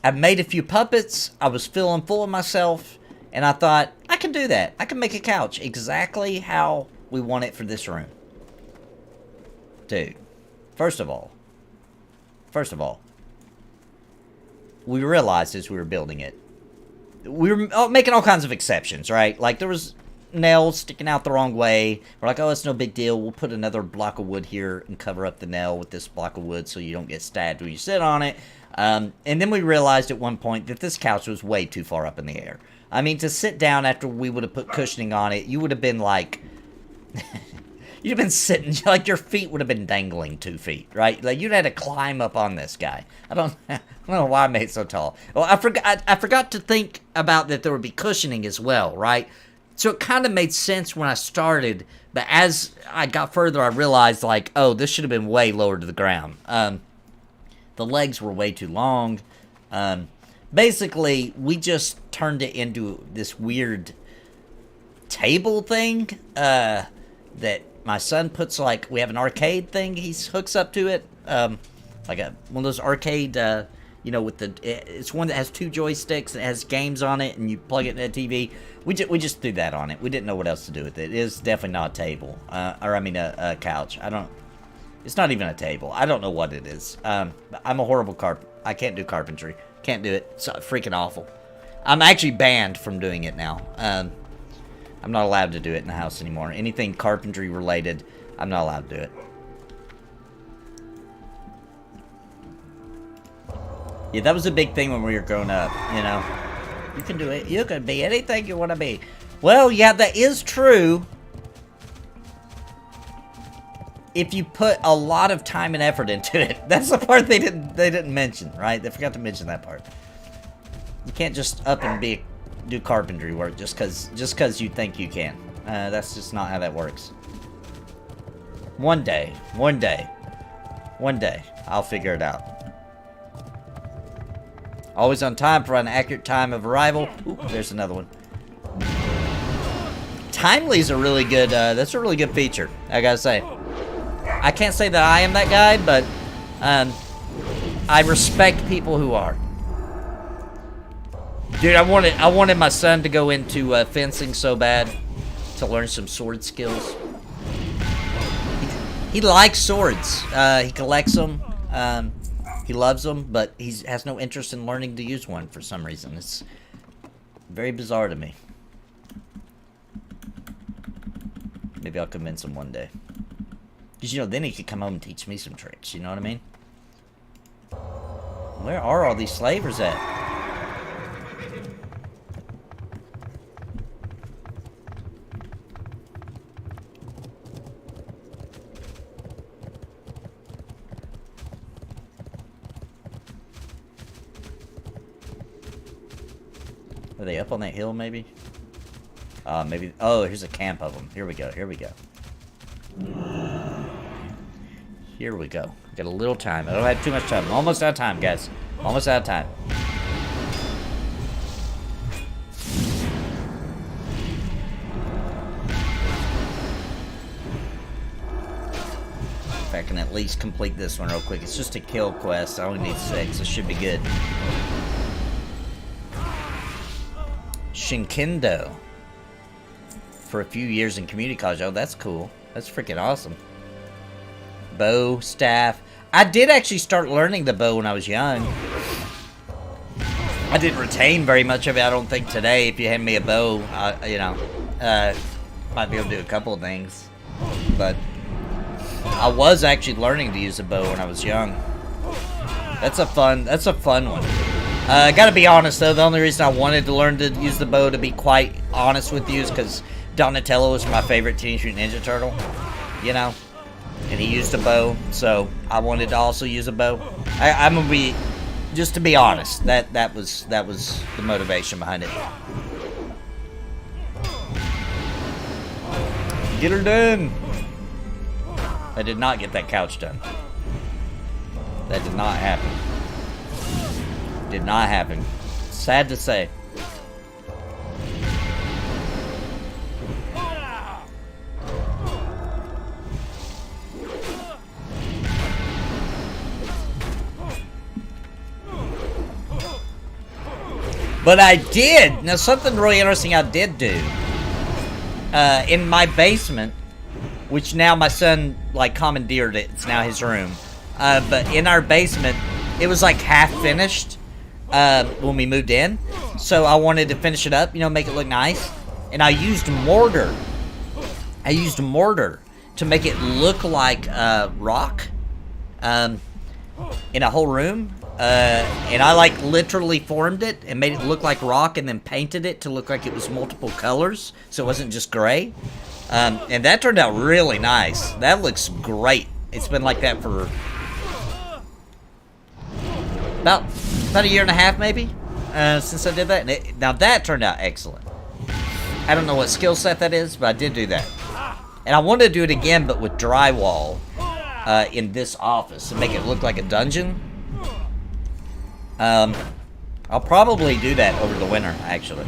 I made a few puppets. I was feeling full of myself. And I thought, I can do that. I can make a couch exactly how we want it for this room. Dude, first of all, we realized as we were building it, we were making all kinds of exceptions, right? Like, there was nails sticking out the wrong way. We're like, oh, it's no big deal. We'll put another block of wood here and cover up the nail with this block of wood so you don't get stabbed when you sit on it. And then we realized at one point that this couch was way too far up in the air. I mean, to sit down after we would have put cushioning on it, you would have been like... you'd have been sitting, like your feet would have been dangling 2 feet, right? Like, you'd had to climb up on this guy. I don't know why I made it so tall. Well, I forgot to think about that there would be cushioning as well, right? So it kind of made sense when I started, but as I got further, I realized, like, oh, this should have been way lower to the ground. The legs were way too long. Basically, we just turned it into this weird table thing that my son puts, like, we have an arcade thing he hooks up to it. Like one of those arcade, you know, with it's one that has 2 joysticks, it has games on it, and you plug it in a TV. We just threw that on it. We didn't know what else to do with it. It is definitely not a table, or I mean a couch. It's not even a table. I don't know what it is. I'm a horrible I can't do carpentry. Can't do it. It's freaking awful. I'm actually banned from doing it now. I'm not allowed to do it in the house anymore. Anything carpentry related, I'm not allowed to do it. Yeah, that was a big thing when we were growing up, you know. You can do it. You can be anything you want to be. Well, yeah, that is true. If you put a lot of time and effort into it. That's the part they didn't mention, right? They forgot to mention that part. You can't just up and do carpentry work just cause you think you can. That's just not how that works. One day, I'll figure it out. Always on time for an accurate time of arrival. Ooh, there's another one. Timely's a really good, that's a really good feature, I gotta say. I can't say that I am that guy, but I respect people who are. Dude, I wanted my son to go into fencing so bad to learn some sword skills. He likes swords. He collects them. He loves them, but he has no interest in learning to use one for some reason. It's very bizarre to me. Maybe I'll convince him one day. Because, you know, then he could come home and teach me some tricks, you know what I mean? Where are all these slavers at? Are they up on that hill, maybe? Maybe... Oh, here's a camp of them. Here we go, here we go. Here we go. Got a little time. I don't have too much time. I'm almost out of time, guys. Almost out of time. If I can at least complete this one real quick. It's just a kill quest. I only need 6. It should be good. Shinkendo. For a few years in community college. Oh, that's cool. That's freaking awesome. Bow, staff. I did actually start learning the bow when I was young. I didn't retain very much of it, I don't think, today. If you hand me a bow, you know, might be able to do a couple of things. But I was actually learning to use a bow when I was young. That's a fun one. I gotta be honest, though, the only reason I wanted to learn to use the bow, to be quite honest with you, is because Donatello was my favorite Teenage Mutant Ninja Turtle, you know? And he used a bow, so I wanted to also use a bow. I'm gonna be, just to be honest, that was the motivation behind it. Get her done! I did not get that couch done. That did not happen. Did not happen. Sad to say. But I did. Now, something really interesting I did do. In my basement, which now my son, like, commandeered it. It's now his room. But in our basement, it was, like, half finished. when we moved in. So I wanted to finish it up, you know, make it look nice. And I used mortar. I used mortar to make it look like rock in a whole room. And I like literally formed it and made it look like rock and then painted it to look like it was multiple colors. So it wasn't just gray. And that turned out really nice. That looks great. It's been like that for about a year and a half, maybe, since I did that. And now that turned out excellent. I don't know what skill set that is, but I did do that. And I wanted to do it again, but with drywall in this office and make it look like a dungeon. I'll probably do that over the winter, actually.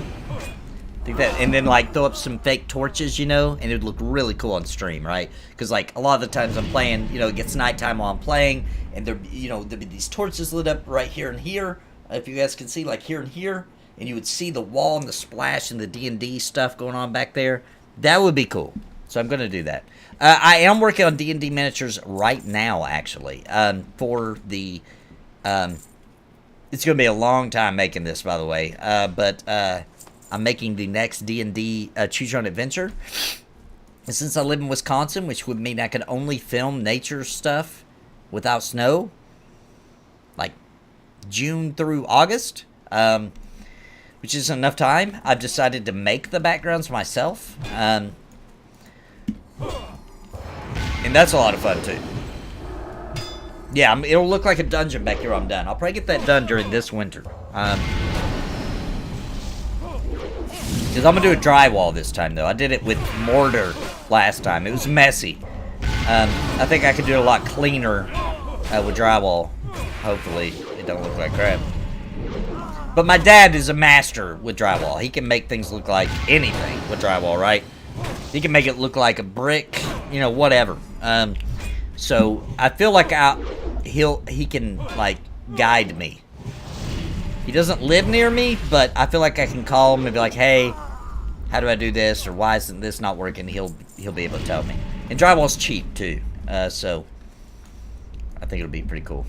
Think that, and then like throw up some fake torches, you know, and it would look really cool on stream, right? Because like a lot of the times I'm playing, you know, it gets nighttime while I'm playing, and there, you know, there'd be these torches lit up right here and here. If you guys can see, like here and here, and you would see the wall and the splash and the D&D stuff going on back there. That would be cool. So I'm gonna do that. I am working on D&D miniatures right now, actually. For the, it's gonna be a long time making this, by the way. But I'm making the next D&D Choose Your Own Adventure. And since I live in Wisconsin, which would mean I could only film nature stuff without snow, like June through August, which is enough time, I've decided to make the backgrounds myself. And that's a lot of fun, too. Yeah, it'll look like a dungeon back here when I'm done. I'll probably get that done during this winter. Because I'm going to do a drywall this time, though. I did it with mortar last time. It was messy. I think I could do it a lot cleaner with drywall. Hopefully, it don't look like crap. But my dad is a master with drywall. He can make things look like anything with drywall, right? He can make it look like a brick, you know, whatever. So I feel like he can, like, guide me. He doesn't live near me, but I feel like I can call him and be like, hey, how do I do this? Or why isn't this not working? He'll be able to tell me. And drywall's cheap, too. So I think it'll be pretty cool.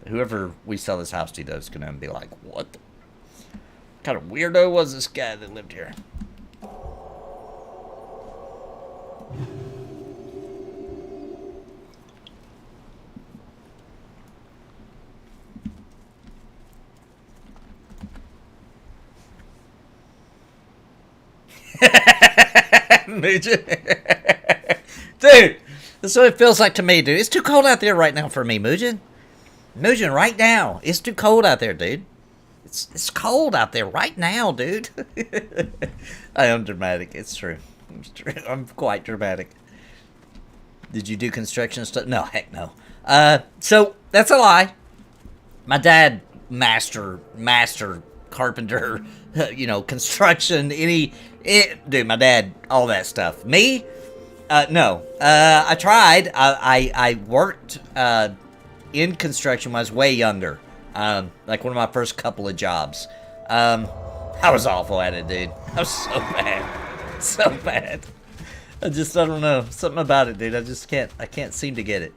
Whoever we sell this house to, though, is going to be like, what kind of weirdo was this guy that lived here? Dude, that's what it feels like to me, dude. It's too cold out there right now for me, Muujin. Muujin, right now. It's too cold out there, dude. It's cold out there right now, dude. I am dramatic. It's true. I'm quite dramatic. Did you do construction stuff? No, heck no. So, that's a lie. My dad, master carpenter, you know, construction, dude, my dad, all that stuff. Me? No. I tried. I worked in construction when I was way younger. Like one of my first couple of jobs. I was awful at it, dude. I was so bad. So bad. I don't know. Something about it, dude. I can't seem to get it.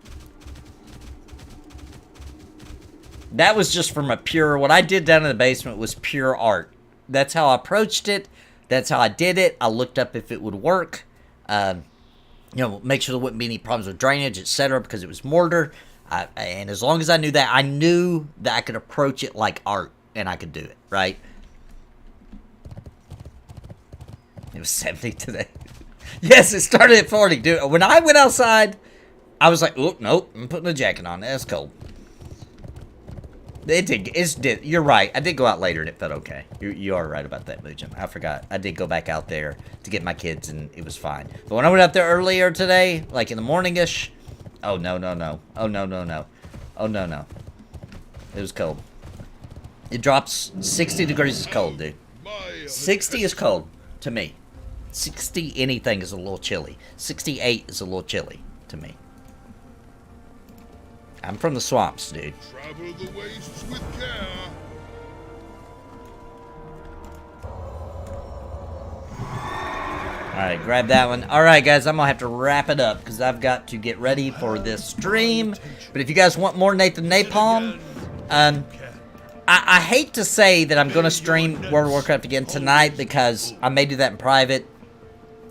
That was just from what I did down in the basement was pure art. That's how I approached it. That's how I did it. I looked up if it would work. You know, make sure there wouldn't be any problems with drainage, etc., because it was mortar. And as long as I knew that, I knew that I could approach it like art, and I could do it, right? It was 70 today. Yes, it started at 40, dude. When I went outside, I was like, oh, nope, I'm putting a jacket on. That's cold. It did. You're right. I did go out later and it felt okay. You are right about that, Muujin. I forgot. I did go back out there to get my kids and it was fine. But when I went out there earlier today, like in the morning-ish, oh, no. Oh, no. Oh, no. It was cold. It drops 60 degrees is cold, dude. 60 is cold to me. 60 anything is a little chilly. 68 is a little chilly to me. I'm from the swamps, dude. Travel the wastes with care. Alright, grab that one. Alright, guys, I'm going to have to wrap it up because I've got to get ready for this stream. But if you guys want more Nathan Napalm, I hate to say that I'm going to stream World of Warcraft again tonight because I may do that in private.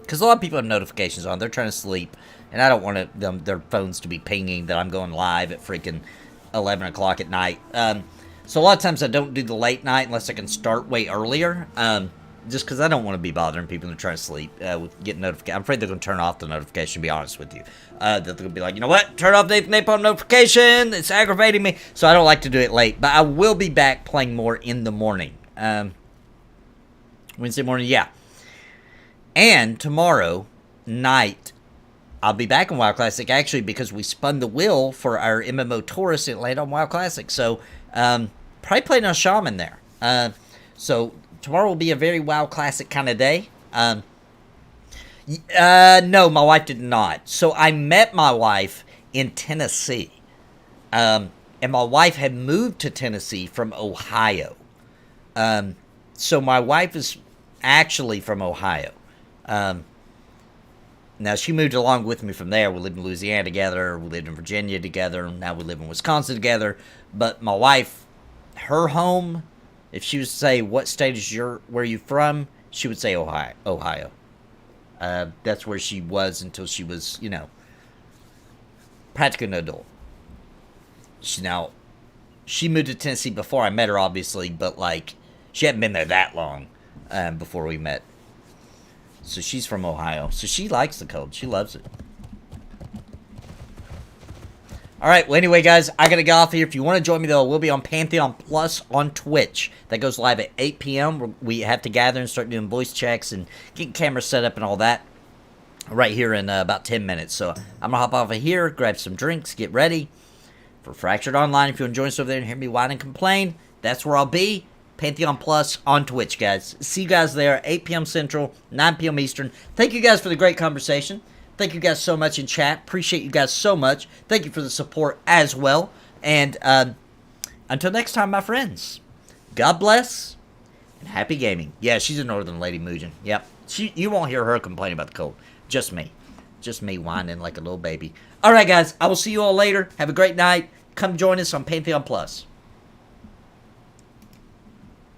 Because a lot of people have notifications on. They're trying to sleep. And I don't want their phones to be pinging that I'm going live at freaking 11 o'clock at night. So a lot of times I don't do the late night unless I can start way earlier. Just because I don't want to be bothering people that are trying to sleep with getting notifications. I'm afraid they're going to turn off the notification, to be honest with you. That they're going to be like, you know what? Turn off the Napalm notification. It's aggravating me. So I don't like to do it late. But I will be back playing more in the morning. Wednesday morning, yeah. And tomorrow night, I'll be back in WoW Classic, actually, because we spun the wheel for our MMO Taurus and it landed on WoW Classic. So, probably playing a Shaman there. So, tomorrow will be a very WoW Classic kind of day. No, my wife did not. So, I met my wife in Tennessee. And my wife had moved to Tennessee from Ohio. So, my wife is actually from Ohio. Now, she moved along with me from there. We lived in Louisiana together. We lived in Virginia together. Now we live in Wisconsin together. But my wife, her home, if she was to say, what state is where you from? She would say Ohio. That's where she was until she was, you know, practically an adult. She moved to Tennessee before I met her, obviously. But, like, she hadn't been there that long before we met. So she's from Ohio. So she likes the cold. She loves it. Alright, well anyway guys, I gotta get off here. If you want to join me though, we'll be on Pantheon Plus on Twitch. That goes live at 8 p.m. We have to gather and start doing voice checks and get cameras set up and all that. Right here in about 10 minutes. So I'm gonna hop off of here, grab some drinks, get ready for Fractured Online. If you want to join us over there and hear me whine and complain, that's where I'll be. Pantheon Plus on Twitch, guys. See you guys there, 8 p.m. Central, 9 p.m. Eastern. Thank you guys for the great conversation. Thank you guys so much in chat. Appreciate you guys so much. Thank you for the support as well. And until next time, my friends, God bless and happy gaming. Yeah, she's a Northern Lady Muujin. Yep. You won't hear her complain about the cold. Just me. Just me whining like a little baby. All right, guys. I will see you all later. Have a great night. Come join us on Pantheon Plus.